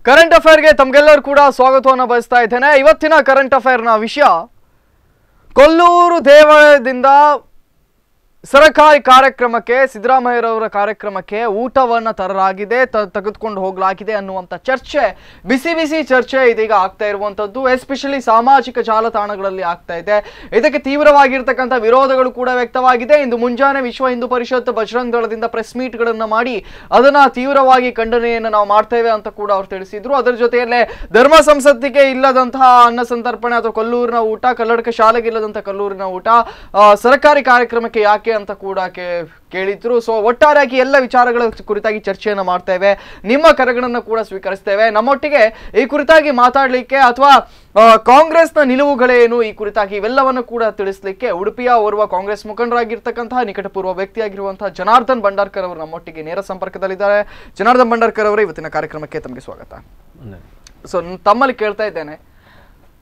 Current affair ಗೆ ತಮಗೆಲ್ಲರೂ ಕೂಡ ಸ್ವಾಗತವನ್ನು ಬಯಸ್ತಾ ಇದ್ದೇನೆ. ಇವತ್ತಿನ ಕರೆಂಟ್ ಅಫೇರ್ ನ ವಿಷಯ ಕೊಲ್ಲೂರು ದೇವಾಲಯದಿಂದ ಸರ್ಕಾರಿ ಕಾರ್ಯಕ್ರಮಕ್ಕೆ ಸಿದ್ದರಾಮಯ್ಯರವರ ಕಾರ್ಯಕ್ರಮಕ್ಕೆ ಊಟವನ್ನು ತರಲಾಗಿದೆ, ತೆಗೆದುಕೊಂಡು ಹೋಗಲಾಗಿದೆ ಅನ್ನುವಂಥ ಚರ್ಚೆ, ಬಿಸಿ ಬಿಸಿ ಚರ್ಚೆ ಇದೀಗ ಆಗ್ತಾ ಇರುವಂಥದ್ದು. ಎಸ್ಪೆಷಲಿ ಸಾಮಾಜಿಕ ಜಾಲತಾಣಗಳಲ್ಲಿ ಆಗ್ತಾ ಇದೆ. ಇದಕ್ಕೆ ತೀವ್ರವಾಗಿರ್ತಕ್ಕಂಥ ವಿರೋಧಗಳು ಕೂಡ ವ್ಯಕ್ತವಾಗಿದೆ. ಇಂದು ಮುಂಜಾನೆ ವಿಶ್ವ ಹಿಂದೂ ಪರಿಷತ್ ಬಜರಂಗ ದಳದಿಂದ ಪ್ರೆಸ್ ಮೀಟ್ಗಳನ್ನು ಮಾಡಿ ಅದನ್ನ ತೀವ್ರವಾಗಿ ಖಂಡನೆಯನ್ನು ನಾವು ಮಾಡ್ತೇವೆ ಅಂತ ಕೂಡ ಅವರು ತಿಳಿಸಿದ್ರು. ಅದರ ಜೊತೆಯಲ್ಲೇ ಧರ್ಮ ಸಂಸತ್ತಿಗೆ ಇಲ್ಲದಂತಹ ಅನ್ನ ಸಂತರ್ಪಣೆ ಅಥವಾ ಕೊಲ್ಲೂರಿನ ಊಟ, ಕಲ್ಲಡ್ಕ ಶಾಲೆಗೆ ಇಲ್ಲದಂತಹ ಕೊಲ್ಲೂರಿನ ಊಟ ಸರ್ಕಾರಿ ಕಾರ್ಯಕ್ರಮಕ್ಕೆ ಯಾಕೆ ಅಂತ ಕೂಡ ಕೇಳಿದ್ರು. ಸೊ ಒಟ್ಟಾರೆಯಾಗಿ ಎಲ್ಲ ವಿಚಾರಗಳ ಕುರಿತಾಗಿ ಚರ್ಚೆಯನ್ನು ಮಾಡ್ತೇವೆ, ನಿಮ್ಮ ಕರೆಗಳನ್ನು ಕೂಡ ಸ್ವೀಕರಿಸ್ತೇವೆ. ನಮ್ಮೊಟ್ಟಿಗೆ ಈ ಕುರಿತಾಗಿ ಮಾತಾಡಲಿಕ್ಕೆ ಅಥವಾ ಕಾಂಗ್ರೆಸ್ನ ನಿಲುವುಗಳೇನು ಈ ಕುರಿತಾಗಿ ಇವೆಲ್ಲವನ್ನು ಕೂಡ ತಿಳಿಸಲಿಕ್ಕೆ ಉಡುಪಿಯ ಓರ್ವ ಕಾಂಗ್ರೆಸ್ ಮುಖಂಡರಾಗಿರ್ತಕ್ಕಂತಹ ನಿಕಟಪೂರ್ವ ವ್ಯಕ್ತಿಯಾಗಿರುವಂತಹ ಜನಾರ್ದನ್ ಭಂಡಾರ್ಕರ್ ಅವರು ನಮ್ಮೊಟ್ಟಿಗೆ ನೇರ ಸಂಪರ್ಕದಲ್ಲಿದ್ದಾರೆ. ಜನಾರ್ದನ್ ಭಂಡಾರ್ಕರ್ ಅವರು, ಇವತ್ತಿನ ಕಾರ್ಯಕ್ರಮಕ್ಕೆ ತಮಗೆ ಸ್ವಾಗತ. ಸೊ ತಮ್ಮಲ್ಲಿ ಕೇಳ್ತಾ ಇದ್ದೇನೆ,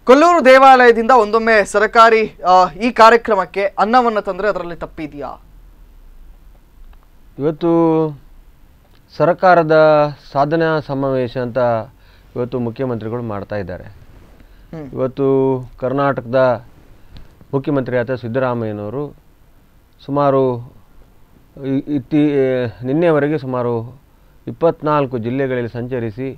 ಕೊಲ್ಲೂರು ದೇವಾಲಯದಿಂದ ಒಂದೊಮ್ಮೆ ಸರ್ಕಾರಿ ಈ ಕಾರ್ಯಕ್ರಮಕ್ಕೆ ಅನ್ನವನ್ನು ತಂದರೆ ಅದರಲ್ಲಿ ತಪ್ಪಿದೆಯಾ? ಇವತ್ತು ಸರ್ಕಾರದ ಸಾಧನಾ ಸಮಾವೇಶ ಅಂತ ಇವತ್ತು ಮುಖ್ಯಮಂತ್ರಿಗಳು ಮಾಡ್ತಾ ಇದ್ದಾರೆ. ಇವತ್ತು ಕರ್ನಾಟಕದ ಮುಖ್ಯಮಂತ್ರಿಯಾದ ಸಿದ್ದರಾಮಯ್ಯನವರು ಸುಮಾರು ನಿನ್ನೆವರೆಗೆ ಸುಮಾರು 24 ಜಿಲ್ಲೆಗಳಲ್ಲಿ ಸಂಚರಿಸಿ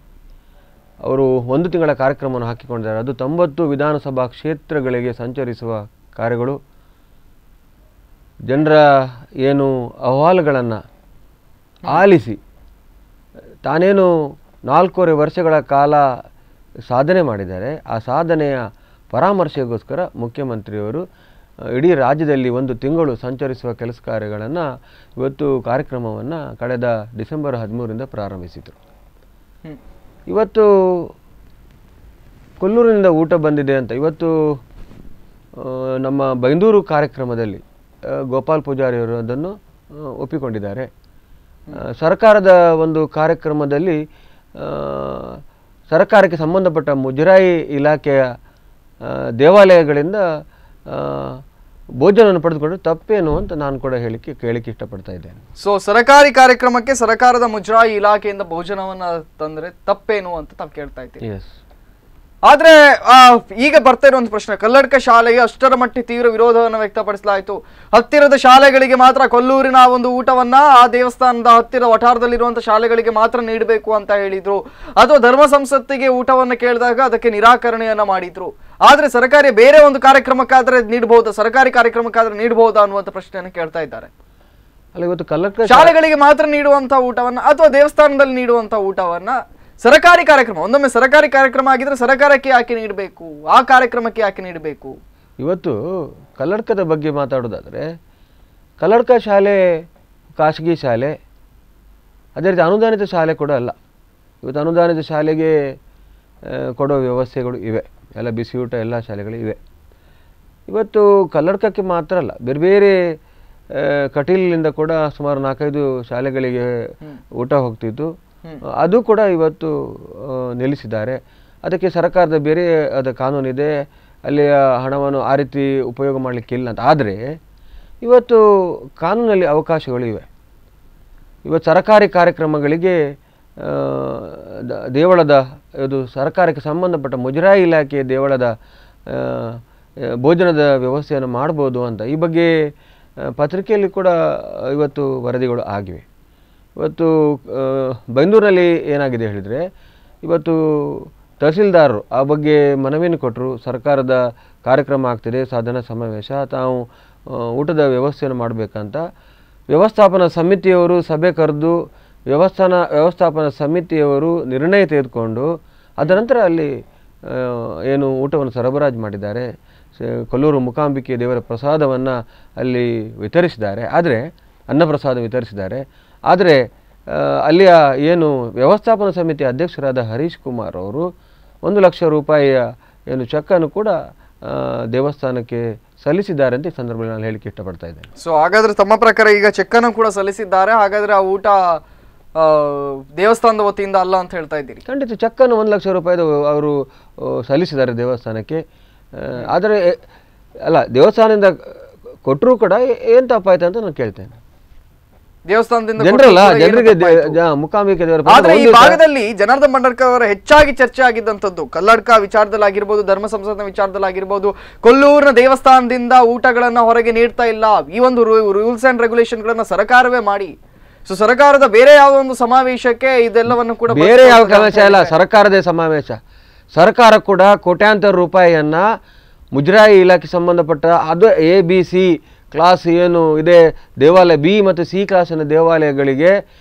ಅವರು 1 ತಿಂಗಳ ಕಾರ್ಯಕ್ರಮವನ್ನು ಹಾಕಿಕೊಂಡಿದ್ದಾರೆ. ಅದು 90 ವಿಧಾನಸಭಾ ಕ್ಷೇತ್ರಗಳಿಗೆ ಸಂಚರಿಸುವ ಕಾರ್ಯಗಳು, ಜನರ ಏನು ಅಹವಾಲುಗಳನ್ನು ಆಲಿಸಿ ತಾನೇನು 4.5 ವರ್ಷಗಳ ಕಾಲ ಸಾಧನೆ ಮಾಡಿದ್ದಾರೆ, ಆ ಸಾಧನೆಯ ಪರಾಮರ್ಶೆಗೋಸ್ಕರ ಮುಖ್ಯಮಂತ್ರಿಯವರು ಇಡೀ ರಾಜ್ಯದಲ್ಲಿ 1 ತಿಂಗಳು ಸಂಚರಿಸುವ ಕೆಲಸ ಕಾರ್ಯಗಳನ್ನು ಇವತ್ತು ಕಾರ್ಯಕ್ರಮವನ್ನು ಕಳೆದ ಡಿಸೆಂಬರ್ 13ರಿಂದ ಪ್ರಾರಂಭಿಸಿದರು. ಇವತ್ತು ಕೊಲ್ಲೂರಿನಿಂದ ಊಟ ಬಂದಿದೆ ಅಂತ ಇವತ್ತು ನಮ್ಮ ಬೈಂದೂರು ಕಾರ್ಯಕ್ರಮದಲ್ಲಿ ಗೋಪಾಲ್ ಪೂಜಾರಿಯವರು ಅದನ್ನು ಒಪ್ಪಿಕೊಂಡಿದ್ದಾರೆ. ಸರ್ಕಾರದ ಒಂದು ಕಾರ್ಯಕ್ರಮದಲ್ಲಿ ಸರ್ಕಾರಕ್ಕೆ ಸಂಬಂಧಪಟ್ಟ ಮುಜರಾಯಿ ಇಲಾಖೆಯ ದೇವಾಲಯಗಳಿಂದ ಭೋಜನವನ್ನು ಪಡೆದುಕೊಂಡು ತಪ್ಪೇನು ಅಂತ ನಾನು ಕೂಡ ಕೇಳಿಕ್ಕೆ ಇಷ್ಟಪಡ್ತಾ ಇದ್ದೇನೆ. ಸೊ ಸರ್ಕಾರಿ ಕಾರ್ಯಕ್ರಮಕ್ಕೆ ಸರ್ಕಾರದ ಮುಜರಾಯಿ ಇಲಾಖೆಯಿಂದ ಭೋಜನವನ್ನ ತಂದ್ರೆ ತಪ್ಪೇನು ಅಂತ ತಾವು ಕೇಳ್ತಾ ಇದ್ದೀವಿ. ಆದ್ರೆ ಈಗ ಬರ್ತಾ ಇರುವಂತ ಪ್ರಶ್ನೆ, ಕಲ್ಲಡ್ಕ ಶಾಲೆಗೆ ಅಷ್ಟರ ಮಟ್ಟಿಗೆ ತೀವ್ರ ವಿರೋಧವನ್ನು ವ್ಯಕ್ತಪಡಿಸಲಾಯಿತು. ಹತ್ತಿರದ ಶಾಲೆಗಳಿಗೆ ಮಾತ್ರ ಕೊಲ್ಲೂರಿನ ಒಂದು ಊಟವನ್ನ ಆ ದೇವಸ್ಥಾನದ ಹತ್ತಿರ ವಠಾರದಲ್ಲಿರುವಂತಹ ಶಾಲೆಗಳಿಗೆ ಮಾತ್ರ ನೀಡಬೇಕು ಅಂತ ಹೇಳಿದ್ರು. ಅಥವಾ ಧರ್ಮ ಸಂಸತ್ತಿಗೆ ಊಟವನ್ನು ಕೇಳಿದಾಗ ಅದಕ್ಕೆ ನಿರಾಕರಣೆಯನ್ನ ಮಾಡಿದ್ರು. ಆದ್ರೆ ಸರ್ಕಾರಿ ಬೇರೆ ಒಂದು ಕಾರ್ಯಕ್ರಮಕ್ಕಾದ್ರೆ ನೀಡಬಹುದಾ, ಸರ್ಕಾರಿ ಕಾರ್ಯಕ್ರಮಕ್ಕಾದ್ರೆ ನೀಡಬಹುದಾ ಅನ್ನುವಂಥ ಪ್ರಶ್ನೆಯನ್ನು ಕೇಳ್ತಾ ಇದ್ದಾರೆ. ಅಲ್ಲ, ಇವತ್ತು ಕಲ್ಲಡ್ಕ ಶಾಲೆಗಳಿಗೆ ಮಾತ್ರ ನೀಡುವಂತಹ ಊಟವನ್ನ ಅಥವಾ ದೇವಸ್ಥಾನದಲ್ಲಿ ನೀಡುವಂತಹ ಊಟವನ್ನ ಸರ್ಕಾರಿ ಕಾರ್ಯಕ್ರಮ, ಒಂದೊಮ್ಮೆ ಸರ್ಕಾರಿ ಕಾರ್ಯಕ್ರಮ ಆಗಿದ್ರೆ ಸರ್ಕಾರಕ್ಕೆ ಯಾಕೆ ನೀಡಬೇಕು, ಆ ಕಾರ್ಯಕ್ರಮಕ್ಕೆ ಯಾಕೆ ನೀಡಬೇಕು? ಇವತ್ತು ಕಲ್ಲಡ್ಕದ ಬಗ್ಗೆ ಮಾತಾಡೋದಾದರೆ, ಕಲ್ಲಡ್ಕ ಶಾಲೆ ಖಾಸಗಿ ಶಾಲೆ, ಅದೇ ರೀತಿ ಅನುದಾನಿತ ಶಾಲೆ ಕೂಡ ಅಲ್ಲ. ಇವತ್ತು ಅನುದಾನಿತ ಶಾಲೆಗೆ ಕೊಡೋ ವ್ಯವಸ್ಥೆಗಳು ಇವೆ, ಎಲ್ಲ ಬಿಸಿ ಊಟ ಎಲ್ಲ ಶಾಲೆಗಳು ಇವೆ. ಇವತ್ತು ಕಲ್ಲಡ್ಕಕ್ಕೆ ಮಾತ್ರ ಅಲ್ಲ, ಬೇರೆ ಬೇರೆ ಕಟೀಲಿನಿಂದ ಕೂಡ ಸುಮಾರು 4-5 ಶಾಲೆಗಳಿಗೆ ಊಟ ಹೋಗ್ತಿತ್ತು. ಅದು ಕೂಡ ಇವತ್ತು ನಿಲ್ಲಿಸಿದ್ದಾರೆ. ಅದಕ್ಕೆ ಸರ್ಕಾರದ ಬೇರೆ ಅದ ಕಾನೂನಿದೆ, ಅಲ್ಲಿಯ ಹಣವನ್ನು ಆ ರೀತಿ ಉಪಯೋಗ ಮಾಡಲಿಕ್ಕಿಲ್ಲ ಅಂತ. ಆದರೆ ಇವತ್ತು ಕಾನೂನಲ್ಲಿ ಅವಕಾಶಗಳು ಇವೆ. ಇವತ್ತು ಸರ್ಕಾರಿ ಕಾರ್ಯಕ್ರಮಗಳಿಗೆ ದೇವಳದ ಇದು ಸರ್ಕಾರಕ್ಕೆ ಸಂಬಂಧಪಟ್ಟ ಮುಜರಾಯಿ ಇಲಾಖೆ ದೇವಳದ ಭೋಜನದ ವ್ಯವಸ್ಥೆಯನ್ನು ಮಾಡ್ಬೋದು ಅಂತ ಈ ಬಗ್ಗೆ ಪತ್ರಿಕೆಯಲ್ಲಿ ಕೂಡ ಇವತ್ತು ವರದಿಗಳು ಆಗಿವೆ. ಇವತ್ತು ಬೈಂದೂರಿನಲ್ಲಿ ಏನಾಗಿದೆ ಹೇಳಿದರೆ, ಇವತ್ತು ತಹಸೀಲ್ದಾರರು ಆ ಬಗ್ಗೆ ಮನವಿಯನ್ನು ಕೊಟ್ಟರು. ಸರ್ಕಾರದ ಕಾರ್ಯಕ್ರಮ ಆಗ್ತಿದೆ, ಸಾಧನಾ ಸಮಾವೇಶ, ತಾವು ಊಟದ ವ್ಯವಸ್ಥೆಯನ್ನು ಮಾಡಬೇಕಂತ. ವ್ಯವಸ್ಥಾಪನಾ ಸಮಿತಿಯವರು ಸಭೆ ಕರೆದು ವ್ಯವಸ್ಥಾಪನಾ ಸಮಿತಿಯವರು ನಿರ್ಣಯ ತೆಗೆದುಕೊಂಡು ಅದರ ನಂತರ ಅಲ್ಲಿ ಏನು ಊಟವನ್ನು ಸರಬರಾಜು ಮಾಡಿದ್ದಾರೆ. ಕೊಲ್ಲೂರು ಮೂಕಾಂಬಿಕೆ ದೇವರ ಪ್ರಸಾದವನ್ನು ಅಲ್ಲಿ ವಿತರಿಸಿದ್ದಾರೆ, ಆದರೆ ಅನ್ನಪ್ರಸಾದ ವಿತರಿಸಿದ್ದಾರೆ. ಆದರೆ ಅಲ್ಲಿಯ ಏನು ವ್ಯವಸ್ಥಾಪನಾ ಸಮಿತಿ ಅಧ್ಯಕ್ಷರಾದ ಹರೀಶ್ ಕುಮಾರ್ ಅವರು 1 ಲಕ್ಷ ರೂಪಾಯಿಯ ಏನು ಚೆಕ್ಕನ್ನು ಕೂಡ ದೇವಸ್ಥಾನಕ್ಕೆ ಸಲ್ಲಿಸಿದ್ದಾರೆ ಅಂತ ಈ ಸಂದರ್ಭದಲ್ಲಿ ನಾನು ಹೇಳಿಕ್ಕೆ ಇಷ್ಟಪಡ್ತಾ ಇದ್ದೇನೆ. ಸೊ ಹಾಗಾದ್ರೆ ತಮ್ಮ ಪ್ರಕಾರ ಈಗ ಚೆಕ್ಕನ್ನು ಕೂಡ ಸಲ್ಲಿಸಿದ್ದಾರೆ, ಹಾಗಾದ್ರೆ ಆ ಊಟ ದೇವಸ್ಥಾನದ ವತಿಯಿಂದ ಅಲ್ಲ ಅಂತ ಹೇಳ್ತಾ ಇದ್ದೀರಿ? ಖಂಡಿತ ಚೆಕ್ಕನ್ನು 1 ಲಕ್ಷ ರೂಪಾಯಿದು ಅವರು ಸಲ್ಲಿಸಿದ್ದಾರೆ ದೇವಸ್ಥಾನಕ್ಕೆ. ಆದರೆ ಅಲ್ಲ, ದೇವಸ್ಥಾನದಿಂದ ಕೊಟ್ಟರೂ ಕೂಡ ಏನು ತಪ್ಪಾಯ್ತು ಅಂತ ನಾನು ಕೇಳ್ತೇನೆ. ದೇವಸ್ಥಾನದಿಂದ ಜನರಲ್ಲ, ಜನರಿಗೆ ಮುಖಾಮುಖಿ ಆದ್ರೆ ಈ ಭಾಗದಲ್ಲಿ ಜನಾರ್ದನ್ ಬಂಡಾರ್ಕರ್ ಅವರ ಹೆಚ್ಚಾಗಿ ಚರ್ಚೆ ಆಗಿದ್ದಂಥದ್ದು ಕಲ್ಲಡ್ಕ ವಿಚಾರದಲ್ಲಿ ಆಗಿರ್ಬೋದು, ಧರ್ಮ ಸಂಸತ್ನ ವಿಚಾರದಲ್ಲಿ ಆಗಿರ್ಬೋದು, ಕೊಲ್ಲೂರಿನ ದೇವಸ್ಥಾನದಿಂದ ಊಟಗಳನ್ನ ಹೊರಗೆ ನೀಡ್ತಾ ಇಲ್ಲ, ಈ ಒಂದು ರೂಲ್ಸ್ ಅಂಡ್ ರೆಗ್ಯುಲೇಷನ್ ಗಳನ್ನ ಸರ್ಕಾರವೇ ಮಾಡಿ. ಸೊ ಸರ್ಕಾರದ ಬೇರೆ ಯಾವುದೋ ಒಂದು ಸಮಾವೇಶಕ್ಕೆ ಇದೆಲ್ಲವನ್ನು ಕೂಡ ಬೇರೆ ಯಾವ ಸಮಾವೇಶ ಇಲ್ಲ, ಸರ್ಕಾರದೇ ಸಮಾವೇಶ. ಸರ್ಕಾರ ಕೂಡ ಕೋಟ್ಯಾಂತರ ರೂಪಾಯಿಯನ್ನ ಮುಜರಾಯಿ ಇಲಾಖೆ ಸಂಬಂಧಪಟ್ಟ ಅದು ABC ಕ್ಲಾಸ್ ಏನು ಇದೆ ದೇವಾಲಯ, B ಮತ್ತು C ಕ್ಲಾಸಿನ ದೇವಾಲಯಗಳಿಗೆ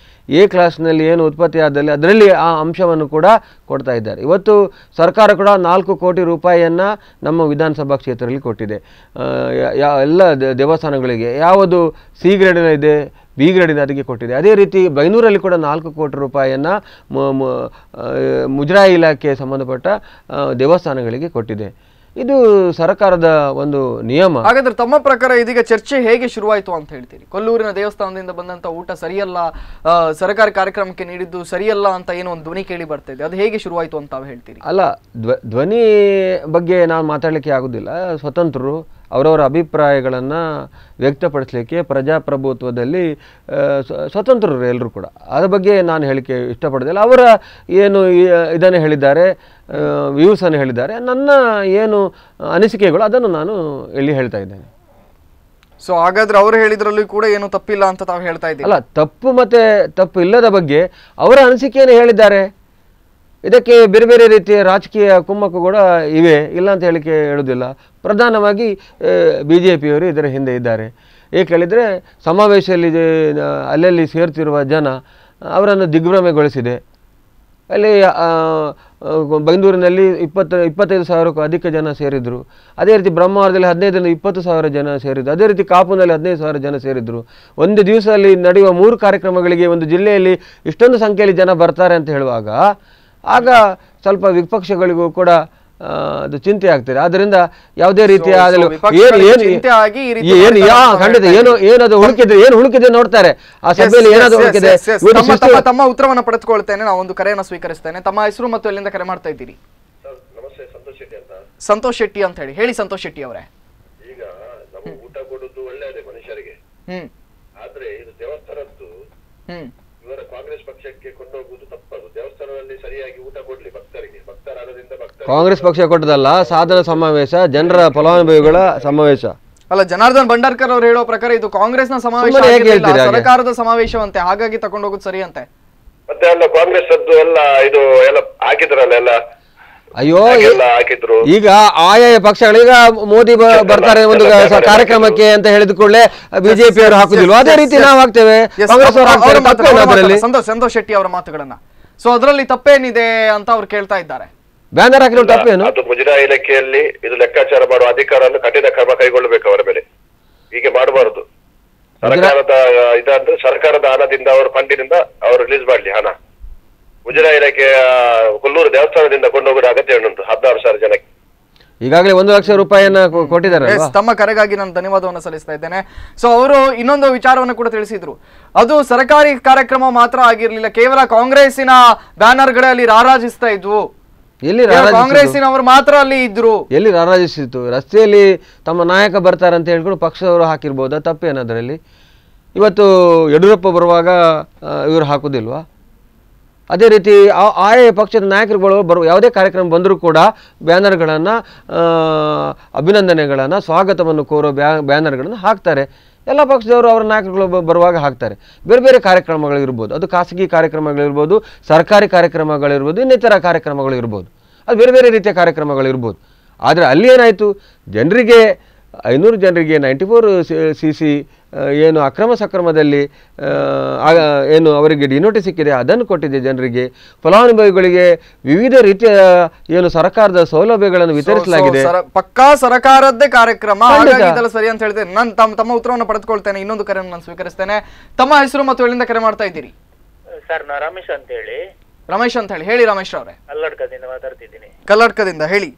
A ಕ್ಲಾಸ್ನಲ್ಲಿ ಏನು ಉತ್ಪತ್ತಿ ಆದಲ್ಲಿ ಅದರಲ್ಲಿ ಆ ಅಂಶವನ್ನು ಕೂಡ ಕೊಡ್ತಾ ಇದ್ದಾರೆ. ಇವತ್ತು ಸರ್ಕಾರ ಕೂಡ 4 ಕೋಟಿ ರೂಪಾಯಿಯನ್ನು ನಮ್ಮ ವಿಧಾನಸಭಾ ಕ್ಷೇತ್ರದಲ್ಲಿ ಕೊಟ್ಟಿದೆ. ಎಲ್ಲ ದೇವಸ್ಥಾನಗಳಿಗೆ ಯಾವುದು C ಗ್ರೇಡಿನ ಇದೆ, B ಗ್ರೇಡಿನ ಅದಕ್ಕೆ ಕೊಟ್ಟಿದೆ. ಅದೇ ರೀತಿ ಬೈನೂರಲ್ಲಿ ಕೂಡ 4 ಕೋಟಿ ರೂಪಾಯಿಯನ್ನು ಮುಜರಾಯಿ ಇಲಾಖೆ ಸಂಬಂಧಪಟ್ಟ ದೇವಸ್ಥಾನಗಳಿಗೆ ಕೊಟ್ಟಿದೆ. ಇದು ಸರ್ಕಾರದ ಒಂದು ನಿಯಮ. ಹಾಗಾದ್ರೆ ತಮ್ಮ ಪ್ರಕಾರ ಇದೀಗ ಚರ್ಚೆ ಹೇಗೆ ಶುರುವಾಯಿತು ಅಂತ ಹೇಳ್ತೀರಿ? ಕೊಲ್ಲೂರಿನ ದೇವಸ್ಥಾನದಿಂದ ಬಂದಂತ ಊಟ ಸರಿಯಲ್ಲ, ಸರ್ಕಾರಿ ಕಾರ್ಯಕ್ರಮಕ್ಕೆ ನೀಡಿದ್ದು ಸರಿಯಲ್ಲ ಅಂತ ಏನೋ ಒಂದು ಧ್ವನಿ ಕೇಳಿ ಬರ್ತಾ ಇದೆ, ಅದು ಹೇಗೆ ಶುರುವಾಯಿತು ಅಂತ ತಾವು ಹೇಳ್ತೀರಿ? ಅಲ್ಲ, ಧ್ವನಿ ಬಗ್ಗೆ ನಾನು ಮಾತಾಡಲಿಕ್ಕೆ ಆಗೋದಿಲ್ಲ. ಸ್ವತಂತ್ರರು ಅವರವರ ಅಭಿಪ್ರಾಯಗಳನ್ನು ವ್ಯಕ್ತಪಡಿಸಲಿಕ್ಕೆ ಪ್ರಜಾಪ್ರಭುತ್ವದಲ್ಲಿ ಸ್ವತಂತ್ರರು ಎಲ್ಲರೂ ಕೂಡ. ಅದರ ಬಗ್ಗೆ ನಾನು ಹೇಳಿಕೆ ಇಷ್ಟಪಡೋದಿಲ್ಲ. ಅವರ ಏನು ಇದನ್ನು ಹೇಳಿದ್ದಾರೆ, ವ್ಯೂಸನ್ನು ಹೇಳಿದ್ದಾರೆ, ನನ್ನ ಏನು ಅನಿಸಿಕೆಗಳು ಅದನ್ನು ನಾನು ಇಲ್ಲಿ ಹೇಳ್ತಾ ಇದ್ದೇನೆ. ಸೊ ಹಾಗಾದ್ರೆ ಅವರು ಹೇಳಿದ್ರಲ್ಲೂ ಕೂಡ ಏನು ತಪ್ಪಿಲ್ಲ ಅಂತ ತಾವು ಹೇಳ್ತಾ ಇದ್ದೀವಿ? ಅಲ್ಲ, ತಪ್ಪು ಮತ್ತೆ ತಪ್ಪು ಇಲ್ಲದ ಬಗ್ಗೆ ಅವರ ಅನಿಸಿಕೆಯನ್ನು ಹೇಳಿದ್ದಾರೆ. ಇದಕ್ಕೆ ಬೇರೆ ಬೇರೆ ರೀತಿಯ ರಾಜಕೀಯ ಕುಮ್ಮಕ್ಕು ಕೂಡ ಇವೆ, ಇಲ್ಲ ಅಂತ ಹೇಳಿಕೆ ಹೇಳೋದಿಲ್ಲ. ಪ್ರಧಾನವಾಗಿ BJPಯವರು ಇದರ ಹಿಂದೆ ಇದ್ದಾರೆ. ಏಕೆ ಹೇಳಿದರೆ ಸಮಾವೇಶದಲ್ಲಿ ಅಲ್ಲಲ್ಲಿ ಸೇರ್ತಿರುವ ಜನ ಅವರನ್ನು ದಿಗ್ಭ್ರಮೆಗೊಳಿಸಿದೆ. ಅಲ್ಲಿ ಬೈಂದೂರಿನಲ್ಲಿ 25 ಸಾವಿರಕ್ಕೂ ಅಧಿಕ ಜನ ಸೇರಿದರು. ಅದೇ ರೀತಿ ಬ್ರಹ್ಮಾವರದಲ್ಲಿ 15ರಿಂದ 20 ಸಾವಿರ ಜನ ಸೇರಿದ್ರು. ಅದೇ ರೀತಿ ಕಾಪುನಲ್ಲಿ 15 ಸಾವಿರ ಜನ ಸೇರಿದ್ರು. ಒಂದು ದಿವಸದಲ್ಲಿ ನಡೆಯುವ 3 ಕಾರ್ಯಕ್ರಮಗಳಿಗೆ ಒಂದು ಜಿಲ್ಲೆಯಲ್ಲಿ ಇಷ್ಟೊಂದು ಸಂಖ್ಯೆಯಲ್ಲಿ ಜನ ಬರ್ತಾರೆ ಅಂತ ಹೇಳುವಾಗ ಆಗ ಸ್ವಲ್ಪ ವಿಪಕ್ಷಗಳಿಗೂ ಕೂಡ ಅದು ಚಿಂತೆ ಆಗ್ತದೆ. ಆದ್ದರಿಂದ ಯಾವುದೇ ರೀತಿಯ ಖಂಡಿತ ಏನದು ಹುಡುಕಿದೆ ನೋಡ್ತಾರೆ ಆ ಸಭೆಯಲ್ಲಿ ಏನಾದ್ರು ಹುಡುಕಿದೆ. ತಮ್ಮ ಉತ್ತರವನ್ನು ಪಡೆದುಕೊಳ್ತೇನೆ. ನಾವು ಒಂದು ಕರೆಯನ್ನು ಸ್ವೀಕರಿಸ್ತೇನೆ. ತಮ್ಮ ಹೆಸರು ಮತ್ತು ಎಲ್ಲಿಂದ ಕರೆ ಮಾಡ್ತಾ ಇದ್ದೀರಿ? ಸಂತೋಷ್ ಶೆಟ್ಟಿ ಅಂತ ಹೇಳಿ ಸಂತೋಷ್ ಶೆಟ್ಟಿ ಅವರೇ, ಈಗ ನಮ್ಮ ಊಟ ಕೊಡುದು ಒಳ್ಳೆಯದೇ ಮನುಷ್ಯರಿಗೆ, ಆದ್ರೆ ಇದು ದೇವಸ್ಥಾನದ್ದು ಇವರ ಕಾಂಗ್ರೆಸ್ ಪಕ್ಷಕ್ಕೆ ಕೊಂಡೋಗುವುದು ತಪ್ಪದು. ದೇವಸ್ಥಾನದಲ್ಲಿ ಸರಿಯಾಗಿ ಊಟ ಕೊಡ್ಲಿ ಭಕ್ತರಿಗೆ, ಭಕ್ತರಾಗದಿಂದ ಕಾಂಗ್ರೆಸ್ ಪಕ್ಷ ಕೊಟ್ಟದಲ್ಲ, ಸಾಧನ ಸಮಾವೇಶ, ಜನರ ಫಲಾನುಭವಿಗಳ ಸಮಾವೇಶ ಅಲ್ಲ. ಜನಾರ್ದನ್ ಬಂಡಾರ್ಕರ್ ಅವರು ಹೇಳೋ ಪ್ರಕಾರ ಇದು ಕಾಂಗ್ರೆಸ್ನ ಸಮಾವೇಶ, ಸರ್ಕಾರದ ಸಮಾವೇಶವಂತೆ, ಹಾಗಾಗಿ ತಗೊಂಡೋಗುದು ಸರಿ ಅಂತೆ. ಮತ್ತೆ ಎಲ್ಲ ಕಾಂಗ್ರೆಸ್ ಅದ್ದು ಎಲ್ಲ ಇದು ಎಲ್ಲ ಹಾಕಿದ್ರಲ್ಲ, ಎಲ್ಲ ಅಯ್ಯೋ ಈಗ ಆಯಾಯ ಪಕ್ಷಗಳೀಗ ಮೋದಿ ಬರ್ತಾರೆ ಒಂದು ಕಾರ್ಯಕ್ರಮಕ್ಕೆ ಅಂತ ಹೇಳಿದ ಕೂಡಲೇ ಬಿಜೆಪಿ ಅವರು ಹಾಕುದಿಲ್ವ? ಅದೇ ರೀತಿ ನಾವು ಹಾಕ್ತೇವೆ, ಕಾಂಗ್ರೆಸ್ ಅವರು ಹಾಕ್ತಾರೆ. ಸಂತೋಷ್ ಶೆಟ್ಟಿ ಅವರ ಮಾತುಗಳನ್ನ. ಸೊ ಅದರಲ್ಲಿ ತಪ್ಪೇನಿದೆ ಅಂತ ಅವ್ರು ಕೇಳ್ತಾ ಇದ್ದಾರೆ. ಬ್ಯಾನರ್ ಹಾಕಿರೋ ತಪ್ಪೇನು? ಅದು ಮುಜರಾಯಿ ಇಲಾಖೆಯಲ್ಲಿ ಇದು ಲೆಕ್ಕಾಚಾರ ಮಾಡುವ ಅಧಿಕಾರವನ್ನು ಕಠಿಣ ಕ್ರಮ ಕೈಗೊಳ್ಳಬೇಕು ಅವರ ಮೇಲೆ. ಹೀಗೆ ಮಾಡಬಾರದು. ಸರ್ಕಾರದ ಇದಂದ್ರೆ ಸರ್ಕಾರದ ಹಣದಿಂದ ಅವರ ಫಂಡಿನಿಂದ ಅವರು ರಿಲೀಸ್ ಮಾಡ್ಲಿ ಹಣ. ಮುಜರಾಯಿ ಇಲಾಖೆಯ ಕೊಲ್ಲೂರು ದೇವಸ್ಥಾನದಿಂದ ಕೊಂಡೋಗೋದು ಅಗತ್ಯ ಉಂಟು 16,000 ಜನಕ್ಕೆ. ಈಗಾಗಲೇ 1 ಲಕ್ಷ ರೂಪಾಯಿಯನ್ನ ಕೊಟ್ಟಿದ್ದಾರೆ. ತಮ್ಮ ಕರೆಗಾಗಿ ನಾನು ಧನ್ಯವಾದವನ್ನು ಸಲ್ಲಿಸ್ತಾ ಇದ್ದೇನೆ. ಸೊ ಅವರು ಇನ್ನೊಂದು ವಿಚಾರವನ್ನು ಕೂಡ ತಿಳಿಸಿದ್ರು. ಅದು ಸರ್ಕಾರಿ ಕಾರ್ಯಕ್ರಮ ಮಾತ್ರ ಆಗಿರ್ಲಿಲ್ಲ, ಕೇವಲ ಕಾಂಗ್ರೆಸ್ಸಿನ ಬ್ಯಾನರ್ಗಳಲ್ಲಿ ರಾರಾಜಿಸ್ತಾ ಇದ್ವು. ಎಲ್ಲಿ ಕಾಂಗ್ರೆಸ್ಸಿನವರು ಮಾತ್ರ ಅಲ್ಲಿ ಇದ್ರು. ಎಲ್ಲಿ ರಾರಾಜಿಸಿತ್ತು? ರಸ್ತೆಯಲ್ಲಿ ತಮ್ಮ ನಾಯಕ ಬರ್ತಾರೆ ಅಂತ ಹೇಳ್ಕೊಂಡು ಪಕ್ಷದವರು ಹಾಕಿರ್ಬೋದಾ? ತಪ್ಪೇನದರಲ್ಲಿ? ಇವತ್ತು ಯಡಿಯೂರಪ್ಪ ಬರುವಾಗ ಇವರು ಹಾಕುದಿಲ್ವಾ? ಅದೇ ರೀತಿ ಆಯಾ ಪಕ್ಷದ ನಾಯಕರುಗಳು ಯಾವುದೇ ಕಾರ್ಯಕ್ರಮ ಬಂದರೂ ಕೂಡ ಬ್ಯಾನರ್ಗಳನ್ನು, ಅಭಿನಂದನೆಗಳನ್ನು, ಸ್ವಾಗತವನ್ನು ಕೋರೋ ಬ್ಯಾನರ್ಗಳನ್ನು ಹಾಕ್ತಾರೆ. ಎಲ್ಲ ಪಕ್ಷದವರು ಅವರ ನಾಯಕರುಗಳು ಬರುವಾಗ ಹಾಕ್ತಾರೆ. ಬೇರೆ ಬೇರೆ ಕಾರ್ಯಕ್ರಮಗಳಿರ್ಬೋದು, ಅದು ಖಾಸಗಿ ಕಾರ್ಯಕ್ರಮಗಳಿರ್ಬೋದು, ಸರ್ಕಾರಿ ಕಾರ್ಯಕ್ರಮಗಳಿರ್ಬೋದು, ಇನ್ನಿತರ ಕಾರ್ಯಕ್ರಮಗಳಿರ್ಬೋದು, ಅದು ಬೇರೆ ಬೇರೆ ರೀತಿಯ ಕಾರ್ಯಕ್ರಮಗಳಿರ್ಬೋದು. ಆದರೆ ಅಲ್ಲಿ ಏನಾಯಿತು, ಜನರಿಗೆ 500 ಜನರಿಗೆ 94cc ಏನು ಅಕ್ರಮ ಸಕ್ರಮದಲ್ಲಿ ಏನು ಅವರಿಗೆ ಡಿನೋಟಿಸ್ ಸಿಕ್ಕಿದೆ ಅದನ್ನು ಕೊಟ್ಟಿದೆ ಜನರಿಗೆ. ಫಲಾನುಭವಿಗಳಿಗೆ ವಿವಿಧ ರೀತಿಯ ಏನು ಸರ್ಕಾರದ ಸೌಲಭ್ಯಗಳನ್ನು ವಿತರಿಸಲಾಗಿದೆ. ಪಕ್ಕಾ ಸರ್ಕಾರದ್ದೇ ಕಾರ್ಯಕ್ರಮ, ಸರಿ ಅಂತ ಹೇಳ್ತೇನೆ. ನಾನು ತಮ್ಮ ಉತ್ತರವನ್ನು ಪಡೆದುಕೊಳ್ತೇನೆ. ಇನ್ನೊಂದು ಕರೆಯನ್ನು ನಾನು ಸ್ವೀಕರಿಸ್ತೇನೆ. ತಮ್ಮ ಹೆಸರು ಮತ್ತು ಎಲ್ಲಿಂದ ಕರೆ ಮಾಡ್ತಾ ಇದ್ದೀರಿ? ಸರ್, ನಾ ರಮೇಶ್ ಅಂತ ಹೇಳಿ. ರಮೇಶ್ ಅಂತ ಹೇಳಿ ರಮೇಶ್ ಅವರೇ, ಕಲ್ಲಡ್ಕದಿಂದ ಮಾತಾಡ್ತಿದ್ದೀನಿ. ಕಲ್ಲಡ್ಕದಿಂದ ಹೇಳಿ.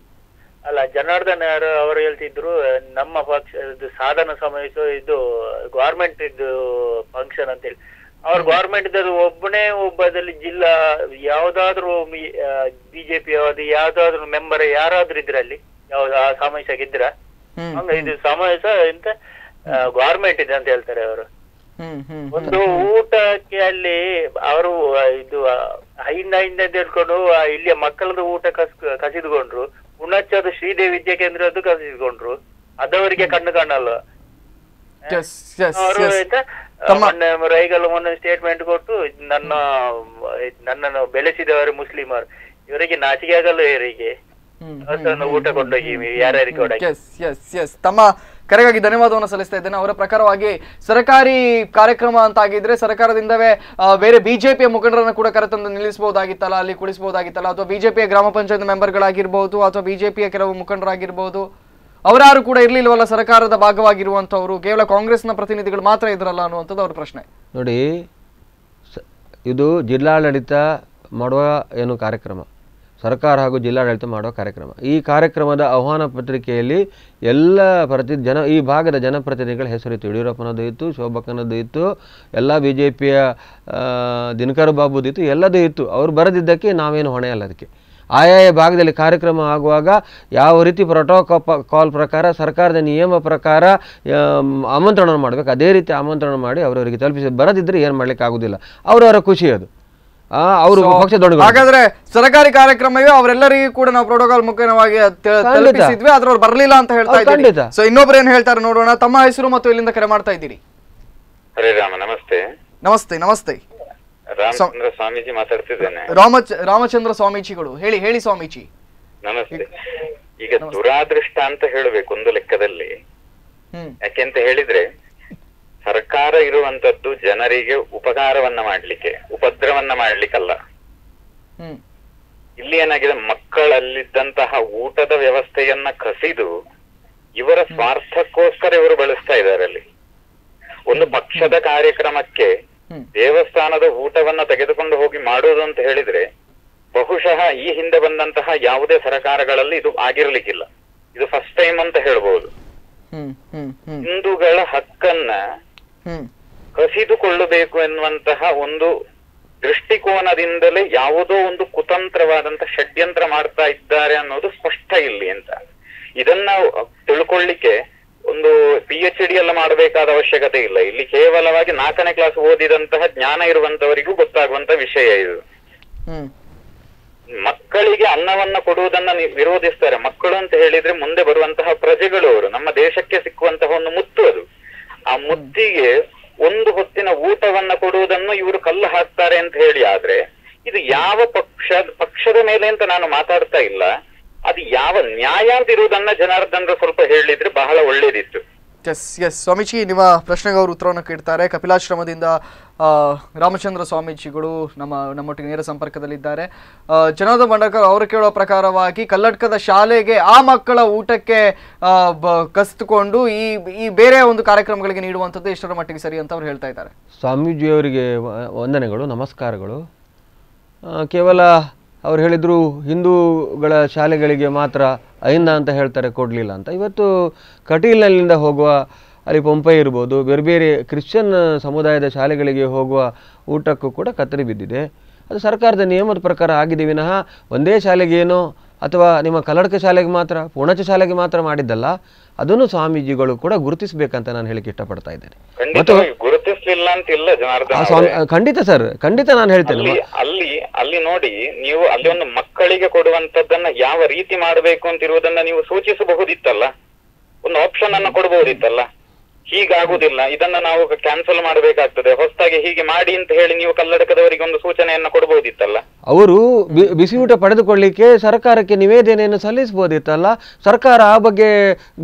ಅಲ್ಲ, ಜನಾರ್ದನ್ ಅವರು ಹೇಳ್ತಿದ್ರು ನಮ್ಮ ಪಕ್ಷ ಸಾಧನ ಸಮಾವೇಶ ಇದು ಗವರ್ಮೆಂಟ್ ಇದು ಫಂಕ್ಷನ್ ಅಂತ ಹೇಳಿ. ಅವ್ರ ಗವರ್ಮೆಂಟ್ ಒಬ್ಬದಲ್ಲಿ ಜಿಲ್ಲಾ ಯಾವ್ದಾದ್ರು ಬಿಜೆಪಿ ಯಾವ್ದಾದ್ರು ಮೆಂಬರ್ ಯಾರಾದ್ರೂ ಇದ್ರಲ್ಲಿ ಯಾವ್ದು ಆ ಸಮಾವೇಶಕ್ಕೆ ಇದ್ರ ಹಂಗ ಇದು ಸಮಾವೇಶ ಎಂತ ಗವರ್ಮೆಂಟ್ ಇದೆ ಅಂತ ಹೇಳ್ತಾರೆ ಅವರು. ಒಂದು ಊಟಕ್ಕೆ ಅಲ್ಲಿ ಅವರು ಇದು ಹಿಂದ ಹಿಡ್ಕೊಂಡು ಇಲ್ಲಿಯ ಮಕ್ಕಳದ್ದು ಊಟ ಕಸಿದುಕೊಂಡ್ರು, ಪುಣಚ್ಚದು ಶ್ರೀದೇವಿ ವಿದ್ಯಾ ಕೇಂದ್ರದ್ದು ಕಸಿದುಕೊಂಡ್ರು, ಅದವರಿಗೆ ಕಣ್ಣು ಕಾಣಲ್ಲ. ಅವರು ಮೊನ್ನೆ ರೈಗಲ್ ಮೊನ್ನೆ ಸ್ಟೇಟ್ಮೆಂಟ್ ಕೊಟ್ಟು ನನ್ನನ್ನು ಬೆಳೆಸಿದವರು ಮುಸ್ಲಿಮರು, ಇವರಿಗೆ ನಾಚಿಕೆ ಆಗಲ್ಲ, ಇವರಿಗೆ ಊಟ ಕೊಂಡೋಗಿ ಯಾರ್ಯಾರಿಗೆ ಕೊಡಕ್ಕೆ. ತಮ್ಮ ಕರೆಗಾಗಿ ಧನ್ಯವಾದವನ್ನು ಸಲ್ಲಿಸ್ತಾ ಇದ್ದೇನೆ. ಅವರ ಪ್ರಕಾರವಾಗಿ ಸರ್ಕಾರಿ ಕಾರ್ಯಕ್ರಮ ಅಂತ ಆಗಿದ್ರೆ ಸರ್ಕಾರದಿಂದವೇ ಬೇರೆ ಬಿಜೆಪಿಯ ಮುಖಂಡರನ್ನು ಕೂಡ ಕರೆತಂದು ನಿಲ್ಲಿಸಬಹುದಾಗಿತ್ತಲ್ಲ, ಅಲ್ಲಿ ಕುಳಿಸಬಹುದಾಗಿತ್ತಲ್ಲ, ಅಥವಾ ಬಿಜೆಪಿಯ ಗ್ರಾಮ ಪಂಚಾಯತ್ ಮೆಂಬರ್ಗಳಾಗಿರ್ಬೋದು ಅಥವಾ ಬಿಜೆಪಿಯ ಕೆಲವು ಮುಖಂಡರಾಗಿರ್ಬೋದು, ಅವರಾರು ಕೂಡ ಇರ್ಲಿಲ್ವಲ್ಲ ಸರ್ಕಾರದ ಭಾಗವಾಗಿರುವಂತವ್ರು, ಕೇವಲ ಕಾಂಗ್ರೆಸ್ನ ಪ್ರತಿನಿಧಿಗಳು ಮಾತ್ರ ಇದ್ರಲ್ಲ ಅನ್ನುವಂಥದ್ದು ಅವ್ರ ಪ್ರಶ್ನೆ. ನೋಡಿ, ಇದು ಜಿಲ್ಲಾಡಳಿತ ಮಾಡುವ ಏನು ಕಾರ್ಯಕ್ರಮ, ಸರ್ಕಾರ ಹಾಗೂ ಜಿಲ್ಲಾಡಳಿತ ಮಾಡುವ ಕಾರ್ಯಕ್ರಮ. ಈ ಕಾರ್ಯಕ್ರಮದ ಆಹ್ವಾನ ಪತ್ರಿಕೆಯಲ್ಲಿ ಎಲ್ಲ ಈ ಭಾಗದ ಜನಪ್ರತಿನಿಧಿಗಳ ಹೆಸರಿತ್ತು. ಯಡಿಯೂರಪ್ಪನದ್ದು ಇತ್ತು, ಶೋಭಕ್ಕನದ್ದು ಇತ್ತು, ಎಲ್ಲ BJPಯ ದಿನಕರ್ ಬಾಬುದು ಇತ್ತು, ಎಲ್ಲದೂ ಇತ್ತು. ಅವರು ಬರೆದಿದ್ದಕ್ಕೆ ನಾವೇನು ಹೊಣೆ ಅಲ್ಲ. ಅದಕ್ಕೆ ಆಯಾಯ ಭಾಗದಲ್ಲಿ ಕಾರ್ಯಕ್ರಮ ಆಗುವಾಗ ಯಾವ ರೀತಿ ಪ್ರೋಟೋಕಾಲ್ ಪ್ರಕಾರ ಸರ್ಕಾರದ ನಿಯಮ ಪ್ರಕಾರ ಆಮಂತ್ರಣ ಮಾಡಬೇಕು, ಅದೇ ರೀತಿ ಆಮಂತ್ರಣ ಮಾಡಿ ಅವರವರಿಗೆ ತಲುಪಿಸಿ. ಬರದಿದ್ದರೆ ಏನು ಮಾಡಲಿಕ್ಕೆ ಆಗೋದಿಲ್ಲ, ಅವರವರ ಖುಷಿ ಅದು. ಅವರು ಪಕ್ಷ ದೊಡ್ಡ. ಹಾಗಾದ್ರೆ ಸರ್ಕಾರಿ ಕಾರ್ಯಕ್ರಮವೇ ಅವರೆಲ್ಲರಿಗೂ ಕೂಡ ನಾವು ಪ್ರೋಟೋಕಾಲ್ ಮುಖೇನವಾಗಿ ತಲುಪಿಸಿದ್ವಿ, ಆದ್ರೆ ಅವ್ರು ಬರ್ಲಿಲ್ಲ ಅಂತ ಹೇಳ್ತಾ ಇದ್ದೀವಿ. ಸೊ ಇನ್ನೊಬ್ರು ಏನ್ ಹೇಳ್ತಾರೆ ನೋಡೋಣ. ತಮ್ಮ ಹೆಸರು ಮತ್ತು ಎಲ್ಲಿಂದ ಕರೆ ಮಾಡ್ತಾ ಇದ್ದೀರಿ? ಹರೇ ರಾಮ. ನಮಸ್ತೆ. ನಮಸ್ತೆ. ನಮಸ್ತೆ. ರಾಮಚಂದ್ರ ಸ್ವಾಮೀಜಿ ಮಾತಾಡ್ತಿದ್ದೇನೆ. ರಾಮಚಂದ್ರ ಸ್ವಾಮೀಜಿಗಳು, ಹೇಳಿ ಸ್ವಾಮೀಜಿ. ನಮಸ್ತೆ. ಈಗ ದುರಾದೃಷ್ಟ ಅಂತ ಹೇಳಬೇಕು ಒಂದು ಲೆಕ್ಕದಲ್ಲಿ. ಯಾಕೆಂತ ಹೇಳಿದ್ರೆ ಸರ್ಕಾರ ಇರುವಂತದ್ದು ಜನರಿಗೆ ಉಪಕಾರವನ್ನ ಮಾಡ್ಲಿಕ್ಕೆ, ಉಪದ್ರವನ್ನ ಮಾಡ್ಲಿಕ್ಕಲ್ಲ. ಇಲ್ಲಿ ಏನಾಗಿದೆ, ಮಕ್ಕಳಲ್ಲಿದ್ದಂತಹ ಊಟದ ವ್ಯವಸ್ಥೆಯನ್ನ ಕಸಿದು ಇವರ ಸ್ವಾರ್ಥಕ್ಕೋಸ್ಕರ ಇವರು ಬಳಸ್ತಾ ಇದ್ದಾರೆ. ಅಲ್ಲಿ ಒಂದು ಪಕ್ಷದ ಕಾರ್ಯಕ್ರಮಕ್ಕೆ ದೇವಸ್ಥಾನದ ಊಟವನ್ನ ತೆಗೆದುಕೊಂಡು ಹೋಗಿ ಮಾಡುವುದು ಅಂತ ಹೇಳಿದ್ರೆ ಬಹುಶಃ ಈ ಹಿಂದೆ ಬಂದಂತಹ ಯಾವುದೇ ಸರ್ಕಾರಗಳಲ್ಲಿ ಇದು ಆಗಿರ್ಲಿಕ್ಕಿಲ್ಲ. ಇದು ಫಸ್ಟ್ ಟೈಮ್ ಅಂತ ಹೇಳ್ಬಹುದು. ಹಿಂದೂಗಳ ಹಕ್ಕನ್ನ ಕಸಿದುಕೊಳ್ಳಬೇಕು ಎನ್ನುವಂತಹ ಒಂದು ದೃಷ್ಟಿಕೋನದಿಂದಲೇ ಯಾವುದೋ ಒಂದು ಕುತಂತ್ರವಾದಂತ ಷಡ್ಯಂತ್ರ ಮಾಡ್ತಾ ಇದ್ದಾರೆ ಅನ್ನೋದು ಸ್ಪಷ್ಟ ಇಲ್ಲಿ ಅಂತ. ಇದನ್ನ ತಿಳ್ಕೊಳ್ಳಿಕ್ಕೆ ಒಂದು PhD ಎಲ್ಲ ಮಾಡಬೇಕಾದ ಅವಶ್ಯಕತೆ ಇಲ್ಲ. ಇಲ್ಲಿ ಕೇವಲವಾಗಿ 4ನೇ ಕ್ಲಾಸ್ ಓದಿದಂತಹ ಜ್ಞಾನ ಇರುವಂತವರಿಗೂ ಗೊತ್ತಾಗುವಂತ ವಿಷಯ ಇದು. ಮಕ್ಕಳಿಗೆ ಅನ್ನವನ್ನ ಕೊಡುವುದನ್ನ ವಿರೋಧಿಸ್ತಾರೆ. ಮಕ್ಕಳು ಅಂತ ಹೇಳಿದ್ರೆ ಮುಂದೆ ಬರುವಂತಹ ಪ್ರಜೆಗಳು, ಅವರು ನಮ್ಮ ದೇಶಕ್ಕೆ ಸಿಕ್ಕುವಂತಹ ಒಂದು ಮುತ್ತು. ಅದು ಆ ಮುತ್ತಿಗೆ ಒಂದು ಹೊತ್ತಿನ ಊಟವನ್ನ ಕೊಡುವುದನ್ನು ಇವರು ಕಲ್ಲು ಹಾಕ್ತಾರೆ ಅಂತ ಹೇಳಿ. ಆದ್ರೆ ಇದು ಯಾವ ಪಕ್ಷದ ಮೇಲೆ ಅಂತ ನಾನು ಮಾತಾಡ್ತಾ ಇಲ್ಲ, ಅದು ಯಾವ ನ್ಯಾಯ ಅಂತ ಇರುವುದನ್ನ ಜನಾರ್ದನರು ಸ್ವಲ್ಪ ಹೇಳಿದ್ರೆ ಬಹಳ ಒಳ್ಳೇದಿತ್ತು. ಎಸ್ ಸ್ವಾಮೀಜಿ, ನಿಮ್ಮ ಪ್ರಶ್ನೆಗೆ ಅವರು ಉತ್ತರವನ್ನು ಕೇಳ್ತಾರೆ. ಕಪಿಲಾಶ್ರಮದಿಂದ ರಾಮಚಂದ್ರ ಸ್ವಾಮೀಜಿಗಳು ನಮ್ಮೊಟ್ಟಿಗೆ ನೇರ ಸಂಪರ್ಕದಲ್ಲಿದ್ದಾರೆ. ಜನಾರ್ದನ್ ಬಂಡಾರ್ಕರ್ ಅವರು ಕೇಳುವ ಪ್ರಕಾರವಾಗಿ ಕಲ್ಲಡ್ಕದ ಶಾಲೆಗೆ ಆ ಮಕ್ಕಳ ಊಟಕ್ಕೆ ಕಸಿದುಕೊಂಡು ಈ ಬೇರೆ ಒಂದು ಕಾರ್ಯಕ್ರಮಗಳಿಗೆ ನೀಡುವಂಥದ್ದು ಎಷ್ಟರ ಮಟ್ಟಿಗೆ ಸರಿ ಅಂತ ಅವ್ರು ಹೇಳ್ತಾ ಇದ್ದಾರೆ. ಸ್ವಾಮೀಜಿಯವರಿಗೆ ವಂದನೆಗಳು, ನಮಸ್ಕಾರಗಳು. ಕೇವಲ ಅವ್ರು ಹೇಳಿದರು ಹಿಂದೂಗಳ ಶಾಲೆಗಳಿಗೆ ಮಾತ್ರ ಅಹಿಂದ ಅಂತ ಹೇಳ್ತಾರೆ, ಕೊಡಲಿಲ್ಲ ಅಂತ. ಇವತ್ತು ಕಟೀಲ್ನಲ್ಲಿಂದ ಹೋಗುವ ಅಲ್ಲಿ ಪಂಪೆ ಇರ್ಬೋದು, ಬೇರೆ ಬೇರೆ ಕ್ರಿಶ್ಚಿಯನ್ ಸಮುದಾಯದ ಶಾಲೆಗಳಿಗೆ ಹೋಗುವ ಊಟಕ್ಕೂ ಕೂಡ ಕತ್ತರಿ ಬಿದ್ದಿದೆ. ಅದು ಸರ್ಕಾರದ ನಿಯಮದ ಪ್ರಕಾರ ಆಗಿದೆ ವಿನಃ ಒಂದೇ ಶಾಲೆಗೇನೋ ಅಥವಾ ನಿಮ್ಮ ಕಲ್ಲಡ್ಕ ಶಾಲೆಗೆ ಮಾತ್ರ, ಪೂರ್ಣಚ ಶಾಲೆಗೆ ಮಾತ್ರ ಮಾಡಿದ್ದಲ್ಲ. ಅದನ್ನು ಸ್ವಾಮೀಜಿಗಳು ಕೂಡ ಗುರುತಿಸಬೇಕಂತ ನಾನು ಹೇಳಿಕ್ಕೆ ಇಷ್ಟಪಡ್ತಾ ಇದ್ದೇನೆ. ಮತ್ತು ಗುರುತಿಸಲಿಲ್ಲ ಅಂತಿಲ್ಲ ಜನಾರ್ದನ್, ಖಂಡಿತ ಸರ್, ಖಂಡಿತ ನಾನು ಹೇಳ್ತೇನೆ. ಅಲ್ಲಿ ನೋಡಿ, ನೀವು ಅಲ್ಲಿ ಒಂದು ಮಕ್ಕಳಿಗೆ ಕೊಡುವಂತದ್ದನ್ನ ಯಾವ ರೀತಿ ಮಾಡಬೇಕು ಅಂತ ಇರುವುದನ್ನ ನೀವು ಸೂಚಿಸಬಹುದಿತ್ತಲ್ಲ, ಒಂದು ಆಪ್ಷನ್ ಅನ್ನ ಕೊಡಬಹುದಿತ್ತಲ್ಲ. ಹೀಗಾಗುದಿಲ್ಲ, ಇದನ್ನ ನಾವು ಕ್ಯಾನ್ಸಲ್ ಮಾಡಬೇಕಾಗ್ತದೆ, ಹೊಸದಾಗಿ ಹೀಗೆ ಮಾಡಿ ಅಂತ ಹೇಳಿ ನೀವು ಕಲ್ಲಡಕದವರಿಗೆ ಒಂದು ಸೂಚನೆಯನ್ನ ಕೊಡಬಹುದಿತ್ತಲ್ಲ. ಅವರು ಬಿಸಿ ಊಟ ಪಡೆದುಕೊಳ್ಳಿಕ್ಕೆ ಸರ್ಕಾರಕ್ಕೆ ನಿವೇದನೆಯನ್ನು ಸಲ್ಲಿಸಬಹುದಿತ್ತಲ್ಲ. ಸರ್ಕಾರ ಆ ಬಗ್ಗೆ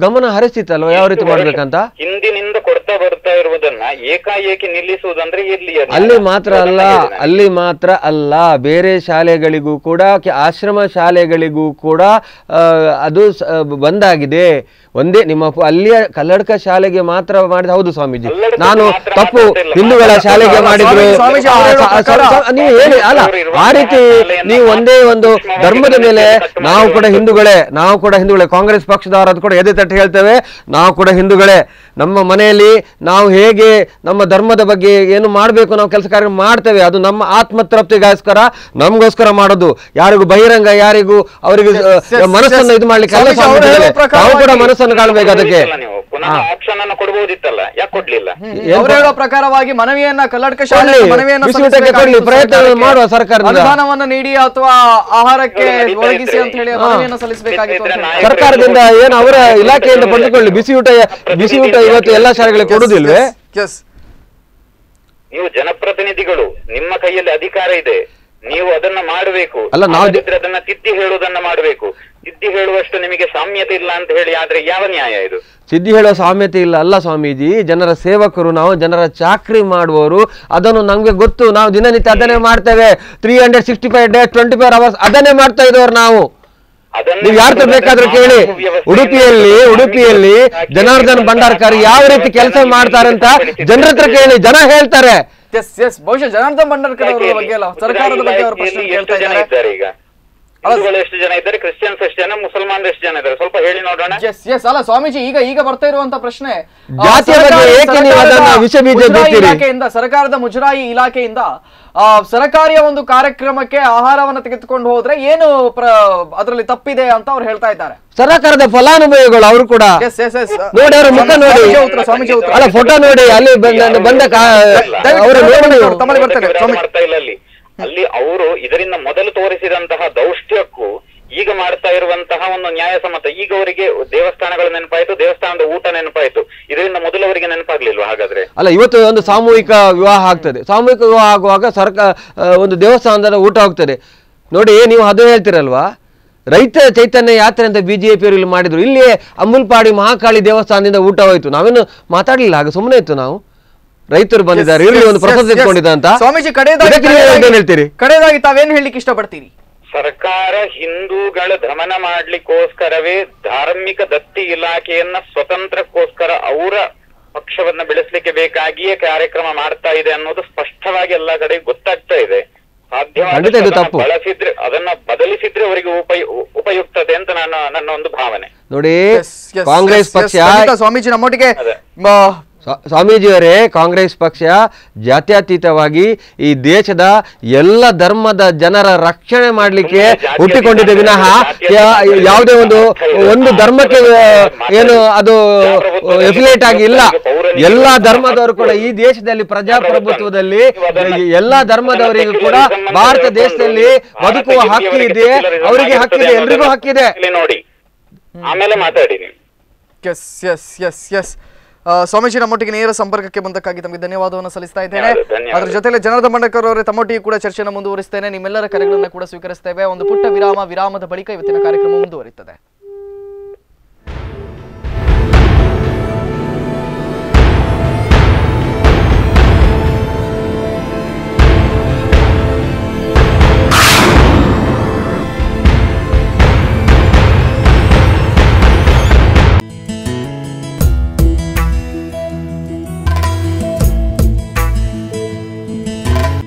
ಗಮನ ಹರಿಸ್ತಿತ್ತಲ್ವ ಯಾವ ರೀತಿ ಮಾಡ್ಬೇಕಂತ. ಹಿಂದಿನಿಂದ ಕೊಡ್ತಾ ಬರ್ತಾ ಇರುವುದನ್ನ ಏಕಾಏಕಿ ನಿಲ್ಲಿಸುವುದಂದ್ರೆ ಅಲ್ಲಿ ಮಾತ್ರ ಅಲ್ಲ, ಬೇರೆ ಶಾಲೆಗಳಿಗೂ ಕೂಡ, ಆಶ್ರಮ ಶಾಲೆಗಳಿಗೂ ಕೂಡ ಅದು ಬಂದಾಗಿದೆ. ಒಂದೇ ನಿಮ್ಮ ಅಲ್ಲಿಯ ಕಲ್ಲಡ್ಕ ಶಾಲೆಗೆ ಮಾತ್ರ ಮಾಡಿದ. ಹೌದು ಸ್ವಾಮೀಜಿ, ನಾನು ತಪ್ಪು ಹಿಂದೂಗಳ ಶಾಲೆಗೆ ಮಾಡಿದ್ರು ನೀವು ಹೇಳಿ ಅಲ್ಲ. ಆ ರೀತಿ ನೀವು ಒಂದೇ ಒಂದು ಧರ್ಮದ ಮೇಲೆ ನಾವು ಕೂಡ ಹಿಂದೂಗಳೇ, ಕಾಂಗ್ರೆಸ್ ಪಕ್ಷದವರದ್ದು ಕೂಡ ಎದೆ ತಟ್ಟಿ ಹೇಳ್ತೇವೆ, ನಾವು ಕೂಡ ಹಿಂದೂಗಳೇ. ನಮ್ಮ ಮನೆಯಲ್ಲಿ ನಾವು ಹೇಗೆ ನಮ್ಮ ಧರ್ಮದ ಬಗ್ಗೆ ಏನು ಮಾಡಬೇಕು ನಾವು ಕೆಲಸ ಕಾರ್ಯ ಮಾಡ್ತೇವೆ. ಅದು ನಮ್ಮ ಆತ್ಮತೃಪ್ತಿಗೋಸ್ಕರ, ನಮಗೋಸ್ಕರ ಮಾಡೋದು. ಯಾರಿಗೂ ಬಹಿರಂಗ, ಯಾರಿಗೂ ಅವರಿಗೆ ಮನಸ್ಸನ್ನು ಇದು ಮಾಡ್ಲಿಕ್ಕೆ ನಾವು ಕೂಡ ಮನಸ್ಸನ್ನು ಕಾಣಬೇಕು. ಅದಕ್ಕೆ ನಾನು ಆಪ್ಷನ್ ಅನ್ನು ಕೊಡಬಹುದಿತ್ತಲ್ಲ, ಯಾಕೆ ಕೊಡ್ಲಿಲ್ಲ? ಅವರು ಹೇಳುವ ಪ್ರಕಾರವಾಗಿ ಮನವಿಯನ್ನ ಕಲ್ಲಡ್ಕ ಶಾಲೆ ಮನವಿಯನ್ನ ಪ್ರಯತ್ನ ಮಾಡುವ ಸರ್ಕಾರ ಅನುದಾನವನ್ನ ನೀಡಿ ಅಥವಾ ಆಹಾರಕ್ಕೆ ಒದಗಿಸಿ ಅಂತ ಹೇಳಿ ಮನವಿಯನ್ನ ಸಲ್ಲಿಸಬೇಕಾಗಿತ್ತು. ಸರ್ಕಾರದಿಂದ ಏನು ಅವರ ಇಲಾಖೆಯಿಂದ ಪಡೆದುಕೊಳ್ಳಿ. ಬಿಸಿ ಊಟ ಇವತ್ತು ಎಲ್ಲಾ ಶಾಲೆಗಳಿಗೆ ಕೊಡುದಿಲ್ವೇ? ನೀವು ಜನಪ್ರತಿನಿಧಿಗಳು, ನಿಮ್ಮ ಕೈಯಲ್ಲಿ ಅಧಿಕಾರ ಇದೆ, ನೀವು ಅದನ್ನ ಮಾಡಬೇಕು. ಅಲ್ಲ, ನಾವು ಅದನ್ನ ತಿದ್ದಿ ಹೇಳುವುದನ್ನ ಮಾಡಬೇಕು. ತಿದ್ದಿ ಹೇಳುವಷ್ಟು ನಿಮಗೆ ಸಾಮ್ಯತೆ ಇಲ್ಲ ಅಂತ ಹೇಳಿ ಆದ್ರೆ ಯಾವ ನ್ಯಾಯ ಇದು? ಸಿದ್ಧಿ ಹೇಳುವ ಸಾಮ್ಯತೆ ಇಲ್ಲ ಅಲ್ಲ ಸ್ವಾಮೀಜಿ. ಜನರ ಸೇವಕರು ನಾವು, ಜನರ ಚಾಕ್ರಿ ಮಾಡುವವರು. ಅದನ್ನು ನಮ್ಗೆ ಗೊತ್ತು. ನಾವು ದಿನನಿತ್ಯ ಅದನ್ನೇ ಮಾಡ್ತೇವೆ. 365 days 24 hours ಅದನ್ನೇ ಮಾಡ್ತಾ ಇದ್ದವರು ನಾವು. ನೀವು ಯಾರು ಬೇಕಾದ್ರೂ ಕೇಳಿ. ಉಡುಪಿಯಲ್ಲಿ ಜನಾರ್ದನ್ ಭಂಡಾರ್ಕರ್ ಯಾವ ರೀತಿ ಕೆಲಸ ಮಾಡ್ತಾರೆ ಅಂತ ಜನರ ಹತ್ರ ಕೇಳಿ, ಜನ ಹೇಳ್ತಾರೆ. ಬಹುಶಃ ಜನಾರ್ದನ್ ಭಂಡಾರ್ಕರ್ ಅವರ ಬಗ್ಗೆ ಅಲ್ಲ, ಸರ್ಕಾರದ ಬಗ್ಗೆ ಅವರ ಪ್ರಶ್ನೆ ಕೇಳ್ತಾ ಇದ್ದಾರೆ. ಈಗ ಎಷ್ಟು ಜನ ಇದ್ದಾರೆ, ಕ್ರಿಶ್ಚಿಯನ್ಸ್ ಎಷ್ಟು ಜನ, ಮುಸಲ್ಮಾನ್ ಎಷ್ಟು ಜನ ಇದ್ದಾರೆ, ಸ್ವಲ್ಪ ಹೇಳಿ ನೋಡೋಣ. ಅಲ್ಲ ಸ್ವಾಮೀಜಿ, ಈಗ ಬರ್ತಾ ಇರುವಂತ ಪ್ರಶ್ನೆ ಸರ್ಕಾರದ ಮುಜರಾಯಿ ಇಲಾಖೆಯಿಂದ ಸರ್ಕಾರಿಯ ಒಂದು ಕಾರ್ಯಕ್ರಮಕ್ಕೆ ಆಹಾರವನ್ನು ತೆಗೆದುಕೊಂಡು ಹೋದ್ರೆ ಏನು ಅದರಲ್ಲಿ ತಪ್ಪಿದೆ ಅಂತ ಅವ್ರು ಹೇಳ್ತಾ ಇದ್ದಾರೆ. ಸರ್ಕಾರದ ಫಲಾನುಭವಿಗಳು ಅವರು ಕೂಡ ನೋಡಿ, ಅವರ ಮುಖ ನೋಡಿ, ಅಲ್ಲ ಫೋಟೋ ನೋಡಿ, ಅಲ್ಲಿ ಬಂದ ಅಲ್ಲಿ ಅವರು ಇದರಿಂದ ಮೊದಲು ತೋರಿಸಿದಂತಹ ದೌಷ್ಟ್ಯಕ್ಕೂ ಈಗ ಮಾಡ್ತಾ ಇರುವಂತಹ ಒಂದು ನ್ಯಾಯಸಮ್ಮತ. ಈಗ ಅವರಿಗೆ ದೇವಸ್ಥಾನಗಳು ನೆನಪಾಯ್ತು, ದೇವಸ್ಥಾನದ ಊಟ ನೆನಪಾಯ್ತು. ಇದರಿಂದ ಮೊದಲು ಅವರಿಗೆ ನೆನಪಾಗ್ಲಿಲ್ವಾ ಹಾಗಾದ್ರೆ? ಅಲ್ಲ, ಇವತ್ತು ಒಂದು ಸಾಮೂಹಿಕ ವಿವಾಹ ಆಗ್ತದೆ. ಸಾಮೂಹಿಕ ವಿವಾಹ ಆಗುವಾಗ ಒಂದು ದೇವಸ್ಥಾನದ ಊಟ ಹೋಗ್ತದೆ ನೋಡಿ. ನೀವು ಅದು ಹೇಳ್ತಿರಲ್ವಾ, ರೈತ ಚೈತನ್ಯ ಯಾತ್ರೆ ಅಂತ ಬಿಜೆಪಿಯವರು ಇಲ್ಲಿ ಮಾಡಿದ್ರು. ಇಲ್ಲಿ ಅಮುಲ್ಪಾಡಿ ಮಹಾಕಾಳಿ ದೇವಸ್ಥಾನದಿಂದ ಊಟ ಹೋಯ್ತು. ನಾವೇನು ಮಾತಾಡ್ಲಿಲ್ಲ, ಹಾಗೆ ಸುಮ್ಮನೆ ಇತ್ತು. ನಾವು ರೈತರು ಬಂದಿದ್ದಾರೆ, ಇಲ್ಲಿ ಒಂದು ಪ್ರಸಾದ ಇಟ್ಕೊಂಡಿದ್ದ ಅಂತ. ಸ್ವಾಮೀಜಿ, ಹೇಳ್ತೀರಿ ಕಡೆಯದಾಗಿ ತಾವೇನ್ ಹೇಳಿಕ್ಕೆ ಇಷ್ಟಪಡ್ತೀರಿ? ಸರ್ಕಾರ ಹಿಂದೂಗಳ ದಮನ ಮಾಡ್ಲಿಕ್ಕೋಸ್ಕರವೇ ಧಾರ್ಮಿಕ ದತ್ತಿ ಇಲಾಖೆಯನ್ನ ಸ್ವತಂತ್ರಕ್ಕೋಸ್ಕರ ಅವರ ಪಕ್ಷವನ್ನ ಬೆಳೆಸಲಿಕ್ಕೆ ಬೇಕಾಗಿಯೇ ಕಾರ್ಯಕ್ರಮ ಮಾಡ್ತಾ ಇದೆ ಅನ್ನೋದು ಸ್ಪಷ್ಟವಾಗಿ ಎಲ್ಲಾ ಕಡೆ ಗೊತ್ತಾಗ್ತಾ ಇದೆ. ಬಳಸಿದ್ರೆ ಅದನ್ನ ಬದಲಿಸಿದ್ರೆ ಅವರಿಗೆ ಉಪಯುಕ್ತತೆ ಅಂತ ನನ್ನ ಒಂದು ಭಾವನೆ. ನೋಡಿ, ಕಾಂಗ್ರೆಸ್ ಪಕ್ಷ, ಸ್ವಾಮೀಜಿ ನಮ್ಮೊಟ್ಟಿಗೆ ಸ್ವಾಮೀಜಿಯವರೇ, ಕಾಂಗ್ರೆಸ್ ಪಕ್ಷ ಜಾತ್ಯತೀತವಾಗಿ ಈ ದೇಶದ ಎಲ್ಲ ಧರ್ಮದ ಜನರ ರಕ್ಷಣೆ ಮಾಡಲಿಕ್ಕೆ ಹುಟ್ಟಿಕೊಂಡಿದೆ ವಿನಃ ಯಾವುದೇ ಒಂದು ಧರ್ಮಕ್ಕೆ ಏನು ಅದು ಎಫಿಲೇಟ್ ಆಗಿ ಇಲ್ಲ. ಎಲ್ಲಾ ಧರ್ಮದವರು ಕೂಡ ಈ ದೇಶದಲ್ಲಿ ಪ್ರಜಾಪ್ರಭುತ್ವದಲ್ಲಿ ಎಲ್ಲಾ ಧರ್ಮದವರಿಗೂ ಕೂಡ ಭಾರತ ದೇಶದಲ್ಲಿ ಬದುಕುವ ಹಕ್ಕು ಇದೆ. ಅವರಿಗೆ ಹಕ್ಕಿದೆ, ಎಲ್ರಿಗೂ ಹಕ್ಕಿದೆ. ನೋಡಿ, ಆಮೇಲೆ ಮಾತಾಡಿ. ಸ್ವಾಮೀಜಿ ನಮ್ಮೊಟ್ಟಿಗೆ ನೇರ ಸಂಪರ್ಕಕ್ಕೆ ಬಂದಕ್ಕಾಗಿ ತಮಗೆ ಧನ್ಯವಾದವನ್ನು ಸಲ್ಲಿಸ್ತಾ ಇದ್ದೇನೆ. ಅದರ ಜೊತೆಲೆ ಜನಾರ್ದನ್ ಭಂಡಾರ್ಕರ್ ಅವರೇ, ತಮ್ಮೊಟ್ಟಿಗೆ ಕೂಡ ಚರ್ಚೆಯನ್ನು ಮುಂದುವರಿಸ್ತೇನೆ. ನಿಮ್ಮೆಲ್ಲರ ಕರೆಗಳನ್ನು ಕೂಡ ಸ್ವೀಕರಿಸ್ತೇವೆ. ಒಂದು ಪುಟ್ಟ ವಿರಾಮದ ಬಳಿಕ ಇವತ್ತಿನ ಕಾರ್ಯಕ್ರಮ ಮುಂದುವರಿಯುತ್ತದೆ.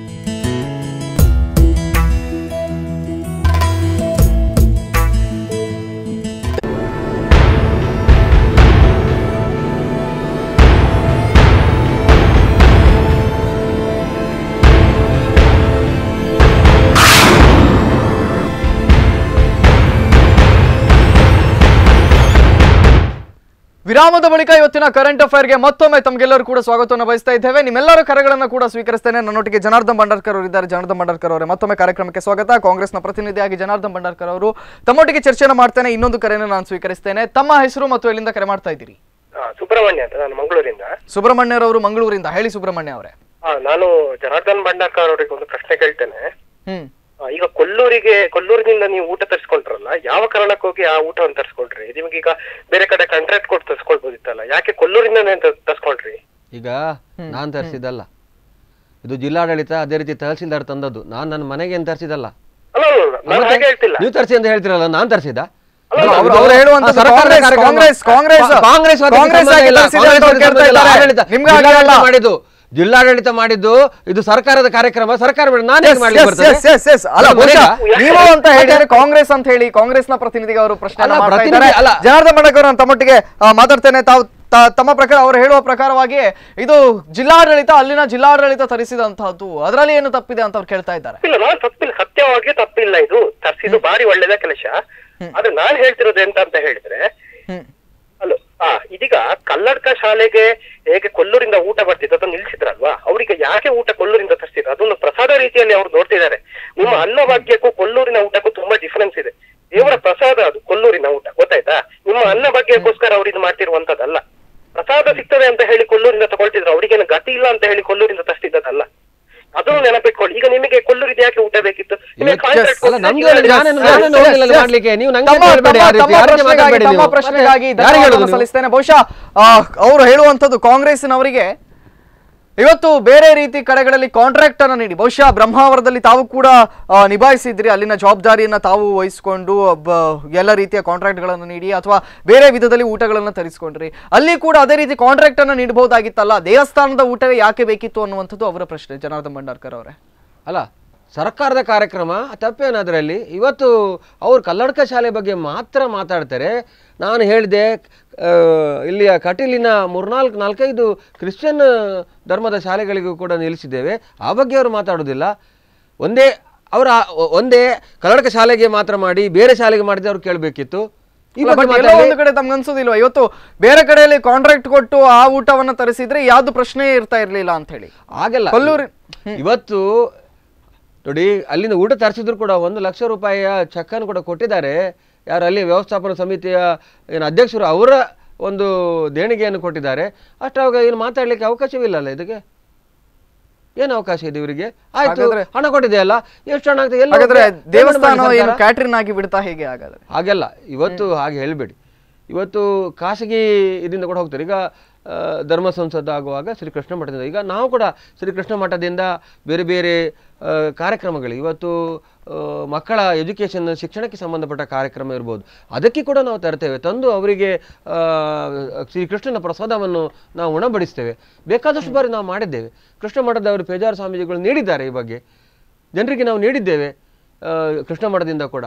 ವಿರಾಮದ ಬಳಿಕ ಇವತ್ತಿನ ಕರೆಂಟ್ ಅಫೇರ್ಗೆ ಮತ್ತೊಮ್ಮೆ ತಮಗೆಲ್ಲರೂ ಕೂಡ ಸ್ವಾಗತವನ್ನು ಬಯಸ್ತಾ ಇದ್ದೇವೆ. ನಿಮ್ಮೆಲ್ಲರ ಕರೆಗಳನ್ನು ಕೂಡ ಸ್ವೀಕರಿಸ್ತೇನೆ. ನನ್ನೊಟ್ಟಿಗೆ ಜನಾರ್ದನ್ ಭಂಡಾರ್ಕರ್ ಅವರು ಇದ್ದಾರೆ. ಜನಾರ್ದನ್ ಭಂಡಾರ್ಕರ್ ಅವರೇ, ಮತ್ತೊಮ್ಮೆ ಕಾರ್ಯಕ್ರಮಕ್ಕೆ ಸ್ವಾಗತ. ಕಾಂಗ್ರೆಸ್ನ ಪ್ರತಿನಿಧಿಯಾಗಿ ಜನಾರ್ದನ್ ಭಂಡಾರ್ಕರ್ ಅವರು, ತಮ್ಮೊಟ್ಟಿಗೆ ಚರ್ಚೆಯನ್ನು ಮಾಡ್ತೇನೆ. ಇನ್ನೊಂದು ಕರೆಯನ್ನು ನಾನು ಸ್ವೀಕರಿಸ್ತೇನೆ. ತಮ್ಮ ಹೆಸರು ಮತ್ತು ಎಲ್ಲಿಂದ ಕರೆ ಮಾಡ್ತಾ ಇದ್ದೀರಿ? ಸುಬ್ರಹ್ಮಣ್ಯ ಅಂತ, ನಾನು ಮಂಗಳೂರಿಂದ. ಸುಬ್ರಹ್ಮಣ್ಯರವರು ಮಂಗಳೂರಿಂದ. ಹೇಳಿ ಸುಬ್ರಹ್ಮಣ್ಯ ಅವರೇ. ನಾನು ಜನಾರ್ದನ್ ಭಂಡಾರ್ಕರ್ ಅವರಿಗೆ ಒಂದು ಪ್ರಶ್ನೆ ಕೇಳ್ತೇನೆ. ಈಗ ಕೊಲ್ಲೂರಿನಿಂದ ನೀವು ಊಟ ತರಿಸ್ಕೊಂಡ್ರಲ್ಲ, ಯಾವ ಕಾರಣಕ್ಕೆ ಹೋಗಿ ಆ ಊಟವನ್ನು ತರಿಸ್ಕೊಂಡ್ರಿ? ನಿಮ್ಗೆ ಈಗ ಬೇರೆ ಕಡೆ ಕಾಂಟ್ರಾಕ್ಟ್ ಕೊಟ್ಟು ತರಿಸ್ಕೊಳ್ಬೋದಿತ್ತಲ್ಲ, ಯಾಕೆ ಕೊಲ್ಲೂರಿಂದ ತರಿಸ್ಕೊಂಡ್ರಿ? ಈಗ ನಾನ್ ತರಿಸಿದಲ್ಲ, ಇದು ಜಿಲ್ಲಾಡಳಿತ ಅದೇ ರೀತಿ ತಹಸೀಲ್ದಾರ್ ತಂದದ್ದು. ನನ್ನ ಮನೆಗೆ ಏನ್ ತರಿಸಿದಲ್ಲ. ನೀವು ತರಿಸಿ ಅಂತ ಹೇಳ್ತಿರಲ್ಲ, ನಾನ್ ತರಿಸಿದ? ಮಾಡಿದ್ದು ಜಿಲ್ಲಾಡಳಿತ ಮಾಡಿದ್ದು, ಇದು ಸರ್ಕಾರದ ಕಾರ್ಯಕ್ರಮ. ಸರ್ಕಾರ ನೀವು ಅಂತ ಹೇಳಿದ್ರೆ ಕಾಂಗ್ರೆಸ್ ಅಂತ ಹೇಳಿ ಕಾಂಗ್ರೆಸ್ನ ಪ್ರತಿನಿಧಿಗೆ ಅವರು ಪ್ರಶ್ನೆ ಜನಾರ್ದನ್ ಭಂಡಾರ್ಕರ್ ತಮ್ಮೊಟ್ಟಿಗೆ ಮಾತಾಡ್ತೇನೆ. ತಾವು ತಮ್ಮ ಪ್ರಕಾರ, ಅವರು ಹೇಳುವ ಪ್ರಕಾರವಾಗಿ ಇದು ಅಲ್ಲಿನ ಜಿಲ್ಲಾಡಳಿತ ತರಿಸಿದಂತಹದ್ದು, ಅದರಲ್ಲಿ ಏನು ತಪ್ಪಿದೆ ಅಂತ ಅವ್ರು ಕೇಳ್ತಾ ಇದ್ದಾರೆ. ತಪ್ಪಿಲ್ಲ, ಸತ್ಯವಾಗಿ ತಪ್ಪಿಲ್ಲ. ಇದು ತರಿಸಿದ್ದು ಬಾರಿ ಒಳ್ಳೇದ ಕೆಲಸ. ಆದ್ರೆ ನಾನ್ ಹೇಳ್ತಿರೋದು ಎಂತ ಅಂತ ಹೇಳಿದ್ರೆ, ಇದೀಗ ಕಲ್ಲ ಶಾಲೆಗೆ ಹೇಗೆ ಕೊಲ್ಲೂರಿಂದ ಊಟ ಬರ್ತಿತ್ತು ಅದನ್ನು ನಿಲ್ಸಿದ್ರಲ್ವಾ, ಅವರಿಗೆ ಯಾಕೆ ಊಟ ಕೊಲ್ಲೂರಿಂದ ತರಿಸಿದ್ರು ಅದನ್ನು ಪ್ರಸಾದ ರೀತಿಯಲ್ಲಿ ಅವ್ರು ನೋಡ್ತಿದ್ದಾರೆ. ನಿಮ್ಮ ಅನ್ನಭಾಗ್ಯಕ್ಕೂ ಕೊಲ್ಲೂರಿನ ಊಟಕ್ಕೂ ತುಂಬಾ ಡಿಫರೆನ್ಸ್ ಇದೆ. ದೇವರ ಪ್ರಸಾದ ಅದು ಕೊಲ್ಲೂರಿನ ಊಟ, ಗೊತ್ತಾಯ್ತಾ? ನಿಮ್ಮ ಅನ್ನಭಾಗ್ಯಕ್ಕೋಸ್ಕರ ಅವ್ರು ಇದು ಮಾಡ್ತಿರುವಂತದ್ದಲ್ಲ. ಪ್ರಸಾದ ಸಿಗ್ತದೆ ಅಂತ ಹೇಳಿ ಕೊಲ್ಲೂರಿಂದ ತಗೊಳ್ತಿದ್ರು, ಅವ್ರಿಗೇನು ಗತಿ ಇಲ್ಲ ಅಂತ ಹೇಳಿ ಕೊಲ್ಲೂರಿಂದ ತರಿಸಿದ್ದಲ್ಲ. ಅದನ್ನು ನೆನಪಿಟ್ಕೊಳ್ಳಿ. ಈಗ ನಿಮಗೆ ಕೊಲ್ಲೂರಿದ ಯಾಕೆ ಊಟ ಬೇಕಿತ್ತು? ಸಲ್ಲಿಸ್ತೇನೆ. ಬಹುಶಃ ಅವರು ಹೇಳುವಂತದ್ದು ಕಾಂಗ್ರೆಸ್ನವರಿಗೆ ಇವತ್ತು ಬೇರೆ ರೀತಿ ಕಡೆಗಳಲ್ಲಿ ಕಾಂಟ್ರಾಕ್ಟ್ ಅನ್ನ ನೀಡಿ, ಬಹುಶಃ ಬ್ರಹ್ಮಾವರದಲ್ಲಿ ತಾವು ಕೂಡ ನಿಭಾಯಿಸಿದ್ರಿ, ಅಲ್ಲಿನ ಜವಾಬ್ದಾರಿಯನ್ನ ತಾವು ವಹಿಸಿಕೊಂಡು ಎಲ್ಲ ರೀತಿಯ ಕಾಂಟ್ರಾಕ್ಟ್ ಗಳನ್ನು ನೀಡಿ ಅಥವಾ ಬೇರೆ ವಿಧದಲ್ಲಿ ಊಟಗಳನ್ನ ತರಿಸಿಕೊಂಡ್ರಿ. ಅಲ್ಲಿ ಕೂಡ ಅದೇ ರೀತಿ ಕಾಂಟ್ರಾಕ್ಟ್ ಅನ್ನ ನೀಡಬಹುದಾಗಿತ್ತಲ್ಲ, ದೇವಸ್ಥಾನದ ಊಟವೇ ಯಾಕೆ ಬೇಕಿತ್ತು ಅನ್ನುವಂಥದ್ದು ಅವರ ಪ್ರಶ್ನೆ. ಜನಾರ್ದನ್ ಭಂಡಾರ್ಕರ್ ಅವರೇ, ಅಲ್ಲ ಸರ್ಕಾರದ ಕಾರ್ಯಕ್ರಮ ತಪ್ಪೇನದರಲ್ಲಿ? ಇವತ್ತು ಅವರು ಕಲ್ಲಡ್ಕ ಶಾಲೆ ಬಗ್ಗೆ ಮಾತ್ರ ಮಾತಾಡ್ತಾರೆ. ನಾನು ಹೇಳಿದೆ ಇಲ್ಲಿಯ ಕಟೀಲಿನ ನಾಲ್ಕೈದು ಕ್ರಿಶ್ಚಿಯನ್ ಧರ್ಮದ ಶಾಲೆಗಳಿಗೂ ಕೂಡ ನಿಲ್ಲಿಸಿದ್ದೇವೆ, ಆ ಬಗ್ಗೆ ಅವರು ಮಾತಾಡೋದಿಲ್ಲ. ಒಂದೇ ಕಲ್ಲಡ್ಕ ಶಾಲೆಗೆ ಮಾತ್ರ ಮಾಡಿ ಬೇರೆ ಶಾಲೆಗೆ ಮಾಡಿದ್ರೆ ಅವ್ರು ಕೇಳಬೇಕಿತ್ತು. ಒಂದು ಕಡೆ ತಮ್ಗೆ ಅನ್ಸೋದಿಲ್ವಾ ಇವತ್ತು ಬೇರೆ ಕಡೆಯಲ್ಲಿ ಕಾಂಟ್ರಾಕ್ಟ್ ಕೊಟ್ಟು ಆ ಊಟವನ್ನ ತರಿಸಿದ್ರೆ ಯಾವ್ದು ಪ್ರಶ್ನೆ ಇರ್ತಾ ಇರ್ಲಿಲ್ಲ ಅಂತ ಹೇಳಿ? ಹಾಗೆಲ್ಲ ಇವತ್ತು ನೋಡಿ, ಅಲ್ಲಿಂದ ಊಟ ತರಿಸಿದ್ರು ಕೂಡ 1 ಲಕ್ಷ ರೂಪಾಯಿಯ ಚೆಕ್ ಅನ್ನು ಕೂಡ ಕೊಟ್ಟಿದ್ದಾರೆ. ಯಾರು ಅಲ್ಲಿ ವ್ಯವಸ್ಥಾಪನಾ ಸಮಿತಿಯ ಏನು ಅಧ್ಯಕ್ಷರು ಅವರ ಒಂದು ದೇಣಿಗೆಯನ್ನು ಕೊಟ್ಟಿದ್ದಾರೆ. ಅಷ್ಟಾಗ ಏನು ಮಾತಾಡ್ಲಿಕ್ಕೆ ಅವಕಾಶವಿಲ್ಲಲ್ಲ. ಇದಕ್ಕೆ ಏನು ಅವಕಾಶ ಇದೆ ಇವರಿಗೆ? ಆಯ್ತು, ಹಣ ಕೊಟ್ಟಿದೆಯಲ್ಲ, ಎಷ್ಟು ಹಣ ಆಗ್ತದೆ ಎಲ್ಲ ದೇವಸ್ಥಾನ ಕ್ಯಾಟ್ರಿನ್ ಆಗಿ ಬಿಡ್ತಾ ಹೇಗೆ? ಹಾಗೆಲ್ಲ ಇವತ್ತು ಹಾಗೆ ಹೇಳ್ಬೇಡಿ. ಇವತ್ತು ಖಾಸಗಿ ಇದರಿಂದ ಕೂಡ ಹೋಗ್ತಾರೆ. ಈಗ ಧರ್ಮ ಸಂಸದ ಆಗುವಾಗ ಶ್ರೀಕೃಷ್ಣ ಮಠದಿಂದ, ಈಗ ನಾವು ಕೂಡ ಶ್ರೀಕೃಷ್ಣ ಮಠದಿಂದ ಬೇರೆ ಬೇರೆ ಕಾರ್ಯಕ್ರಮಗಳು, ಇವತ್ತು ಮಕ್ಕಳ ಎಜುಕೇಷನ್ ಶಿಕ್ಷಣಕ್ಕೆ ಸಂಬಂಧಪಟ್ಟ ಕಾರ್ಯಕ್ರಮ ಇರ್ಬೋದು, ಅದಕ್ಕೆ ಕೂಡ ನಾವು ತರ್ತೇವೆ. ತಂದು ಅವರಿಗೆ ಶ್ರೀಕೃಷ್ಣನ ಪ್ರಸಾದವನ್ನು ನಾವು ಉಣಬಡಿಸ್ತೇವೆ. ಬೇಕಾದಷ್ಟು ಬಾರಿ ನಾವು ಮಾಡಿದ್ದೇವೆ. ಕೃಷ್ಣ ಮಠದವರು ಪೇಜಾರ ಸ್ವಾಮೀಜಿಗಳು ನೀಡಿದ್ದಾರೆ, ಈ ಬಗ್ಗೆ ಜನರಿಗೆ ನಾವು ನೀಡಿದ್ದೇವೆ ಕೃಷ್ಣ ಮಠದಿಂದ ಕೂಡ.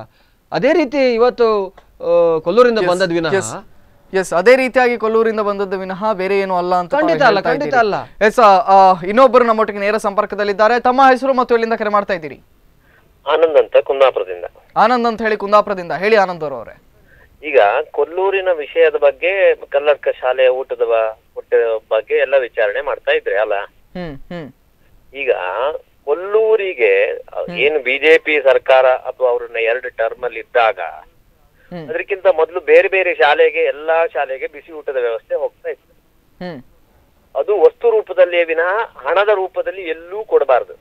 ಅದೇ ರೀತಿ ಇವತ್ತು ಕೊಲ್ಲೂರಿಂದ ಬಂದದ್ದು ವಿನಃ ಅದೇ ರೀತಿಯಾಗಿ ಕೊಲ್ಲೂರಿಂದ ಬಂದದ್ದು ವಿನಃ ಬೇರೆ ಏನು ಅಲ್ಲ ಅಂತ. ಖಂಡಿತ ಅಲ್ಲ. ಇನ್ನೊಬ್ಬರು ನಮ್ಮೊಟ್ಟಿಗೆ ನೇರ ಸಂಪರ್ಕದಲ್ಲಿದ್ದಾರೆ. ತಮ್ಮ ಹೆಸರು ಮತ್ತು ಎಲ್ಲಿಂದ ಕರೆ ಮಾಡ್ತಾ ಇದ್ದೀರಿ? ಆನಂದ್ ಅಂತ ಕುಂದಾಪುರದಿಂದ. ಆನಂದ್ ಅಂತ ಹೇಳಿ ಕುಂದಾಪುರದಿಂದ. ಹೇಳಿ ಆನಂದ್ ಅವರೇ. ಈಗ ಕೊಲ್ಲೂರಿನ ವಿಷಯದ ಬಗ್ಗೆ, ಕಲ್ಲಡ್ಕ ಶಾಲೆಯ ಊಟದ ಬಗ್ಗೆ ಎಲ್ಲ ವಿಚಾರಣೆ ಮಾಡ್ತಾ ಇದ್ರೆ ಅಲ್ಲ. ಈಗ ಕೊಲ್ಲೂರಿಗೆ ಏನು ಬಿಜೆಪಿ ಸರ್ಕಾರ ಅಥವಾ ಅವ್ರನ್ನ 2 ಟರ್ಮ್ ಅಲ್ಲಿ ಇದ್ದಾಗ ಅದಕ್ಕಿಂತ ಮೊದಲು ಬೇರೆ ಬೇರೆ ಶಾಲೆಗೆ, ಎಲ್ಲಾ ಶಾಲೆಗೆ ಬಿಸಿ ಊಟದ ವ್ಯವಸ್ಥೆ ಹೋಗ್ತಾ ಇತ್ತು. ಅದು ವಸ್ತು ರೂಪದಲ್ಲಿ ವಿನಃ ಹಣದ ರೂಪದಲ್ಲಿ ಎಲ್ಲೂ ಕೊಡಬಾರ್ದು.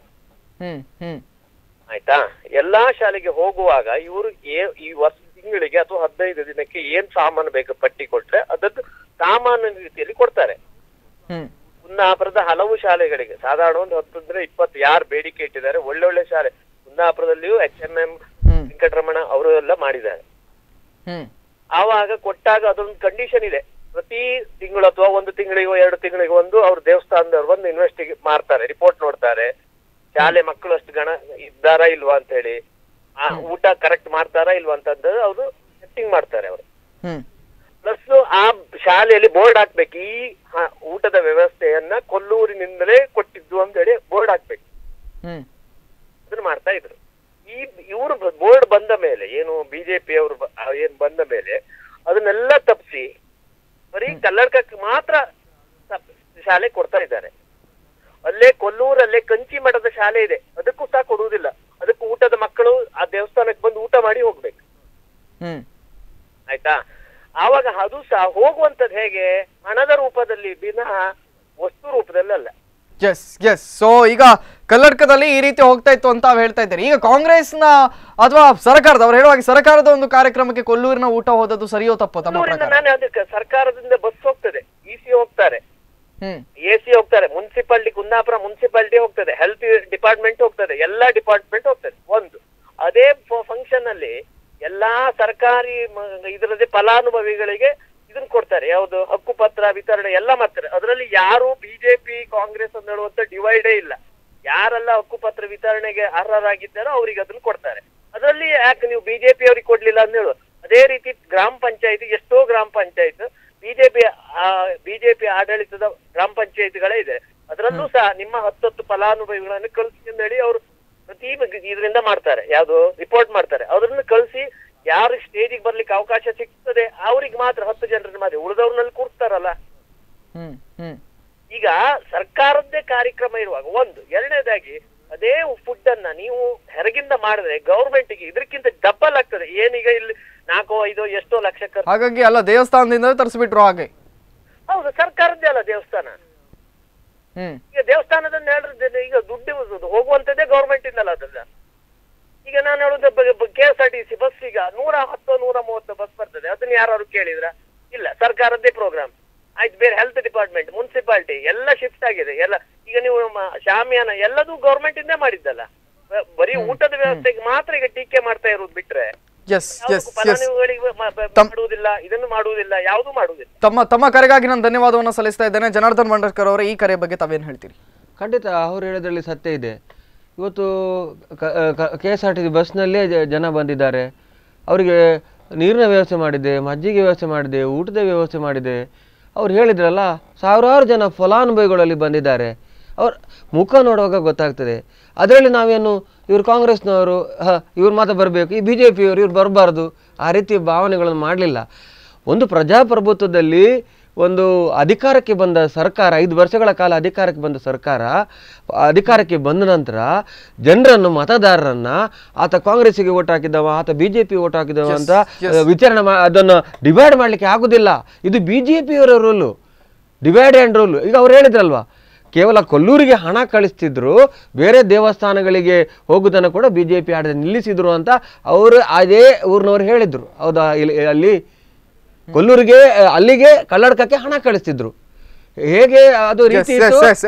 ಆಯ್ತಾ? ಎಲ್ಲಾ ಶಾಲೆಗೆ ಹೋಗುವಾಗ ಇವರು ಈ ತಿಂಗಳಿಗೆ ಅಥವಾ 15 ದಿನಕ್ಕೆ ಏನ್ ಸಾಮಾನು ಬೇಕು ಪಟ್ಟಿ ಕೊಟ್ರೆ ಅದದ್ದು ಸಾಮಾನ್ಯ ರೀತಿಯಲ್ಲಿ ಕೊಡ್ತಾರೆ. ಕುಂದಾಪುರದ ಹಲವು ಶಾಲೆಗಳಿಗೆ ಸಾಧಾರಣ ಒಂದು 10-20 ಯಾರು ಬೇಡಿಕೆ ಇಟ್ಟಿದ್ದಾರೆ, ಒಳ್ಳೊಳ್ಳೆ ಶಾಲೆ ಕುಂದಾಪುರದಲ್ಲಿಯೂ HMM ವೆಂಕಟರಮಣ ಅವರು ಎಲ್ಲ ಮಾಡಿದ್ದಾರೆ. ಆವಾಗ ಕೊಟ್ಟಾಗ ಅದೊಂದು ಕಂಡೀಷನ್ ಇದೆ, ಪ್ರತಿ ತಿಂಗಳು ಅಥವಾ 1 ತಿಂಗಳಿಗೋ 2 ತಿಂಗಳಿಗೋ ಒಂದು ಅವ್ರ ದೇವಸ್ಥಾನದವ್ರು ಬಂದು ಇನ್ವೆಸ್ಟಿಗೇಟ್ ಮಾಡ್ತಾರೆ, ರಿಪೋರ್ಟ್ ನೋಡ್ತಾರೆ, ಶಾಲೆ ಮಕ್ಕಳು ಅಷ್ಟು ಗಣ ಇದ್ದಾರಾ ಇಲ್ವಾ ಅಂತ ಹೇಳಿ, ಆ ಊಟ ಕರೆಕ್ಟ್ ಮಾಡ್ತಾರಾ ಇಲ್ವಾ ಅಂತದ್ದು ಅವರು ಚೆಕಿಂಗ್ ಮಾಡ್ತಾರೆ ಅವರು. ಪ್ಲಸ್ ಆ ಶಾಲೆಯಲ್ಲಿ ಬೋರ್ಡ್ ಹಾಕ್ಬೇಕು, ಈ ಊಟದ ವ್ಯವಸ್ಥೆಯನ್ನ ಕೊಲ್ಲೂರಿನಿಂದಲೇ ಕೊಟ್ಟಿದ್ದು ಅಂತ ಹೇಳಿ ಬೋರ್ಡ್ ಹಾಕ್ಬೇಕು. ಅದನ್ನ ಮಾಡ್ತಾ ಇದ್ರು. ಇವರು ಬೋರ್ಡ್ ಬಂದ ಮೇಲೆ, ಏನು ಬಿಜೆಪಿ ಅವರು ಏನ್ ಬಂದ ಮೇಲೆ ಅದನ್ನೆಲ್ಲ ತಪ್ಪಿಸಿ ಬರೀ ಕಲ್ಲಡ್ಕಕ್ಕೆ ಮಾತ್ರ ಶಾಲೆ ಕೊಡ್ತಾ ಇದ್ದಾರೆ. ಅಲ್ಲೇ ಕೊಲ್ಲೂರಲ್ಲೇ ಕಂಚಿ ಮಠದ ಶಾಲೆ ಇದೆ, ಅದಕ್ಕೂ ಸಹ ಕೊಡುವುದಿಲ್ಲ. ಅದಕ್ಕೂ ಊಟದ ಮಕ್ಕಳು ಆ ದೇವಸ್ಥಾನಕ್ಕೆ ಬಂದು ಊಟ ಮಾಡಿ ಹೋಗ್ಬೇಕು. ಆಯ್ತಾ? ಆವಾಗ ಅದು ಸಹ ಹೋಗುವಂತದ್ದು ಹೇಗೆ? ಹಣದ ರೂಪದಲ್ಲಿ ವಿನಃ ವಸ್ತು ರೂಪದಲ್ಲಿ ಅಲ್ಲ. ಸೊ ಈಗ ಕಲ್ಲಡ್ಕದಲ್ಲಿ ಈ ರೀತಿ ಹೋಗ್ತಾ ಇತ್ತು ಅಂತ ಹೇಳ್ತಾ ಇದ್ದಾರೆ. ಈಗ ಕಾಂಗ್ರೆಸ್ನ ಅಥವಾ ಸರ್ಕಾರದ, ಅವ್ರು ಹೇಳುವಾಗ ಸರ್ಕಾರದ ಒಂದು ಕಾರ್ಯಕ್ರಮಕ್ಕೆ ಕೊಲ್ಲೂರಿನ ಊಟ ಹೋದದ್ದು ಸರಿಯೋ ತಪ್ಪೋ ತಮ್ಮ ಪ್ರಕಾರ? ನಾನು ಅದಕ್ಕೆ ಸರ್ಕಾರದಿಂದ ಬಸ್ ಹೋಗ್ತದೆ, EC ಹೋಗ್ತಾರೆ, AC ಹೋಗ್ತಾರೆ, ಮುನ್ಸಿಪಾಲಿಟಿ ಕುಂದಾಪುರ ಮುನ್ಸಿಪಾಲಿಟಿ ಹೋಗ್ತದೆ, ಹೆಲ್ತ್ ಡಿಪಾರ್ಟ್ಮೆಂಟ್ ಹೋಗ್ತದೆ, ಎಲ್ಲಾ ಡಿಪಾರ್ಟ್ಮೆಂಟ್ ಹೋಗ್ತದೆ. ಒಂದು ಅದೇ ಫಂಕ್ಷನ್ ಅಲ್ಲಿ ಎಲ್ಲಾ ಸರ್ಕಾರಿ ಇದರದೇ ಫಲಾನುಭವಿಗಳಿಗೆ ಇದನ್ನ ಕೊಡ್ತಾರೆ, ಯಾವುದು ಹಕ್ಕುಪತ್ರ ವಿತರಣೆ ಎಲ್ಲ ಮಾಡ್ತಾರೆ. ಅದರಲ್ಲಿ ಯಾರು ಬಿಜೆಪಿ ಕಾಂಗ್ರೆಸ್ ಅಂತ ಹೇಳುವಂತ ಡಿವೈಡೇ ಇಲ್ಲ. ಯಾರೆಲ್ಲ ಹಕ್ಕುಪತ್ರ ವಿತರಣೆಗೆ ಅರ್ಹರಾಗಿದ್ದಾರೋ ಅವ್ರಿಗೆ ಅದನ್ನ ಕೊಡ್ತಾರೆ. ಅದರಲ್ಲಿ ಯಾಕೆ ನೀವು ಬಿಜೆಪಿ ಅವ್ರಿಗೆ ಕೊಡ್ಲಿಲ್ಲ ಅಂತ ಹೇಳುದು? ಅದೇ ರೀತಿ ಗ್ರಾಮ ಪಂಚಾಯತಿ, ಎಷ್ಟೋ ಗ್ರಾಮ ಪಂಚಾಯತ್ ಬಿಜೆಪಿ ಆಡಳಿತದ ಗ್ರಾಮ ಪಂಚಾಯತಿಗಳೇ ಇದೆ. ಅದರಲ್ಲೂ ಸಹ ನಿಮ್ಮ 10 ಫಲಾನುಭವಿಗಳನ್ನು ಕಳಿಸಿ ಅಂತ ಹೇಳಿ ಅವರು ಪ್ರತಿ ಇದರಿಂದ ಮಾಡ್ತಾರೆ, ಯಾವ್ದು ರಿಪೋರ್ಟ್ ಮಾಡ್ತಾರೆ. ಅದನ್ನ ಕಳಿಸಿ ಯಾರು ಸ್ಟೇಜಿಗೆ ಬರ್ಲಿಕ್ಕೆ ಅವಕಾಶ ಸಿಗ್ತದೆ ಅವ್ರಿಗೆ ಮಾತ್ರ 10 ಜನರನ್ನ ಮಾಡಿ ಉಳಿದವ್ರನ್ನಲ್ಲಿ ಕೂರ್ತಾರಲ್ಲ. ಈಗ ಸರ್ಕಾರದ್ದೇ ಕಾರ್ಯಕ್ರಮ ಇರುವಾಗ ಒಂದು, ಎರಡನೇದಾಗಿ ಅದೇ ಫುಡ್ ಅನ್ನ ನೀವು ಹೊರಗಿಂದ ಮಾಡಿದ್ರೆ ಗೌರ್ಮೆಂಟ್ಗೆ ಇದಕ್ಕಿಂತ ಡಬಲ್ ಆಗ್ತದೆ. ಏನೀಗ ಇಲ್ಲಿ 4-5 ಎಷ್ಟೋ ಲಕ್ಷ ಖರ್ಚು. ಹಾಗಾಗಿ ಅಲ್ಲ ದೇವಸ್ಥಾನದಿಂದ ತರಿಸ್ಬಿಟ್ರು ಹಾಗೆ. ಹೌದು, ಸರ್ಕಾರದ್ದೇ ಅಲ್ಲ ದೇವಸ್ಥಾನ. ಈಗ ದೇವಸ್ಥಾನದನ್ನ ಹೇಳಿದ್ರೆ ಈಗ ದುಡ್ಡು ಹೋಗುವಂತದ್ದೇ ಗೌರ್ಮೆಂಟ್ ಇಂದಲ್ಲ ಅದನ್ನ. ಈಗ ನಾನು ಹೇಳುದು KSRTC ಬಸ್ ಈಗ 110-130 ಬಸ್ ಬರ್ತದೆ. ಅದನ್ನ ಯಾರು ಕೇಳಿದ್ರ? ಇಲ್ಲ, ಸರ್ಕಾರದ್ದೇ ಪ್ರೋಗ್ರಾಮ್ ಆಯ್ತು. ಬೇರೆ ಹೆಲ್ತ್ ಡಿಪಾರ್ಟ್ಮೆಂಟ್, ಮುನ್ಸಿಪಾಲಿಟಿ ಎಲ್ಲ ಶಿಫ್ಟ್ ಆಗಿದೆ ಎಲ್ಲ. ಈಗ ನೀವು ಶಾಮಿಯಾನ ಎಲ್ಲದೂ ಗೌರ್ಮೆಂಟ್ ಇಂದೇ ಮಾಡಿದ್ದಲ್ಲ. ಬರೀ ಊಟದ ವ್ಯವಸ್ಥೆಗೆ ಮಾತ್ರ ಈಗ ಟೀಕೆ ಮಾಡ್ತಾ ಇರೋದು ಬಿಟ್ರೆ ಫಲಾನುಭವಿಗಳಿಗೆ ಮಾಡುವುದಿಲ್ಲ, ಇದನ್ನು ಮಾಡುವುದಿಲ್ಲ, ಯಾವುದು ಮಾಡುವುದಿಲ್ಲ. ತಮ್ಮ ಕರೆಗಾಗಿ ನಾನು ಧನ್ಯವಾದವನ್ನು ಸಲ್ಲಿಸ್ತಾ ಇದ್ದೇನೆ. ಜನಾರ್ದನ್ ಭಂಡಾರ್ಕರ್ ಅವರ ಈ ಕರೆ ಬಗ್ಗೆ ತಾವೇನು ಹೇಳ್ತೀರಿ? ಖಂಡಿತ ಅವ್ರು ಹೇಳೋದ್ರಲ್ಲಿ ಸತ್ಯ ಇದೆ. ಇವತ್ತು KSRTC ಬಸ್ನಲ್ಲೇ ಜನ ಬಂದಿದ್ದಾರೆ. ಅವರಿಗೆ ನೀರಿನ ವ್ಯವಸ್ಥೆ ಮಾಡಿದೆ, ಮಜ್ಜಿಗೆ ವ್ಯವಸ್ಥೆ ಮಾಡಿದೆ, ಊಟದ ವ್ಯವಸ್ಥೆ ಮಾಡಿದೆ. ಅವ್ರು ಹೇಳಿದ್ರಲ್ಲ, ಸಾವಿರಾರು ಜನ ಫಲಾನುಭವಿಗಳಲ್ಲಿ ಬಂದಿದ್ದಾರೆ. ಅವ್ರ ಮುಖ ನೋಡುವಾಗ ಗೊತ್ತಾಗ್ತದೆ. ಅದರಲ್ಲಿ ನಾವೇನು ಇವರು ಕಾಂಗ್ರೆಸ್ನವರು ಇವ್ರು ಮಾತ್ರ ಬರಬೇಕು, ಈ BJP ಯವರು ಇವ್ರು ಬರಬಾರ್ದು, ಆ ರೀತಿಯ ಭಾವನೆಗಳನ್ನು ಮಾಡಲಿಲ್ಲ. ಒಂದು ಪ್ರಜಾಪ್ರಭುತ್ವದಲ್ಲಿ ಒಂದು ಅಧಿಕಾರಕ್ಕೆ ಬಂದ ಸರ್ಕಾರ, 5 ವರ್ಷಗಳ ಕಾಲ ಅಧಿಕಾರಕ್ಕೆ ಬಂದ ಸರ್ಕಾರ ಅಧಿಕಾರಕ್ಕೆ ಬಂದ ನಂತರ ಜನರನ್ನು, ಮತದಾರರನ್ನು ಆತ ಕಾಂಗ್ರೆಸ್ಸಿಗೆ ಓಟ್ ಹಾಕಿದವ, ಆತ BJP ಓಟ್ ಹಾಕಿದವ ಅಂತ ವಿಚಾರಣೆ ಅದನ್ನು ಡಿವೈಡ್ ಮಾಡಲಿಕ್ಕೆ ಆಗೋದಿಲ್ಲ. ಇದು BJPಯವರ ರೂಲು, ಡಿವೈಡ್ ಆ್ಯಂಡ್ ರೂಲ್. ಈಗ ಅವ್ರು ಹೇಳಿದ್ರಲ್ವ, ಕೇವಲ ಕೊಲ್ಲೂರಿಗೆ ಹಣ ಕಳಿಸ್ತಿದ್ರು, ಬೇರೆ ದೇವಸ್ಥಾನಗಳಿಗೆ ಹೋಗೋದನ್ನು ಕೂಡ BJP ಆಡದೆ ನಿಲ್ಲಿಸಿದ್ರು ಅಂತ ಅವರು ಅದೇ ಊರಿನವರು ಹೇಳಿದ್ರು. ಹೌದಾ? ಅಲ್ಲಿ ಕೊಲ್ಲೂರಿಗೆ ಅಲ್ಲಿಗೆ ಕಲ್ಲಡ್ಕಕ್ಕೆ ಹಣ ಕಳಿಸ್ತಿದ್ರು. ಹೇಗೆ ಅದು ರೀತಿ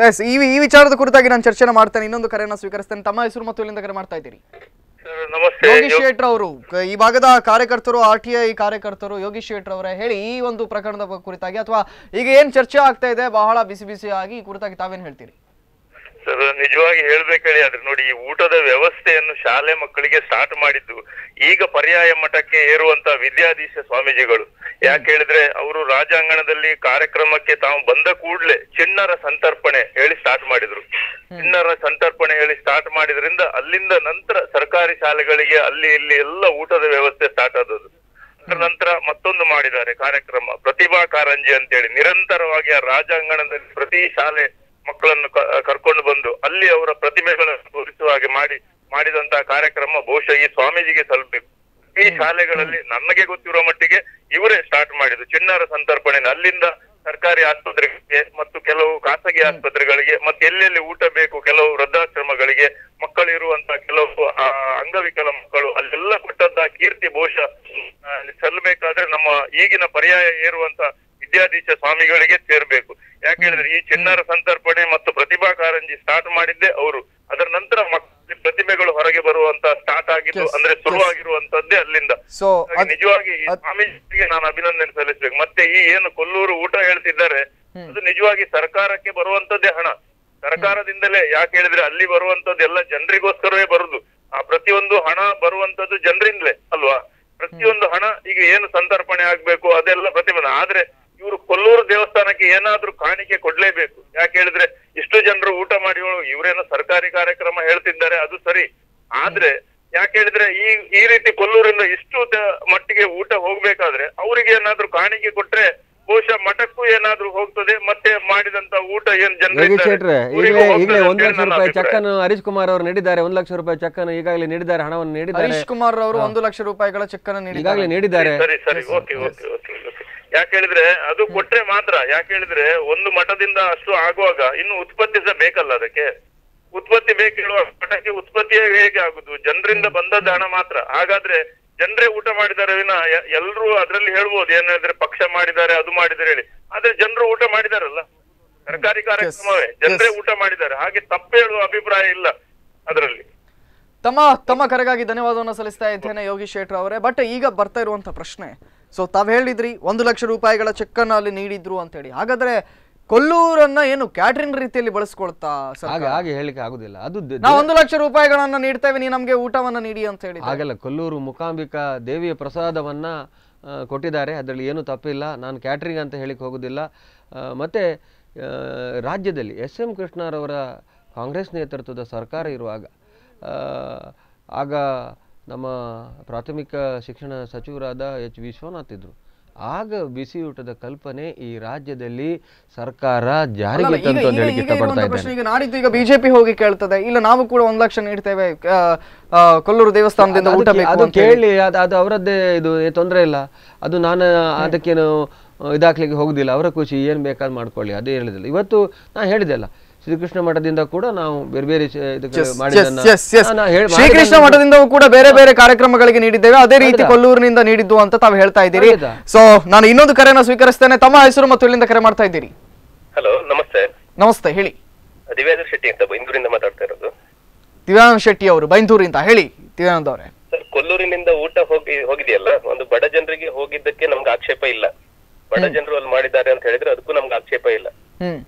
ಈ ವಿಚಾರದ ಕುರಿತಾಗಿ ನಾನು ಚರ್ಚೆ ಮಾಡ್ತೇನೆ. ಇನ್ನೊಂದು ಕರೆಯನ್ನು ಸ್ವೀಕರಿಸ್ತೇನೆ. ತಮ್ಮ ಹೆಸರು ಮತ್ತು ಇಲ್ಲಿಂದ ಕರೆ ಮಾಡ್ತಾ ಇದ್ದೀರಿ? ಯೋಗೀಶ್ ಶೆಟ್ರ್ ಅವರು, ಈ ಭಾಗದ ಕಾರ್ಯಕರ್ತರು, RTI ಕಾರ್ಯಕರ್ತರು. ಯೋಗೀಶ್ ಶೆಟ್ರ್ ಅವರೇ, ಹೇಳಿ ಈ ಒಂದು ಪ್ರಕರಣದ ಕುರಿತಾಗಿ, ಅಥವಾ ಈಗ ಏನ್ ಚರ್ಚೆ ಆಗ್ತಾ ಇದೆ ಬಹಳ ಬಿಸಿಯಾಗಿ, ಈ ಕುರಿತಾಗಿ ತಾವೇನ್ ಹೇಳ್ತೀರಿ? ಸರ್, ನಿಜವಾಗಿ ಹೇಳ್ಬೇಕೇಳಿ ಆದ್ರೆ ನೋಡಿ, ಈ ಊಟದ ವ್ಯವಸ್ಥೆಯನ್ನು ಶಾಲೆ ಮಕ್ಕಳಿಗೆ ಸ್ಟಾರ್ಟ್ ಮಾಡಿದ್ದು ಈಗ ಪರ್ಯಾಯ ಮಠಕ್ಕೆ ಏರುವಂತ ವಿದ್ಯಾಧೀಶ ಸ್ವಾಮೀಜಿಗಳು. ಯಾಕೆ ಹೇಳಿದ್ರೆ ಅವರು ರಾಜಾಂಗಣದಲ್ಲಿ ಕಾರ್ಯಕ್ರಮಕ್ಕೆ ತಾವು ಬಂದ ಕೂಡಲೇ ಚಿಣ್ಣರ ಸಂತರ್ಪಣೆ ಹೇಳಿ ಸ್ಟಾರ್ಟ್ ಮಾಡಿದ್ರು. ಚಿಣ್ಣರ ಸಂತರ್ಪಣೆ ಹೇಳಿ ಸ್ಟಾರ್ಟ್ ಮಾಡಿದ್ರಿಂದ ಅಲ್ಲಿಂದ ನಂತರ ಸರ್ಕಾರಿ ಶಾಲೆಗಳಿಗೆ ಅಲ್ಲಿ ಇಲ್ಲಿ ಎಲ್ಲ ಊಟದ ವ್ಯವಸ್ಥೆ ಸ್ಟಾರ್ಟ್ ಆದದ್ದು. ನಂತರ ಮತ್ತೊಂದು ಮಾಡಿದ್ದಾರೆ ಕಾರ್ಯಕ್ರಮ, ಪ್ರತಿಭಾ ಕಾರಂಜಿ ಅಂತೇಳಿ. ನಿರಂತರವಾಗಿ ಆ ರಾಜಾಂಗಣದಲ್ಲಿ ಪ್ರತಿ ಶಾಲೆ ಮಕ್ಕಳನ್ನು ಕರ್ಕೊಂಡು ಬಂದು ಅಲ್ಲಿ ಅವರ ಪ್ರತಿಭೆಗಳನ್ನು ತೋರಿಸುವ ಹಾಗೆ ಮಾಡಿದಂತಹ ಕಾರ್ಯಕ್ರಮ ಬಹುಶಃ ಈ ಸ್ವಾಮೀಜಿಗೆ ಸಲ್ಲಬೇಕು. ಈ ಶಾಲೆಗಳಲ್ಲಿ ನನಗೆ ಗೊತ್ತಿರುವ ಮಟ್ಟಿಗೆ ಇವರೇ ಸ್ಟಾರ್ಟ್ ಮಾಡಿದ್ರು ಚಿಣ್ಣರ ಸಂತರ್ಪಣೆ. ಅಲ್ಲಿಂದ ಸರ್ಕಾರಿ ಆಸ್ಪತ್ರೆಗಳಿಗೆ ಮತ್ತು ಕೆಲವು ಖಾಸಗಿ ಆಸ್ಪತ್ರೆಗಳಿಗೆ, ಮತ್ತೆ ಎಲ್ಲೆಲ್ಲಿ ಊಟ ಬೇಕು ಕೆಲವು ವೃದ್ಧಾಶ್ರಮಗಳಿಗೆ, ಮಕ್ಕಳಿರುವಂತಹ ಕೆಲವು ಅಂಗವಿಕಲ ಮಕ್ಕಳು, ಅಲ್ಲೆಲ್ಲ ಕೊಟ್ಟಂತಹ ಕೀರ್ತಿ ಬಹುಶಃ ಸಲ್ಲಬೇಕಾದ್ರೆ ನಮ್ಮ ಈಗಿನ ಪರ್ಯಾಯ ಏರುವಂತ ವಿದ್ಯಾಧೀಶ ಸ್ವಾಮಿಗಳಿಗೆ ಸೇರ್ಬೇಕು. ಯಾಕೆ ಹೇಳಿದ್ರೆ ಈ ಚಿಣ್ಣರ ಸಂತರ್ಪಣೆ ಮತ್ತು ಪ್ರತಿಭಾ ಕಾರಂಜಿ ಸ್ಟಾರ್ಟ್ ಮಾಡಿದ್ದೆ ಅವರು. ಅದರ ನಂತರ ಪ್ರತಿಭೆಗಳು ಹೊರಗೆ ಬರುವಂತ ಸ್ಟಾರ್ಟ್ ಆಗಿದ್ದು, ಅಂದ್ರೆ ಶುರುವಾಗಿರುವಂತದ್ದೇ ಅಲ್ಲಿಂದ. ನಿಜವಾಗಿ ಈ ಸ್ವಾಮೀಜಿಗೆ ನಾನು ಅಭಿನಂದನೆ ಸಲ್ಲಿಸ್ಬೇಕು. ಮತ್ತೆ ಈ ಏನು ಕೊಲ್ಲೂರು ಊಟ ಹೇಳ್ತಿದ್ದಾರೆ, ಅದು ನಿಜವಾಗಿ ಸರ್ಕಾರಕ್ಕೆ ಬರುವಂತದ್ದೇ ಹಣ, ಸರ್ಕಾರದಿಂದಲೇ. ಯಾಕೆ ಹೇಳಿದ್ರೆ ಅಲ್ಲಿ ಬರುವಂತದ್ದು ಎಲ್ಲ ಜನರಿಗೋಸ್ಕರವೇ ಬರುದು. ಆ ಪ್ರತಿಯೊಂದು ಹಣ ಬರುವಂತದ್ದು ಜನರಿಂದಲೇ ಅಲ್ವಾ? ಪ್ರತಿಯೊಂದು ಹಣ ಈಗ ಏನು ಸಂತರ್ಪಣೆ ಆಗ್ಬೇಕು ಅದೆಲ್ಲ ಪ್ರತಿಬಂಧ. ಆದ್ರೆ ಇವರು ಕೊಲ್ಲೂರು ದೇವಸ್ಥಾನಕ್ಕೆ ಏನಾದ್ರೂ ಕಾಣಿಕೆ ಕೊಡ್ಲೇಬೇಕು. ಯಾಕೆ ಹೇಳಿದ್ರೆ ಇಷ್ಟು ಜನರು ಊಟ ಮಾಡಿ ಇವರೇನೋ ಸರ್ಕಾರಿ ಕಾರ್ಯಕ್ರಮ ಹೇಳ್ತಿದ್ದಾರೆ, ಅದು ಸರಿ. ಆದ್ರೆ ಯಾಕೆ ಹೇಳಿದ್ರೆ ಈ ರೀತಿ ಕೊಲ್ಲೂರಿಂದ ಇಷ್ಟು ಮಟ್ಟಿಗೆ ಊಟ ಹೋಗ್ಬೇಕಾದ್ರೆ ಅವರಿಗೆ ಏನಾದ್ರೂ ಕಾಣಿಕೆ ಕೊಟ್ರೆ ಬಹುಶಃ ಮಠಕ್ಕೂ ಏನಾದ್ರೂ ಹೋಗ್ತದೆ. ಮತ್ತೆ ಮಾಡಿದಂತ ಊಟ ಏನ್ ಈಗಲೇ 1 ಲಕ್ಷ ರೂಪಾಯಿ ಚೆಕ್ಕನ್ನು ಹರೀಶ್ ಕುಮಾರ್ ಅವರು ನೀಡಿದ್ದಾರೆ. 1 ಲಕ್ಷ ರೂಪಾಯಿ ಚೆಕ್ಕನ್ನು ಈಗಾಗಲೇ ನೀಡಿದ್ದಾರೆ, ಹಣವನ್ನು ನೀಡಿದ್ದಾರೆ. ಹರೀಶ್ ಕುಮಾರ್ ಅವರು 1 ಲಕ್ಷ ರೂಪಾಯಿಗಳ ಚೆಕ್ಕನ್ನು ಈಗಾಗಲೇ ನೀಡಿದ್ದಾರೆ. ಸರಿ, ಓಕೆ. ಯಾಕೆ ಹೇಳಿದ್ರೆ ಅದು ಕೊಟ್ರೆ ಮಾತ್ರ. ಯಾಕೆ ಹೇಳಿದ್ರೆ ಒಂದು ಮಠದಿಂದ ಅಷ್ಟು ಆಗುವಾಗ ಇನ್ನು ಉತ್ಪತ್ತಿ ಸಹ ಬೇಕಲ್ಲ, ಅದಕ್ಕೆ ಉತ್ಪತ್ತಿ ಬೇಕಿರುವ ಮಠಕ್ಕೆ ಉತ್ಪತ್ತಿಯೇ ಹೇಗೆ ಆಗುದು? ಜನರಿಂದ ಬಂದದ್ದು ಹಣ ಮಾತ್ರ. ಹಾಗಾದ್ರೆ ಜನರೇ ಊಟ ಮಾಡಿದ್ದಾರೆ ವಿನ ಎಲ್ರು ಅದ್ರಲ್ಲಿ ಹೇಳ್ಬೋದು ಏನಾದ್ರೆ ಪಕ್ಷ ಮಾಡಿದ್ದಾರೆ ಅದು ಮಾಡಿದ್ದಾರೆ ಹೇಳಿ. ಆದ್ರೆ ಜನರು ಊಟ ಮಾಡಿದಾರಲ್ಲ, ಸರ್ಕಾರಿ ಕಾರ್ಯಕ್ರಮವೇ ಜನರೇ ಊಟ ಮಾಡಿದ್ದಾರೆ. ಹಾಗೆ ತಪ್ಪು ಹೇಳುವ ಅಭಿಪ್ರಾಯ ಇಲ್ಲ ಅದರಲ್ಲಿ. ತಮ್ಮ ಕರೆಗಾಗಿ ಧನ್ಯವಾದವನ್ನು ಸಲ್ಲಿಸ್ತಾ ಇದ್ದೇನೆ ಯೋಗೀಶ್ ಶೆಟ್ರ್ ಅವರೇ. ಬಟ್ ಈಗ ಬರ್ತಾ ಇರುವಂತ ಪ್ರಶ್ನೆ, ಸೊ ತಾವ್ ಹೇಳಿದ್ರಿ 1 ಲಕ್ಷ ರೂಪಾಯಿಗಳ ಚೆಕ್ ಅನ್ನು ಅಲ್ಲಿ ನೀಡಿದ್ರು ಅಂತ ಹೇಳಿ. ಹಾಗಾದ್ರೆ ಕೊಲ್ಲೂರನ್ನ ಏನು ಕ್ಯಾಟರಿಂಗ್ ರೀತಿಯಲ್ಲಿ ಬಳಸ್ಕೊಳ್ತಾ? ಹಾಗೆ ಹೇಳಿಕೆ ಆಗುದಿಲ್ಲ. ಅದು ನಾವು 1 ಲಕ್ಷ ರೂಪಾಯಿಗಳನ್ನ ನೀಡ್ತೇವೆ, ನೀ ನಮ್ಗೆ ಊಟವನ್ನ ನೀಡಿ ಅಂತ ಹೇಳಿ. ಹಾಗೆಲ್ಲ ಕೊಲ್ಲೂರು ಮೂಕಾಂಬಿಕಾ ದೇವಿಯ ಪ್ರಸಾದವನ್ನ ಕೊಟ್ಟಿದ್ದಾರೆ, ಅದರಲ್ಲಿ ಏನು ತಪ್ಪಿಲ್ಲ. ನಾನು ಕ್ಯಾಟರಿಂಗ್ ಅಂತ ಹೇಳಿಕ್ಕೆ ಹೋಗೋದಿಲ್ಲ. ಮತ್ತೆ ರಾಜ್ಯದಲ್ಲಿ SM ಕೃಷ್ಣರವರ ಕಾಂಗ್ರೆಸ್ ನೇತೃತ್ವದ ಸರ್ಕಾರ ಇರುವಾಗ ಆಗ ನಮ್ಮ ಪ್ರಾಥಮಿಕ ಶಿಕ್ಷಣ ಸಚಿವರಾದ H. ವಿಶ್ವನಾಥ್ ಇದ್ದರು. ಆಗ ಬಿಸಿಯೂಟದ ಕಲ್ಪನೆ ಈ ರಾಜ್ಯದಲ್ಲಿ ಸರ್ಕಾರ ಜಾರಿಗೆ ತಂತು ಅಂತ ಹೇಳಿ ಇಷ್ಟಪಡ್ತಾ ಇದ್ದೇನೆ. ಈಗ ನಾಡಿದ್ದು ಈಗ ಬಿಜೆಪಿ ಹೋಗಿ ಕೇಳ್ತದೆ, ಇಲ್ಲ ನಾವು ಕೂಡ 1 ಲಕ್ಷ ನೀಡ್ತೇವೆ ಕೊಲ್ಲೂರು ದೇವಸ್ಥಾನದಿಂದ ಊಟ ಬೇಕು ಅದು ಕೇಳಿ, ಅದು ಅವರದ್ದೇ, ಇದು ತೊಂದರೆ ಇಲ್ಲ. ಅದು ನಾನು ಅದಕ್ಕೇನು ಇದಾಕ್ಲಿಕ್ಕೆ ಹೋಗುದಿಲ್ಲ, ಅವರ ಖುಷಿ, ಏನು ಬೇಕಾದ್ರೂ ಮಾಡ್ಕೊಳ್ಳಿ, ಅದೇ ಹೇಳಿದಿಲ್ಲ. ಇವತ್ತು ನಾ ಹೇಳಿದೆ ಅಲ್ಲ, ಶ್ರೀಕೃಷ್ಣ ಮಠದಿಂದ ಕೂಡ ನಾವು ಬೇರೆ ಬೇರೆ ಶ್ರೀಕೃಷ್ಣ ಮಠದಿಂದವೂ ಕೂಡ ಬೇರೆ ಬೇರೆ ಕಾರ್ಯಕ್ರಮಗಳಿಗೆ ನೀಡಿದ್ದೇವೆ, ಅದೇ ರೀತಿ ಕೊಲ್ಲೂರಿನಿಂದ ನೀಡಿದ್ದು ಅಂತ ತಾವು ಹೇಳ್ತಾ ಇದ್ದೀರಿ. ಸೊ ನಾನು ಇನ್ನೊಂದು ಕರೆನ ಸ್ವೀಕರಿಸ್ತೇನೆ. ತಮ್ಮ ಹೆಸರು ಮತ್ತು ಎಲ್ಲಿಂದ ಕರೆ ಮಾಡ್ತಾ ಇದ್ದೀರಿ? ಹಲೋ, ನಮಸ್ತೆ. ನಮಸ್ತೆ, ಹೇಳಿ. ದಿವ್ಯಾನಂದ ಶೆಟ್ಟಿ ಅಂತ ಬೈಂದೂರಿಂದ ಮಾತಾಡ್ತಾ ಇರೋದು. ದಿವ್ಯಾನಂದ ಶೆಟ್ಟಿ ಅವರು ಬೈಂದೂರಿಂದ, ಹೇಳಿ ದಿವ್ಯಾನಂದ ಅವರೇ. ಸರ್, ಕೊಲ್ಲೂರಿನಿಂದ ಊಟ ಹೋಗಿದೆಯಲ್ಲ, ಒಂದು ಬಡ ಜನರಿಗೆ ಹೋಗಿದ್ದಕ್ಕೆ ನಮ್ಗೆ ಆಕ್ಷೇಪ ಇಲ್ಲ. ಬಡ ಜನರು ಅಲ್ಲಿ ಮಾಡಿದ್ದಾರೆ ಅಂತ ಹೇಳಿದ್ರೆ ಅದಕ್ಕೂ ನಮ್ಗೆ ಆಕ್ಷೇಪ ಇಲ್ಲ.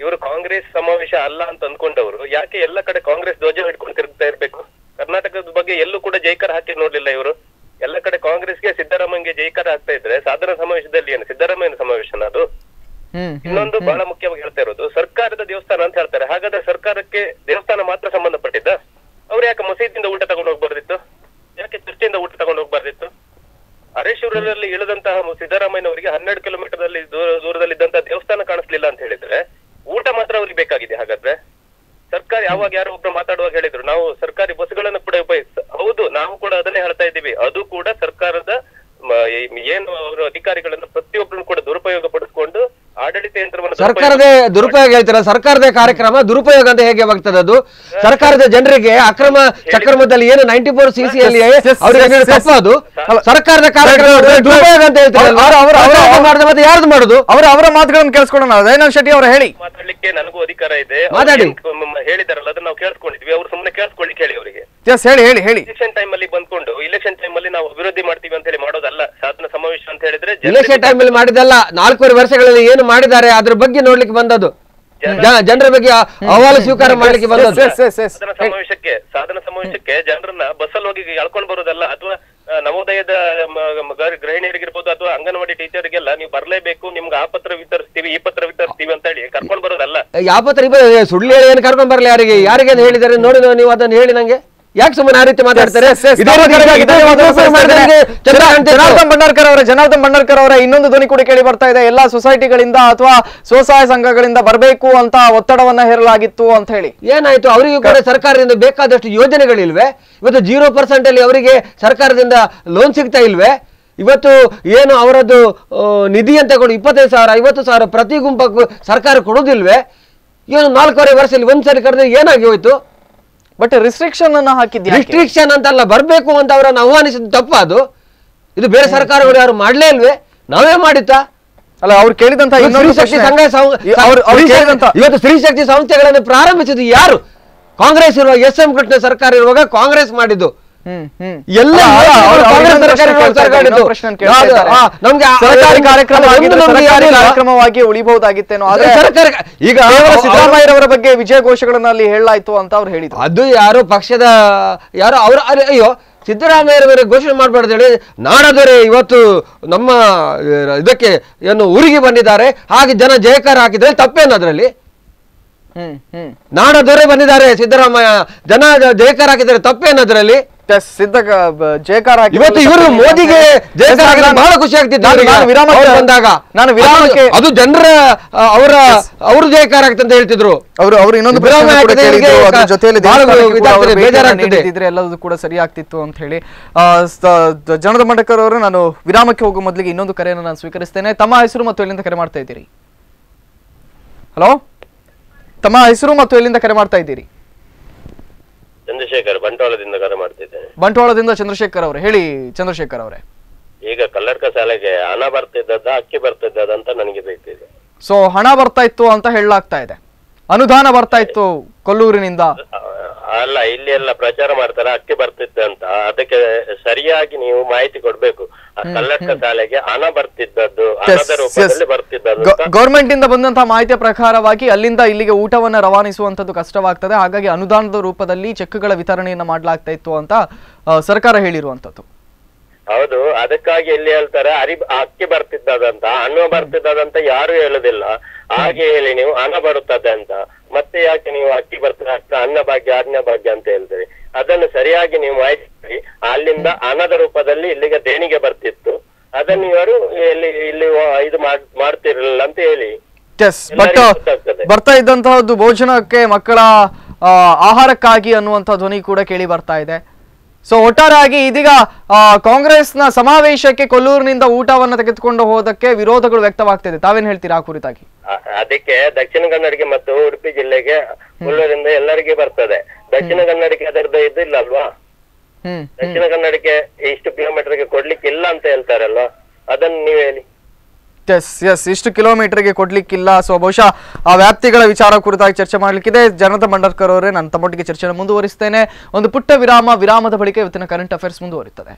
ಇವರು ಕಾಂಗ್ರೆಸ್ ಸಮಾವೇಶ ಅಲ್ಲ ಅಂತ ಅಂದ್ಕೊಂಡವರು ಯಾಕೆ ಎಲ್ಲ ಕಡೆ ಕಾಂಗ್ರೆಸ್ ಧ್ವಜ ಹಿಡ್ಕೊಂಡು ತಿರುಗ್ತಾ ಇರ್ಬೇಕು? ಕರ್ನಾಟಕದ ಬಗ್ಗೆ ಎಲ್ಲೂ ಕೂಡ ಜೈಕಾರ ಹಾಕಿ ನೋಡ್ಲಿಲ್ಲ ಇವರು. ಎಲ್ಲ ಕಡೆ ಕಾಂಗ್ರೆಸ್ಗೆ ಸಿದ್ದರಾಮಯ್ಯಗೆ ಜೈಕಾರ ಹಾಕ್ತಾ ಇದ್ರೆ ಸಾಧನ ಸಮಾವೇಶದಲ್ಲಿ ಏನು ಸಿದ್ದರಾಮಯ್ಯನ ಸಮಾವೇಶನ ಅದು? ಇನ್ನೊಂದು ಬಹಳ ಮುಖ್ಯವಾಗಿ ಹೇಳ್ತಾ ಇರೋದು, ಸರ್ಕಾರದ ದೇವಸ್ಥಾನ ಅಂತ ಹೇಳ್ತಾರೆ. ಹಾಗಾದ್ರೆ ಸರ್ಕಾರಕ್ಕೆ ದೇವಸ್ಥಾನ ಮಾತ್ರ ಸಂಬಂಧಪಟ್ಟಿದ್ದ? ಅವ್ರು ಯಾಕೆ ಮಸೀದಿಯಿಂದ ಊಟ ತಗೊಂಡು ಹೋಗ್ಬಾರ್ದಿತ್ತು? ಯಾಕೆ ಚರ್ಚೆಯಿಂದ ಊಟ ತಗೊಂಡು ಹೋಗ್ಬಾರ್ದಿತ್ತು? ಅರೇಶ್ವರಲ್ಲಿ ಇಳಿದಂತಹ ಸಿದ್ದರಾಮಯ್ಯನವರಿಗೆ 12 ಕಿಲೋಮೀಟರ್ ದೂರದಲ್ಲಿದ್ದಂತಹ ದೇವಸ್ಥಾನ ಕಾಣಿಸ್ಲಿಲ್ಲ ಅಂತ ಹೇಳಿದ್ರೆ ಊಟ ಮಾತ್ರ ಅವ್ರಿಗೆ ಬೇಕಾಗಿದೆ. ಹಾಗಾದ್ರೆ ಸರ್ಕಾರ ಯಾವಾಗ ಯಾರೋ ಒಬ್ರು ಮಾತಾಡುವಾಗ ಹೇಳಿದ್ರು ನಾವು ಸರ್ಕಾರಿ ಬಸ್ಗಳನ್ನು ಕೂಡ ಹೌದು, ನಾವು ಕೂಡ ಅದನ್ನೇ ಹೇಳ್ತಾ ಇದ್ದೀವಿ. ಅದು ಕೂಡ ಸರ್ಕಾರದ ಏನು ಅವರು ಅಧಿಕಾರಿಗಳನ್ನು ಪ್ರತಿಯೊಬ್ಬರನ್ನು ಕೂಡ ದುರುಪಯೋಗ ಪಡಿಸಿಕೊಂಡು ಆಡಳಿತ ಯಂತ್ರವನ್ನು ಸರ್ಕಾರದೇ ದುರುಪಯೋಗ ಹೇಳ್ತಾರೆ. ಸರ್ಕಾರದ ಕಾರ್ಯಕ್ರಮ ದುರುಪಯೋಗ ಅಂತ ಹೇಗೆ ಆಗ್ತದೆ? ಅದು ಸರ್ಕಾರದ ಜನರಿಗೆ ಅಕ್ರಮ ಚಕ್ರಮದಲ್ಲಿ ಏನು 94 CCಯಲ್ಲಿ ಅವರಿಗೆ ತಪ್ಪದು. ಸರ್ಕಾರದ ಕಾರ್ಯಕ್ರಮ ದುರುಪಯೋಗ ಅಂತ ಹೇಳ್ತಾರೆ. ಮತ್ತೆ ಯಾರ್ದು ಮಾಡುದು? ಅವರ ಮಾತುಗಳನ್ನು ಕೇಳಿಸ್ಕೊಳ್ಳೋಣ. ದಯಾನಂದ ಶೆಟ್ಟಿ ಅವರ ಹೇಳಿ. ಮಾತಾಡ್ಲಿಕ್ಕೆ ನನಗೂ ಅಧಿಕಾರ ಇದೆ, ಮಾತಾಡಿ. ಹೇಳಿದಾರಲ್ಲ, ಅದನ್ನ ನಾವು ಕೇಳಿಸ್ಕೊಂಡಿದ್ವಿ. ಅವ್ರು ಸುಮ್ಮನೆ ಕೇಳಿಸ್ಕೊಳ್ಳಿಕ್ಕೆ ಹೇಳಿ ಅವರಿಗೆ. ಹೇಳಿ. ಇಲೆಕ್ಷನ್ ಟೈಮ್ ಅಲ್ಲಿ ಬಂದ್ಕೊಂಡು ಇಲೆಕ್ಷನ್ ಟೈಮ್ ಅಲ್ಲಿ ನಾವು ಅಭಿವೃದ್ಧಿ ಮಾಡ್ತೀವಿ ಅಂತ ಹೇಳಿ ಮಾಡೋದಲ್ಲ. ಸಾಧನ ಸಮಾವೇಶ ಅಂತ ಹೇಳಿದ್ರೆ ಇಲೆಕ್ಷನ್ ಟೈಮ್ ಅಲ್ಲಿ ಮಾಡಿದಲ್ಲ, 4 ವರ್ಷಗಳಲ್ಲಿ ಏನು ಮಾಡಿದ್ದಾರೆ ಅದ್ರ ಬಗ್ಗೆ ನೋಡ್ಲಿಕ್ಕೆ ಬಂದದ್ದು, ಜನರ ಬಗ್ಗೆ ಅಹವಾಲು ಸ್ವೀಕಾರ ಮಾಡ್ಲಿಕ್ಕೆ ಬಂದದ್ದು. ಸಾಧನ ಸಮಾವೇಶಕ್ಕೆ ಜನರನ್ನ ಬಸ್ಸಲ್ಲಿ ಹೋಗಿ ಎಳ್ಕೊಂಡ್ ಬರೋದಲ್ಲ, ಅಥವಾ ನವೋದಯದ ಗೃಹಿಣಿಯರಿಗಿರ್ಬೋದು ಅಥವಾ ಅಂಗನವಾಡಿ ಟೀಚರ್ಗೆಲ್ಲ ನೀವು ಬರ್ಲೇಬೇಕು, ನಿಮ್ಗೆ ಆ ಪತ್ರ ವಿತರಿಸ್ತೀವಿ ಈ ಪತ್ರ ವಿತರಿಸ್ತೀವಿ ಅಂತ ಹೇಳಿ ಕರ್ಕೊಂಡ್ ಬರೋದಲ್ಲ. ಯಾವ ಪತ್ರ ಸುಳ್ಳು ಹೇಳಿ ಏನು ಕರ್ಕೊಂಡ್ ಬರಲಿ? ಯಾರಿಗೆ ಅಂತ ಹೇಳಿದ್ದಾರೆ ನೋಡಿ, ನೀವು ಅದನ್ನ ಹೇಳಿ ನಂಗೆ. ಯಾಕೆ ಸುಮ್ಮನೆ ಆ ರೀತಿ ಮಾತಾಡ್ತಾರೆ? ಜನಾರ್ದನ್ ಭಂಡಾರ್ಕರ್ ಅವರ ಇನ್ನೊಂದು ಧ್ವನಿ ಕೂಡ ಕೇಳಿ ಬರ್ತಾ ಇದೆ. ಎಲ್ಲಾ ಸೊಸೈಟಿಗಳಿಂದ ಅಥವಾ ಸ್ವಸಹಾಯ ಸಂಘಗಳಿಂದ ಬರಬೇಕು ಅಂತ ಒತ್ತಡವನ್ನ ಹೇರಲಾಗಿತ್ತು ಅಂತ ಹೇಳಿ. ಏನಾಯ್ತು? ಅವರಿಗೂ ಕೂಡ ಸರ್ಕಾರದಿಂದ ಬೇಕಾದಷ್ಟು ಯೋಜನೆಗಳಿಲ್ವೇ? ಇವತ್ತು 0% ಅಲ್ಲಿ ಅವರಿಗೆ ಸರ್ಕಾರದಿಂದ ಲೋನ್ ಸಿಗ್ತಾ ಇಲ್ವೇ? ಇವತ್ತು ಏನು ಅವರದ್ದು ನಿಧಿ ಅಂತ ಕೊಡು 25,000 50,000 ಪ್ರತಿ ಗುಂಪಕ್ಕೂ ಸರ್ಕಾರ ಕೊಡೋದಿಲ್ವೇ? ಏನು 4.5 ವರ್ಷದಲ್ಲಿ ಒಂದ್ಸರಿ ಕರೆದ್ರೆ ಏನಾಗಿ ಹೋಯ್ತು? ಬಟ್ ರಿಸ್ಟ್ರಿಕ್ಷನ್ ಅನ್ನ ಹಾಕಿದ್ಯಾ? ರಿಸ್ಟ್ರಿಕ್ಷನ್ ಅಂತಲ್ಲ, ಬರ್ಬೇಕು ಅಂತ ಅವರನ್ನು ಆಹ್ವಾನಿಸಿದ ತಪ್ಪ ಅದು. ಇದು ಬೇರೆ ಸರ್ಕಾರಗಳು ಯಾರು ಮಾಡ್ಲೇ ಇಲ್ವೇ? ನಾವೇ ಮಾಡಿತ್ತಾ? ಅಲ್ಲ, ಅವ್ರು ಕೇಳಿದಂತ ಇವತ್ತು ಸ್ತ್ರೀ ಶಕ್ತಿ ಸಂಸ್ಥೆಗಳನ್ನು ಪ್ರಾರಂಭಿಸಿದ್ದು ಯಾರು? ಕಾಂಗ್ರೆಸ್ ಇರುವ SM ಕೃಷ್ಣ ಸರ್ಕಾರ ಇರುವಾಗ ಕಾಂಗ್ರೆಸ್ ಮಾಡಿದ್ದು. ಕಾರ್ಯಕ್ರಮವಾಗಿ ಉಳಿಬಹುದಾಗಿತ್ತೇನೋ, ಆದ್ರೆ ಈಗ ಸಿದ್ದರಾಮಯ್ಯರವರ ಬಗ್ಗೆ ವಿಜಯ ಘೋಷಗಳನ್ನ ಅಲ್ಲಿ ಹೇಳಲಾಯ್ತು ಅಂತ ಅವ್ರು ಹೇಳಿದ್ರು. ಅದು ಯಾರೋ ಪಕ್ಷದ ಯಾರೋ ಅವರು ಅಯ್ಯೋ ಸಿದ್ದರಾಮಯ್ಯರವರ ಘೋಷಣೆ ಮಾಡಬಾರ್ದು ಹೇಳಿ ನಾಡದೊರೆ ಇವತ್ತು ನಮ್ಮ ಇದಕ್ಕೆ ಏನು ಊರಿಗೆ ಬಂದಿದ್ದಾರೆ, ಹಾಗೆ ಜನ ಜಯಕಾರ ಹಾಕಿದ್ರೆ ತಪ್ಪೇನು ಅದರಲ್ಲಿ? ನಾಡದೊರೆ ಬಂದಿದ್ದಾರೆ, ಸಿದ್ದರಾಮಯ್ಯ ಜನ ಜಯಕಾರ ಹಾಕಿದ್ದಾರೆ, ತಪ್ಪೇನು ಅದರಲ್ಲಿ? ಜಯಕಾರ ಇವತ್ತು ಇವರು ಮೋದಿಗೆ ಜಯಕಾರ ಹಾಕಿದ್ರೆ ಬಹಳ ಖುಷಿ ಆಗ್ತಿತ್ತು ಬಂದಾಗ. ನಾನು ವಿರಾಮಕ್ಕೆ ಅದು ಜನರ ಅವರು ಜಯಕಾರ ಆಗ್ತದೆ ಅಂತ ಹೇಳ್ತಿದ್ರು. ಅವರು ಇನ್ನೊಂದು ಬೇಜಾರಾಗ್ತಿದ್ರೆ ಎಲ್ಲದೂ ಕೂಡ ಸರಿ ಆಗ್ತಿತ್ತು ಅಂತ ಹೇಳಿ. ಜನಾರ್ದನ್ ಭಂಡಾರ್ಕರ್ ಅವರು, ನಾನು ವಿರಾಮಕ್ಕೆ ಹೋಗುವ ಮೊದಲಿಗೆ ಇನ್ನೊಂದು ಕರೆಯನ್ನು ನಾನು ಸ್ವೀಕರಿಸ್ತೇನೆ. ತಮ್ಮ ಹೆಸರು ಮತ್ತು ಎಲ್ಲಿಂದ ಕರೆ ಮಾಡ್ತಾ ಇದ್ದೀರಿ? ಹಲೋ, ತಮ್ಮ ಹೆಸರು ಮತ್ತು ಎಲ್ಲಿಂದ ಕರೆ ಮಾಡ್ತಾ ಇದ್ದೀರಿ? ಚಂದ್ರಶೇಖರ್, ಬಂಟ್ವಾಳದಿಂದ ಕರೆ ಮಾಡ್ತಿದ್ದೇನೆ. ಬಂಟ್ವಾಳದಿಂದ ಚಂದ್ರಶೇಖರ್ ಅವರೇ, ಹೇಳಿ ಚಂದ್ರಶೇಖರ್ ಅವರೇ. ಈಗ ಕಲ್ಲಡ್ಕ ಶಾಲೆಗೆ ಹಣ ಬರ್ತಿದ್ದದ ಅಕ್ಕಿ ಬರ್ತಿದ್ದದ ಅಂತ ನನಗೆ ಬೇಕಿದೆ. ಸೊ ಹಣ ಬರ್ತಾ ಇತ್ತು ಅಂತ ಹೇಳಲಾಗ್ತಾ ಇದೆ, ಅನುದಾನ ಬರ್ತಾ ಇತ್ತು ಕೊಲ್ಲೂರಿನಿಂದ. ಅಲ್ಲ, ಇಲ್ಲಿ ಎಲ್ಲ ಪ್ರಚಾರ ಮಾಡ್ತಾರೆ ಅಕ್ಕಿ ಬರ್ತಿದ್ದೆ ಅಂತ. ಅದಕ್ಕೆ ಸರಿಯಾಗಿ ನೀವು ಮಾಹಿತಿ ಕೊಡ್ಬೇಕು. ಕಲ್ಲಡ್ಕ ಶಾಲೆಗೆ ಹಣ ಬರ್ತಿದ್ದದ್ದು ಹಣದ ರೂಪದಲ್ಲಿ ಬರ್ತಿದ್ದದ್ದು. ಗವರ್ಮೆಂಟ್ ಇಂದ ಬಂದಂತಹ ಮಾಹಿತಿಯ ಪ್ರಕಾರವಾಗಿ ಅಲ್ಲಿಂದ ಇಲ್ಲಿಗೆ ಊಟವನ್ನ ರವಾನಿಸುವಂತದ್ದು ಕಷ್ಟವಾಗ್ತದೆ, ಹಾಗಾಗಿ ಅನುದಾನದ ರೂಪದಲ್ಲಿ ಚೆಕ್ಗಳ ವಿತರಣೆಯನ್ನ ಮಾಡ್ಲಾಗ್ತಾ ಇತ್ತು ಅಂತ ಸರ್ಕಾರ ಹೇಳಿರುವಂತದ್ದು. ಹೌದು, ಅದಕ್ಕಾಗಿ ಎಲ್ಲಿ ಹೇಳ್ತಾರೆ ಅಕ್ಕಿ ಬರ್ತಿದ್ದದಂತ, ಹಣ್ಣು ಬರ್ತಿದ್ದದಂತ ಯಾರು ಹೇಳುದಿಲ್ಲ. ಹಾಗೆ ಹೇಳಿ ನೀವು ಹಣ ಬರುತ್ತದೆ ಅಂತ, ಮತ್ತೆ ಯಾಕೆ ನೀವು ಅಕ್ಕಿ ಬರ್ತದೆ ಅನ್ನ ಭಾಗ್ಯ ಅಂತ ಹೇಳ್ತೀರಿ? ಅದನ್ನು ಸರಿಯಾಗಿ ನೀವು ಮಾಹಿತಿ, ಅಲ್ಲಿಂದ ಹಣದ ರೂಪದಲ್ಲಿ ಇಲ್ಲಿಗೆ ದೇಣಿಗೆ ಬರ್ತಿತ್ತು. ಅದನ್ನು ಇವರು ಇಲ್ಲಿ ಇದು ಮಾಡ್ತಿರಲಿಲ್ಲ ಅಂತ ಹೇಳಿ. ಬಟ್ ಬರ್ತಾ ಇದ್ದಂತಹದ್ದು ಭೋಜನಕ್ಕೆ ಮಕ್ಕಳ ಆಹಾರಕ್ಕಾಗಿ ಅನ್ನುವಂಥ ಧ್ವನಿ ಕೂಡ ಕೇಳಿ ಬರ್ತಾ ಇದೆ. ಸೊ ಒಟ್ಟಾರೆಯಾಗಿ ಇದೀಗ ಕಾಂಗ್ರೆಸ್ನ ಸಮಾವೇಶಕ್ಕೆ ಕೊಲ್ಲೂರಿನಿಂದ ಊಟವನ್ನು ತೆಗೆದುಕೊಂಡು ಹೋದಕ್ಕೆ ವಿರೋಧಗಳು ವ್ಯಕ್ತವಾಗ್ತಿದೆ. ತಾವೇನ್ ಹೇಳ್ತೀರಾ ಆ ಕುರಿತಾಗಿ? ಅದಕ್ಕೆ ದಕ್ಷಿಣ ಕನ್ನಡಕ್ಕೆ ಮತ್ತು ಉಡುಪಿ ಜಿಲ್ಲೆಗೆ ಕೊಲ್ಲೂರಿಂದ ಎಲ್ಲರಿಗೆ ಬರ್ತದೆ. ದಕ್ಷಿಣ ಕನ್ನಡಕ್ಕೆ ಅದರದ್ದು ಇದಿಲ್ಲ ಅಲ್ವಾ? ದಕ್ಷಿಣ ಕನ್ನಡಕ್ಕೆ ಇಷ್ಟು ಕಿಲೋಮೀಟರ್ಗೆ ಕೊಡ್ಲಿಕ್ಕೆ ಇಲ್ಲ ಅಂತ ಹೇಳ್ತಾರಲ್ವಾ, ಅದನ್ನು ನೀವು ಹೇಳಿ. ಎಸ್ ಇಷ್ಟು ಕಿಲೋಮೀಟರ್ಗೆ ಕೊಡ್ಲಿಕ್ಕಿಲ್ಲ. ಸೊ ಬಹುಶಃ ಆ ವ್ಯಾಪ್ತಿಗಳ ವಿಚಾರ ಕುರಿತಾಗಿ ಚರ್ಚೆ ಮಾಡ್ಲಿಕ್ಕಿದೆ. ಜನಾರ್ದನ್ ಭಂಡಾರ್ಕರ್ ಅವರೇ, ನಾನು ತಮ್ಮೊಟ್ಟಿಗೆ ಚರ್ಚೆಯನ್ನು ಮುಂದುವರಿಸ್ತೇನೆ. ಒಂದು ಪುಟ್ಟ ವಿರಾಮದ ಬಳಿಕ ಇವತ್ತಿನ ಕರೆಂಟ್ ಅಫೇರ್ಸ್ ಮುಂದುವರಿಯುತ್ತದೆ.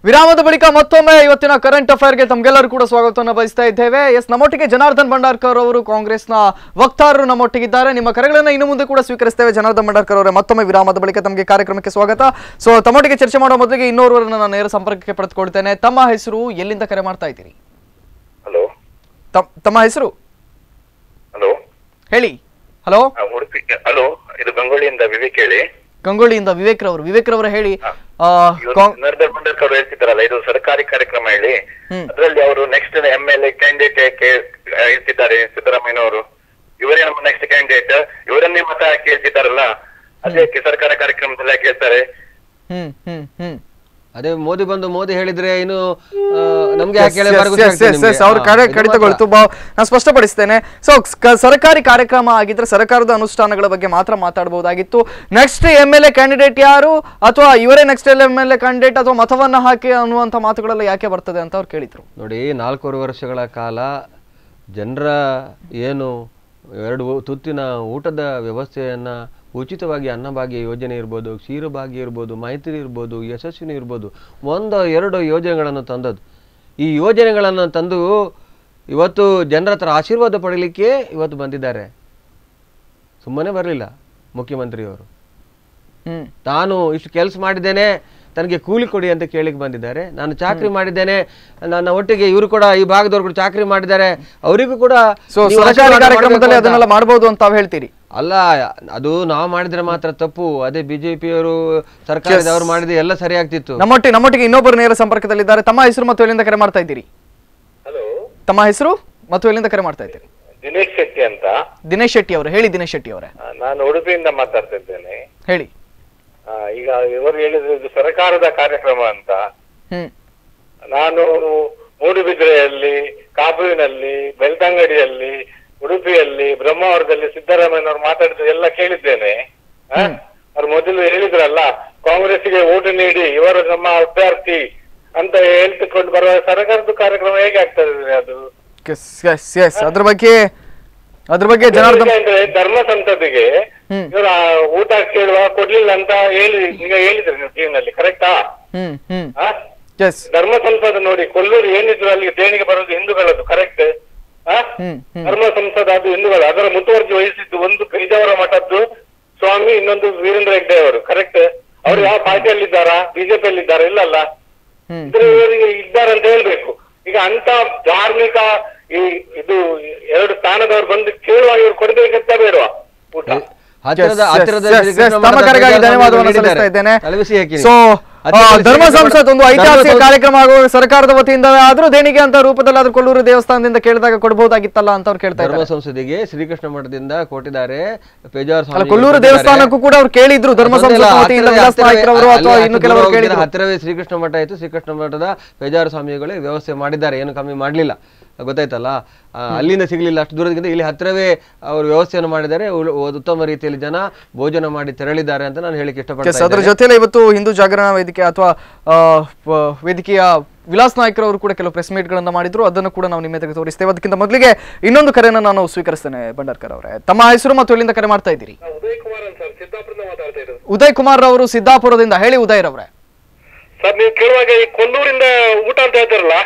ವಿರಾಮದ ಬಳಿಕ ಮತ್ತೊಮ್ಮೆ ಇವತ್ತಿನ ಕರೆಂಟ್ ಅಫೇರ್ಗೆ ತಮಗೆಲ್ಲರೂ ಕೂಡ ಸ್ವಾಗತವನ್ನು ಬಯಸ್ತಾ ಇದ್ದೇವೆ. ನಮ್ಮೊಟ್ಟಿಗೆ ಜನಾರ್ದನ್ ಭಂಡಾರ್ಕರ್ ಅವರು, ಕಾಂಗ್ರೆಸ್ನ ವಕ್ತಾರರು ನಮ್ಮೊಟ್ಟಿಗಿದ್ದಾರೆ. ನಿಮ್ಮ ಕರೆಗಳನ್ನು ಇನ್ನು ಮುಂದೆ ಕೂಡ ಸ್ವೀಕರಿಸ್ತೇವೆ. ಜನಾರ್ದನ್ ಭಂಡಾರ್ಕರ್ ಅವರೇ, ಮತ್ತೊಮ್ಮೆ ವಿರಾಮದ ಬಳಿಕ ತಮಗೆ ಕಾರ್ಯಕ್ರಮಕ್ಕೆ ಸ್ವಾಗತ. ಸೊ ತಮ್ಮೊಟ್ಟಿಗೆ ಚರ್ಚೆ ಮಾಡುವ ಮೊದಲಿಗೆ ಇನ್ನೋರ್ವರನ್ನ ನಾನು ನೇರ ಸಂಪರ್ಕಕ್ಕೆ ಪಡೆದುಕೊಳ್ತೇನೆ. ತಮ್ಮ ಹೆಸರು, ಎಲ್ಲಿಂದ ಕರೆ ಮಾಡ್ತಾ ಇದ್ದೀರಿ? ಹಲೋ, ತಮ್ಮ ಹೆಸರು ಹಲೋ ಹೇಳಿ. ಹಲೋ, ಉಡುಪಿ. ಹಲೋ, ಇದು ಗಂಗೊಳ್ಳಿಯಿಂದ ವಿವೇಕ್ ಹೇಳಿ. ಗಂಗೊಳ್ಳಿಯಿಂದ ವಿವೇಕ್ ರವರು ಹೇಳಿ. ಜನಾರ್ದನ್ ಭಂಡಾರ್ಕರ್ ಅವರು ಹೇಳ್ತಿದ್ದಾರಲ್ಲ, ಇದು ಸರ್ಕಾರಿ ಕಾರ್ಯಕ್ರಮ ಹೇಳಿ, ಅದರಲ್ಲಿ ಅವರು ನೆಕ್ಸ್ಟ್ MLA ಕ್ಯಾಂಡಿಡೇಟ್ ಹೇಳ್ತಿದ್ದಾರೆ ಸಿದ್ದರಾಮಯ್ಯ ಅವರು. ಇವರೇ ನಮ್ಮ ನೆಕ್ಸ್ಟ್ ಕ್ಯಾಂಡಿಡೇಟ್, ಇವರನ್ನೇ ಮತ ಹಾಕಿ ಹೇಳ್ತಿದ್ದಾರಲ್ಲ, ಅದಕ್ಕೆ ಸರ್ಕಾರ ಕಾರ್ಯಕ್ರಮದಲ್ಲಿ ಯಾಕೆ ಹೇಳ್ತಾರೆ? ಅದೇ ಮೋದಿ ಹೇಳಿದ್ರೆ ಇನ್ನು ನಮ್ಗೆ ಅವ್ರ ಕಡಿತಗಳು ತುಂಬಾ ನಾನು ಸ್ಪಷ್ಟಪಡಿಸ್ತೇನೆ. ಸೊ ಸರ್ಕಾರಿ ಕಾರ್ಯಕ್ರಮ ಆಗಿದ್ರೆ ಸರ್ಕಾರದ ಅನುಷ್ಠಾನಗಳ ಬಗ್ಗೆ ಮಾತ್ರ ಮಾತಾಡಬಹುದಾಗಿತ್ತು. ನೆಕ್ಸ್ಟ್ MLA ಕ್ಯಾಂಡಿಡೇಟ್ ಯಾರು, ಅಥವಾ ಇವರೇ ನೆಕ್ಸ್ಟ್ MLA ಕ್ಯಾಂಡಿಡೇಟ್, ಅಥವಾ ಮತವನ್ನ ಹಾಕಿ ಅನ್ನುವಂಥ ಮಾತುಗಳೆಲ್ಲ ಯಾಕೆ ಬರ್ತದೆ ಅಂತ ಅವ್ರು ಕೇಳಿದ್ರು. ನೋಡಿ, 4 ವರ್ಷಗಳ ಕಾಲ ಜನರ ಏನು 2 ತುತ್ತಿನ ಊಟದ ವ್ಯವಸ್ಥೆಯನ್ನ ಉಚಿತವಾಗಿ ಅನ್ನಭಾಗ್ಯ ಯೋಜನೆ ಇರ್ಬೋದು, ಕ್ಷೀರಭಾಗ್ಯ ಇರ್ಬೋದು, ಮೈತ್ರಿ ಇರ್ಬೋದು, ಯಶಸ್ವಿನಿ ಇರ್ಬೋದು, 1-2 ಯೋಜನೆಗಳನ್ನು ತಂದದ್ದು. ಈ ಯೋಜನೆಗಳನ್ನು ತಂದು ಇವತ್ತು ಜನರ ಹತ್ರ ಆಶೀರ್ವಾದ ಪಡೀಲಿಕ್ಕೆ ಇವತ್ತು ಬಂದಿದ್ದಾರೆ. ಸುಮ್ಮನೆ ಬರಲಿಲ್ಲ ಮುಖ್ಯಮಂತ್ರಿಯವರು. ತಾನು ಇಷ್ಟು ಕೆಲಸ ಮಾಡಿದ್ದೇನೆ, ತನಗೆ ಕೂಲಿ ಕೊಡಿ ಅಂತ ಕೇಳಿಕ್ಕೆ ಬಂದಿದ್ದಾರೆ. ನಾನು ಚಾಕ್ರಿ ಮಾಡಿದ್ದೇನೆ, ನನ್ನ ಒಟ್ಟಿಗೆ ಇವರು ಕೂಡ ಈ ಭಾಗದವರು ಕೂಡ ಚಾಕ್ರಿ ಮಾಡಿದ್ದಾರೆ, ಅವರಿಗೂ ಕೂಡ ಸರ್ಕಾರಿ ಕಾರ್ಯಕ್ರಮದಲ್ಲಿ ಅದನ್ನೆಲ್ಲ ಮಾಡಬಹುದು ಅಂತ ಹೇಳ್ತೀರಿ? ಅಲ್ಲ, ಅದು ನಾವು ಮಾಡಿದ್ರೆ ಮಾತ್ರ ತಪ್ಪು. ಅದೇ ಬಿಜೆಪಿಯವರು ಸರ್ಕಾರದವರು ಮಾಡಿದ್ರೆ ಎಲ್ಲ ಸರಿ ಆಗ್ತಿತ್ತು. ನಮ್ಮೊಟ್ಟಿಗೆ ಇನ್ನೊಬ್ಬರು ನೇರ ಸಂಪರ್ಕದಲ್ಲಿದ್ದಾರೆ. ತಮ್ಮ ಹೆಸರು ಮತ್ತು ಎಲ್ಲಿಂದ ಕರೆ ಮಾಡ್ತಾ ಇದ್ದೀರಿ? ಹಲೋ, ತಮ್ಮ ಹೆಸರು ಮತ್ತು ಎಲ್ಲಿಂದ ಕರೆ ಮಾಡ್ತಾ ಇದ್ದೀರಿ? ದಿನೇಶ್ ಶೆಟ್ಟಿ ಅಂತ. ದಿನೇಶ್ ಶೆಟ್ಟಿ ಅವರು ಹೇಳಿ. ದಿನೇಶ್ ಶೆಟ್ಟಿ ಅವರೇ, ನಾನು ಉಡುಪಿಯಿಂದ ಮಾತಾಡ್ತಿದ್ದೇನೆ. ಹೇಳಿ. ಈಗ ಇವರು ಹೇಳಿದ್ರು ಇದು ಸರ್ಕಾರದ ಕಾರ್ಯಕ್ರಮ ಅಂತ. ನಾನು ಮೂಡುಬಿದ್ರೆಯಲ್ಲಿ, ಕಾಪುವಿನಲ್ಲಿ, ಬೆಳ್ತಂಗಡಿಯಲ್ಲಿ, ಉಡುಪಿಯಲ್ಲಿ, ಬ್ರಹ್ಮಾವರದಲ್ಲಿ ಸಿದ್ದರಾಮಯ್ಯನವರು ಮಾತಾಡಿದ್ರು ಎಲ್ಲ ಕೇಳಿದ್ದೇನೆ. ಅವ್ರು ಮೊದಲು ಹೇಳಿದ್ರಲ್ಲ, ಕಾಂಗ್ರೆಸ್ಗೆ ಓಟು ನೀಡಿ ಇವರು ನಮ್ಮ ಅಭ್ಯರ್ಥಿ ಅಂತ ಹೇಳ್ತಿಕೊಂಡು ಬರುವ ಸರ್ಕಾರದ ಕಾರ್ಯಕ್ರಮ ಹೇಗೆ ಆಗ್ತದೆ ಅದು? ಅದ್ರ ಬಗ್ಗೆ ಜನಾರ್ದನ್ ಧರ್ಮ ಸಂಸದಿಗೆ ಇವರು ಊಟ ಕೇಳುವ ಕೊಡ್ಲಿಲ್ಲ ಅಂತ ಈಗ ಹೇಳಿದ್ರಿ ನೀವು ಟಿವಿನಲ್ಲಿ, ಕರೆಕ್ಟಾ? ಧರ್ಮ ಸಂಸದ ನೋಡಿ, ಕೊಲ್ಲೂರು ಏನಿದ್ರು ಅಲ್ಲಿ ದೇಣಿಗೆ ಬರೋದು ಹಿಂದೂಗಳದ್ದು, ಕರೆಕ್ಟ್? ಧರ್ಮ ಸಂಸದ ಅದು ಹಿಂದೂಗಳು. ಅದರ ಮುತುವರ್ಜಿ ವಹಿಸಿದ್ದು ಒಂದು ಪೇಜಾವರ ಮಠದ್ದು ಸ್ವಾಮಿ, ಇನ್ನೊಂದು ವೀರೇಂದ್ರ ಹೆಗ್ಡೆ ಅವರು, ಕರೆಕ್ಟ್? ಅವ್ರು ಯಾವ ಪಾರ್ಟಿಯಲ್ಲಿ ಇದ್ದಾರಾ? ಬಿಜೆಪಿಯಲ್ಲಿ ಇದ್ದಾರಾ? ಇಲ್ಲಲ್ಲ. ಇವರಿಗೆ ಇದ್ದಾರಂತ ಹೇಳ್ಬೇಕು. ಈಗ ಅಂತ ಧಾರ್ಮಿಕ ಇದು 2 ಸ್ಥಾನದವ್ರು ಬಂದು ಕೇಳುವಾಗ ಇವ್ರು ಕೊಡ್ಬೇಕಂತ ಬೇಡವಾ ಊಟ? ಧನ್ಯವಾದವನ್ನು ಸಲ್ಲಿಸ್ತಾ ಇದ್ದೇನೆ. ಸೊ ಧರ್ಮ ಸಂಸತ್ ಒಂದು ಐತಿಹಾಸಿಕ ಕಾರ್ಯಕ್ರಮ ಆಗುವ ಸರ್ಕಾರದ ವತಿಯಿಂದ ಆದ್ರೂ ದೇಣಿಗೆ ಅಂತ ರೂಪದಲ್ಲಿ ಆದ್ರೂ ಕೊಲ್ಲೂರು ದೇವಸ್ಥಾನದಿಂದ ಕೇಳಿದಾಗ ಕೊಡಬಹುದಾಗಿತ್ತಲ್ಲ ಅಂತ ಅವ್ರು ಕೇಳ್ತಾ ಇದ್ದಾರೆ. ಧರ್ಮ ಸಂಸದಿಗೆ ಶ್ರೀಕೃಷ್ಣ ಮಠದಿಂದ ಕೊಟ್ಟಿದ್ದಾರೆ. ಪೇಜಾವರ ಸ್ವಾಮಿ ಕೊಲ್ಲೂರು ದೇವಸ್ಥಾನಕ್ಕೂ ಕೂಡ ಅವ್ರು ಕೇಳಿದ್ರು. ಧರ್ಮ ಸಂಸತ್ ವತಿಯಿಂದ ವಿಲಾಸ್ ನಾಯ್ಕರವರು ಅಥವಾ ಇನ್ನು ಕೆಲವರು ಕೇಳಿದ್ರು. ಹತ್ತಿರವೇ ಶ್ರೀಕೃಷ್ಣ ಮಠ ಇತ್ತು. ಶ್ರೀಕೃಷ್ಣ ಮಠದ ಪೇಜಾವರ ಸ್ವಾಮಿಗಳೇ ವ್ಯವಸ್ಥೆ ಮಾಡಿದ್ದಾರೆ, ಏನು ಕಮ್ಮಿ ಮಾಡಲಿಲ್ಲ. ಗೊತ್ತಾಯ್ತಲ್ಲ, ಅಲ್ಲಿಂದ ಸಿಗಲಿಲ್ಲ ಅಷ್ಟು ದೂರದಿಂದ ಇಲ್ಲಿ ಹತ್ತಿರವೇ ಅವರು ವ್ಯವಸ್ಥೆಯನ್ನು ಮಾಡಿದ್ದಾರೆ, ಉತ್ತಮ ರೀತಿಯಲ್ಲಿ ಜನ ಭೋಜನ ಮಾಡಿ ತೆರಳಿದ್ದಾರೆ ಅಂತ ನಾನು ಹೇಳಿಕ್ಕೆ ಇಷ್ಟಪಡ್ತೀನಿ. ಅದರ ಜೊತೆಲೆ ಇವತ್ತು ಹಿಂದೂ ಜಾಗರಣ ವೇದಿಕೆ ಅಥವಾ ವೇದಿಕೆಯ ವಿಲಾಸ್ ನಾಯ್ಕರವರು ಕೂಡ ಕೆಲವು ಪ್ರೆಸ್ ಮೀಟ್ ಗಳನ್ನ ಮಾಡಿದ್ರು, ಅದನ್ನು ಕೂಡ ನಾವು ನಿಮ್ಮ ಎದುರಿಗೆ ತೋರಿಸ್ತೇವೆ. ಅದಕ್ಕಿಂತ ಮೊದಲಿಗೆ ಇನ್ನೊಂದು ಕರೆಯನ್ನು ನಾನು ಸ್ವೀಕರಿಸ್ತೇನೆ. ಭಂಡಾರ್ಕರ್ ಅವರೇ, ತಮ್ಮ ಹೆಸರು ಮತ್ತು ಎಲ್ಲಿಂದ ಕರೆ ಮಾಡ್ತಾ ಇದ್ದೀರಿ? ಉದಯ್ ಕುಮಾರ್ ಅವರು ಸಿದ್ದಾಪುರದಿಂದ. ಹೇಳಿ ಉದಯ್ ರವರೇ. ಸರ್, ನೀವು ಕೇಳುವಾಗ ಈ ಕೊಲ್ಲೂರಿಂದ ಊಟ ಅಂತ ಹೇಳ್ತಾರಲ್ಲ,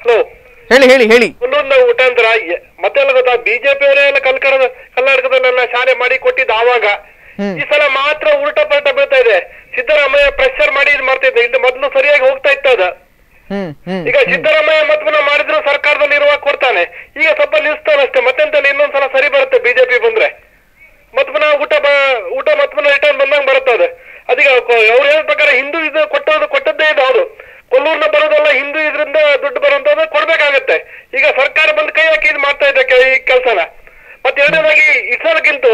ಹಲೋ, ಹೇಳಿ ಹೇಳಿ ಹೇಳಿ. ಕೊಲ್ಲೂರಿಂದ ಊಟ ಅಂದ್ರ ಮತ್ತೆಲ್ಲ ಗೊತ್ತಾ, ಬಿಜೆಪಿ ಅವರೆಲ್ಲ ಕರ್ನಾಟಕದಲ್ಲೆಲ್ಲ ಶಾಲೆ ಮಾಡಿ ಕೊಟ್ಟಿದ್ದ ಆವಾಗ. ಈ ಸಲ ಮಾತ್ರ ಉಲ್ಟಾ ಪಲ್ಟಾ ಬೀಳ್ತಾ ಇದೆ. ಸಿದ್ದರಾಮಯ್ಯ ಪ್ರೆಷರ್ ಮಾಡಿ ಇದು ಮಾಡ್ತಾ ಇದ್ದ, ಇಲ್ಲಿ ಮೊದ್ಲು ಸರಿಯಾಗಿ ಹೋಗ್ತಾ ಇತ್ತ ಅದ. ಈಗ ಸಿದ್ದರಾಮಯ್ಯ ಮತ್ಮನ ಮಾಡಿದ್ರು ಸರ್ಕಾರದಲ್ಲಿ ಇರುವಾಗ ಕೊಡ್ತಾನೆ, ಈಗ ಸ್ವಲ್ಪ ನಿಲ್ಸ್ತಾನೆ ಅಷ್ಟೇ. ಮತ್ತೆಂತಲ್ಲಿ ಇನ್ನೊಂದ್ಸಲ ಸರಿ ಬರುತ್ತೆ ಬಿಜೆಪಿ ಬಂದ್ರೆ, ಮತ್ಮನ ಊಟ ಮತ್ಮನ ರಿಟರ್ನ್ ಬಂದಂಗ್ ಬರುತ್ತೆ ಅದು. ಅದೀಗ ಅವ್ರು ಹೇಳ ಪ್ರಕಾರ ಹಿಂದೂ ಇದು ಕೊಟ್ಟದ್ದೇ ಇದು. ಹೌದು, ಕೊಲ್ಲೂರ್ನ ಬರೋದೆಲ್ಲ ಹಿಂದೂ ಇದರಿಂದ ದುಡ್ಡು ಬರುವಂತದ್ದು ಕೊಡ್ಬೇಕಾಗತ್ತೆ. ಈಗ ಸರ್ಕಾರ ಬಂದು ಕೈ ಹಾಕಿ ಇದು ಮಾಡ್ತಾ ಇದೆ ಈ ಕೆಲಸನ. ಮತ್ತೆ ಎರಡನೇದಾಗಿ ಈ ಸಲಕ್ಕಿಂತೂ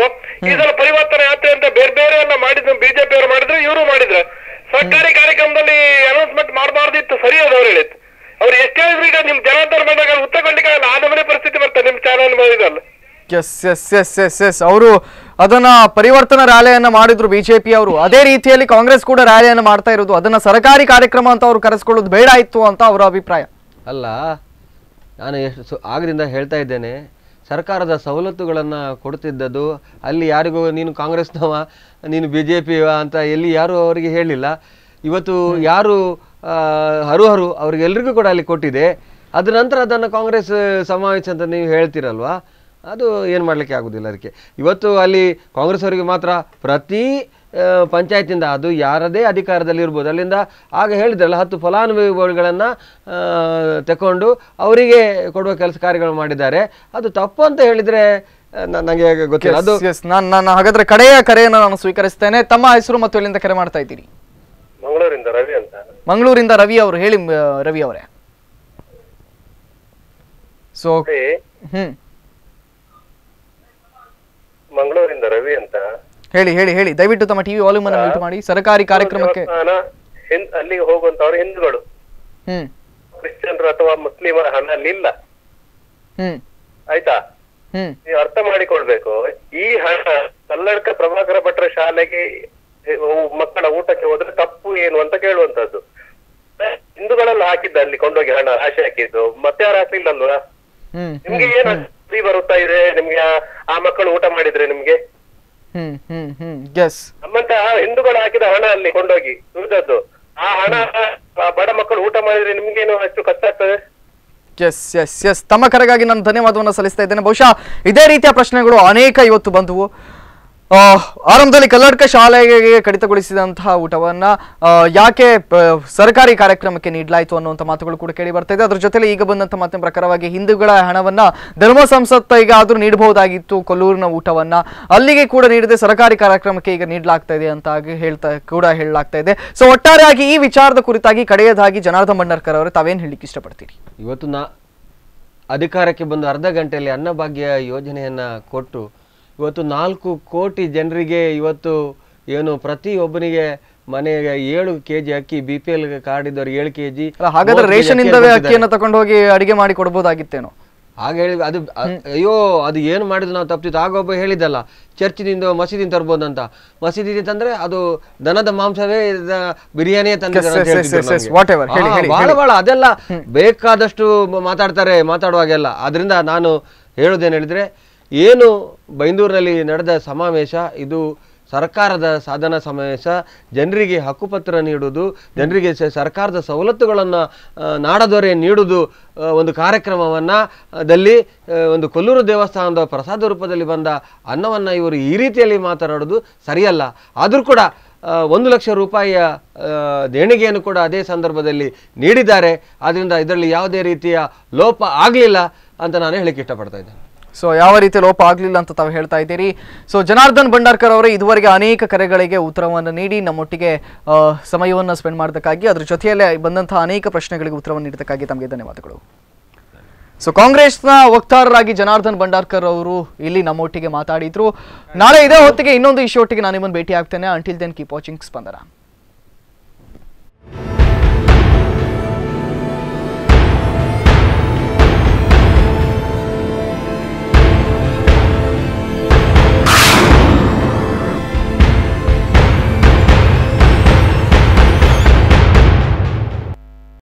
ಈ ಸಲ ಪರಿವರ್ತನೆ ಯಾತ್ರೆ ಅಂತ ಬೇರೆ ಬೇರೆ ಎಲ್ಲ ಮಾಡಿದ್ರು, ಬಿಜೆಪಿ ಅವರು ಮಾಡಿದ್ರು, ಇವರು ಮಾಡಿದ್ರು. ಸರ್ಕಾರಿ ಕಾರ್ಯಕ್ರಮದಲ್ಲಿ ಅನೌನ್ಸ್ಮೆಂಟ್ ಮಾಡಬಾರ್ದಿತ್ತು, ಸರಿ ಅದು ಅವ್ರು ಹೇಳಿತ್ತು. ಅವ್ರು ಎಷ್ಟೇ ಹೇಳಿದ್ರು ಈಗ ನಿಮ್ ಜನಾರ್ದನ್ ಬಂದಾಗ ಉತ್ತರ ಕೊಡ್ಲಿಕ್ಕೆ ಆ ನಮೂನೆ ಪರಿಸ್ಥಿತಿ ಬರ್ತದೆ ನಿಮ್ ಚಾನಲ್ ಬಂದಿದ್ದಲ್ಲ. ಎಸ್ ಅವರು ಅದನ್ನ ಪರಿವರ್ತನಾ ರ್ಯಾಲಿಯನ್ನ ಮಾಡಿದ್ರು ಬಿಜೆಪಿ ಅವರು. ಅದೇ ರೀತಿಯಲ್ಲಿ ಕಾಂಗ್ರೆಸ್ ಕೂಡ ರ್ಯಾಲಿಯನ್ನ ಮಾಡ್ತಾ ಇರೋದು, ಅದನ್ನ ಸರ್ಕಾರಿ ಕಾರ್ಯಕ್ರಮ ಅಂತ ಅವ್ರು ಕರೆಸ್ಕೊಳ್ಳೋದು ಬೇಡ ಇತ್ತು ಅಂತ ಅವರ ಅಭಿಪ್ರಾಯ. ಅಲ್ಲ, ನಾನು ಎಷ್ಟು ಆಗದಿಂದ ಹೇಳ್ತಾ ಇದ್ದೇನೆ, ಸರ್ಕಾರದ ಸವಲತ್ತುಗಳನ್ನು ಕೊಡ್ತಿದ್ದದ್ದು ಅಲ್ಲಿ ಯಾರಿಗೂ ನೀನು ಕಾಂಗ್ರೆಸ್ನವ ನೀನು BJP ಅಂತ ಎಲ್ಲಿ ಯಾರು ಅವರಿಗೆ ಹೇಳಿಲ್ಲ. ಇವತ್ತು ಯಾರು ಹರು ಅವ್ರಿಗೆಲ್ರಿಗೂ ಕೂಡ ಅಲ್ಲಿ ಕೊಟ್ಟಿದೆ. ಅದ ನಂತರ ಅದನ್ನು ಕಾಂಗ್ರೆಸ್ ಸಮಾವೇಶ ಅಂತ ನೀವು ಹೇಳ್ತೀರಲ್ವಾ, ಅದು ಏನು ಮಾಡಲಿಕ್ಕೆ ಆಗೋದಿಲ್ಲ. ಅದಕ್ಕೆ ಇವತ್ತು ಅಲ್ಲಿ ಕಾಂಗ್ರೆಸ್ ಅವರಿಗೆ ಮಾತ್ರ ಪ್ರತಿ ಪಂಚಾಯತಿಂದ ಅದು ಯಾರದೇ ಅಧಿಕಾರದಲ್ಲಿರ್ಬೋದು ಅಲ್ಲಿಂದ ಆಗ ಹೇಳಿದ್ರಲ್ಲ 10 ಫಲಾನುಭವಿಗಳನ್ನು ತಗೊಂಡು ಅವರಿಗೆ ಕೊಡುವ ಕೆಲಸ ಕಾರ್ಯಗಳು ಮಾಡಿದ್ದಾರೆ. ಅದು ತಪ್ಪು ಅಂತ ಹೇಳಿದರೆ ನನಗೆ ಗೊತ್ತಿಲ್ಲ. ಅದು ನಾನು ಹಾಗಾದ್ರೆ ಕಡೆಯ ಕರೆಯನ್ನು ನಾನು ಸ್ವೀಕರಿಸ್ತೇನೆ. ತಮ್ಮ ಹೆಸರು ಮತ್ತು ಎಲ್ಲಿಂದ ಕರೆ ಮಾಡ್ತಾ ಇದ್ದೀರಿ? ಮಂಗಳೂರಿಂದ ರವಿ ಅಂತ. ಮಂಗಳೂರಿಂದ ರವಿ ಅವರು. ಹೇಳಿ ರವಿ ಅವರೇ. ಸೊ ಮಂಗಳೂರಿಂದ ರವಿ ಅಂತ. ಹೇಳಿ ಹೇಳಿ ಹೇಳಿ. ದಯವಿಟ್ಟು ತಮ್ಮ ಟಿವಿ ವಾಲ್ಯೂಮ್ ಅನ್ನು ಮ್ಯೂಟ್ ಮಾಡಿ. ಸರ್ಕಾರಿ ಕಾರ್ಯಕ್ರಮಕ್ಕೆ ಅಲ್ಲಿಗೆ ಹೋಗುವಂತವ್ರು ಹಿಂದೂಗಳು, ಕ್ರಿಶ್ಚಿಯನ್ರು ಅಥವಾ ಮುಸ್ಲಿಮರ ಹಣ ಅಲ್ಲಿ ಇಲ್ಲ. ಆಯ್ತಾ, ನೀವು ಅರ್ಥ ಮಾಡಿಕೊಳ್ಬೇಕು. ಈ ಹಣ ಕಲ್ಲಡ್ಕ ಪ್ರಭಾಕರ ಭಟ್ರ ಶಾಲೆಗೆ ಮಕ್ಕಳ ಊಟಕ್ಕೆ ಹೋದ್ರೆ ತಪ್ಪು ಏನು ಅಂತ ಕೇಳುವಂತದ್ದು. ಹಿಂದೂಗಳೆಲ್ಲ ಹಾಕಿದ್ದ ಅಲ್ಲಿ ಕೊಂಡೋಗಿ ಹಣ ರಾಶಿ ಹಾಕಿದ್ದು, ಮತ್ತೆ ಯಾರು ಹಾಕ್ಲಿಲ್ಲಲ್ವಾ? ನಿಮ್ಗೆ ಏನ್ ಫ್ರೀ ಬರುತ್ತಾ ಇದೆ? ನಿಮ್ಗೆ ಆ ಮಕ್ಕಳು ಊಟ ಮಾಡಿದ್ರೆ ನಿಮ್ಗೆ ನಮ್ಮಂತ ಹಿಂದೂಗಳು ಹಾಕಿದ ಹಣ ಅಲ್ಲಿ ಕೊಂಡೋಗಿ ದುಡ್ದದ್ದು, ಆ ಹಣ ಬಡ ಮಕ್ಕಳು ಊಟ ಮಾಡಿದ್ರೆ ನಿಮ್ಗೇನು ಅಷ್ಟು ಕಷ್ಟ ಆಗ್ತದೆ? ಎಸ್ ತಮ್ಮ ಕರೆಗಾಗಿ ನಾನು ಧನ್ಯವಾದವನ್ನು ಸಲ್ಲಿಸ್ತಾ ಇದ್ದೇನೆ. ಬಹುಶಃ ಇದೇ ರೀತಿಯ ಪ್ರಶ್ನೆಗಳು ಅನೇಕ ಇವತ್ತು ಬಂದವು. ಆರಂಭದಲ್ಲಿ ಕಲ್ಲಡ್ಕ ಶಾಲೆಗೆ ಕಡಿತಗೊಳಿಸಿದಂತಹ ಊಟವನ್ನ ಯಾಕೆ ಸರ್ಕಾರಿ ಕಾರ್ಯಕ್ರಮಕ್ಕೆ ನೀಡಲಾಯಿತು ಅನ್ನುವಂಥ ಮಾತುಗಳು ಕೂಡ ಕೇಳಿ ಬರ್ತಾ ಇದೆ. ಅದ್ರ ಜೊತೆಲಿ ಈಗ ಬಂದಂತ ಮಾತಿನ ಪ್ರಕಾರವಾಗಿ ಹಿಂದೂಗಳ ಹಣವನ್ನ ಧರ್ಮ ಸಂಸತ್ತಿಗೆ ಆದ್ರೂ ನೀಡಬಹುದಾಗಿತ್ತು, ಕೊಲ್ಲೂರಿನ ಊಟವನ್ನ ಅಲ್ಲಿಗೆ ಕೂಡ ನೀಡದೆ ಸರ್ಕಾರಿ ಕಾರ್ಯಕ್ರಮಕ್ಕೆ ಈಗ ನೀಡಲಾಗ್ತಾ ಇದೆ ಅಂತ ಹೇಳಲಾಗ್ತಾ ಇದೆ. ಸೊ ಒಟ್ಟಾರೆಯಾಗಿ ಈ ವಿಚಾರದ ಕುರಿತಾಗಿ ಕಡೆಯದಾಗಿ ಜನಾರ್ದನ್ ಭಂಡಾರ್ಕರ್ ಅವರು ತಾವೇನು ಹೇಳಲಿಕ್ಕೆ ಇಷ್ಟಪಡ್ತೀರಿ? ಇವತ್ತು ಅಧಿಕಾರಕ್ಕೆ ಬಂದು ಅರ್ಧ ಗಂಟೆಯಲ್ಲಿ ಅನ್ನಭಾಗ್ಯ ಯೋಜನೆಯನ್ನ ಕೊಟ್ಟು ಇವತ್ತು 4 ಕೋಟಿ ಜನರಿಗೆ ಇವತ್ತು ಏನು ಪ್ರತಿಯೊಬ್ಬನಿಗೆ ಮನೆಗೆ 7 kg ಅಕ್ಕಿ, BPL ಕಾರ್ಡ್ ಇದ್ದವ್ರು 7 kg. ಹಾಗಾದ್ರೆ ರೇಷನ್ ಇಂದವೇ ಅಕ್ಕಿಯನ್ನು ತಗೊಂಡು ಹೋಗಿ ಅಡಿಗೆ ಮಾಡಿ ಕೊಡಬಹುದಾಗಿತ್ತೇನೋ? ಹಾಗೆ ಹೇಳಿ ಅದು ಅಯ್ಯೋ ಅದು ಏನು ಮಾಡಿದ್ರು ನಾವು ತಪ್ಪಿತ್ತು. ಆಗೊಬ್ಬ ಹೇಳಿದ್ದಲ್ಲ, ಚರ್ಚಿನಿಂದ ಮಸೀದಿನ ತರ್ಬೋದಂತ. ಮಸೀದಿ ತಂದ್ರೆ ಅದು ದನದ ಮಾಂಸವೇ ಬಿರಿಯಾನಿಯೇ ತಂದಿದ್ದಾರೆ. ಬಹಳ ಅದೆಲ್ಲ ಬೇಕಾದಷ್ಟು ಮಾತಾಡ್ತಾರೆ ಮಾತಾಡುವಾಗೆಲ್ಲ. ಅದರಿಂದ ನಾನು ಹೇಳೋದೇನು ಹೇಳಿದ್ರೆ, ಏನು ಬೈಂದೂರಿನಲ್ಲಿ ನಡೆದ ಸಮಾವೇಶ ಇದು ಸರ್ಕಾರದ ಸಾಧನಾ ಸಮಾವೇಶ. ಜನರಿಗೆ ಹಕ್ಕುಪತ್ರ ನೀಡುವುದು, ಜನರಿಗೆ ಸರ್ಕಾರದ ಸವಲತ್ತುಗಳನ್ನು ನಾಡದೊರೆ ನೀಡುವುದು ಒಂದು ಕಾರ್ಯಕ್ರಮವನ್ನು ದಲ್ಲಿ ಒಂದು ಕೊಲ್ಲೂರು ದೇವಸ್ಥಾನದ ಪ್ರಸಾದ ರೂಪದಲ್ಲಿ ಬಂದ ಅನ್ನವನ್ನು ಇವರು ಈ ರೀತಿಯಲ್ಲಿ ಮಾತನಾಡೋದು ಸರಿಯಲ್ಲ. ಆದರೂ ಕೂಡ 1 ಲಕ್ಷ ರೂಪಾಯಿಯ ದೇಣಿಗೆಯನ್ನು ಕೂಡ ಅದೇ ಸಂದರ್ಭದಲ್ಲಿ ನೀಡಿದ್ದಾರೆ. ಆದ್ದರಿಂದ ಇದರಲ್ಲಿ ಯಾವುದೇ ರೀತಿಯ ಲೋಪ ಆಗಲಿಲ್ಲ ಅಂತ ನಾನು ಹೇಳಲಿಕ್ಕೆ ಇಷ್ಟಪಡ್ತಾ ಇದ್ದೇನೆ. ಸೊ ಯಾವ ರೀತಿ ಲೋಪ ಆಗಲಿಲ್ಲ ಅಂತ ತಾವು ಹೇಳ್ತಾ ಇದ್ದೀರಿ. ಸೊ ಜನಾರ್ದನ್ ಭಂಡಾರ್ಕರ್ ಅವರೇ ಇದುವರೆಗೆ ಅನೇಕ ಕರೆಗಳಿಗೆ ಉತ್ತರವನ್ನು ನೀಡಿ ನಮ್ಮೊಟ್ಟಿಗೆ ಸಮಯವನ್ನು ಸ್ಪೆಂಡ್ ಮಾಡೋದಕ್ಕಾಗಿ, ಅದ್ರ ಜೊತೆಯಲ್ಲೇ ಬಂದಂತಹ ಅನೇಕ ಪ್ರಶ್ನೆಗಳಿಗೆ ಉತ್ತರವನ್ನು ನೀಡೋದಕ್ಕಾಗಿ ತಮಗೆ ಧನ್ಯವಾದಗಳು. ಸೊ ಕಾಂಗ್ರೆಸ್ನ ವಕ್ತಾರರಾಗಿ ಜನಾರ್ದನ್ ಭಂಡಾರ್ಕರ್ ಅವರು ಇಲ್ಲಿ ನಮ್ಮೊಟ್ಟಿಗೆ ಮಾತಾಡಿದ್ರು. ನಾಳೆ ಇದೇ ಹೊತ್ತಿಗೆ ಇನ್ನೊಂದು ಇಶ್ಯೂ ಒಟ್ಟಿಗೆ ನಾನು ನಿಮ್ಮನ್ನು ಭೇಟಿ ಆಗ್ತೇನೆ. ಅಂಟಿಲ್ ದೆನ್ ಕೀಪ್ ವಾಚಿಂಗ್ ಸ್ಪಂದನ.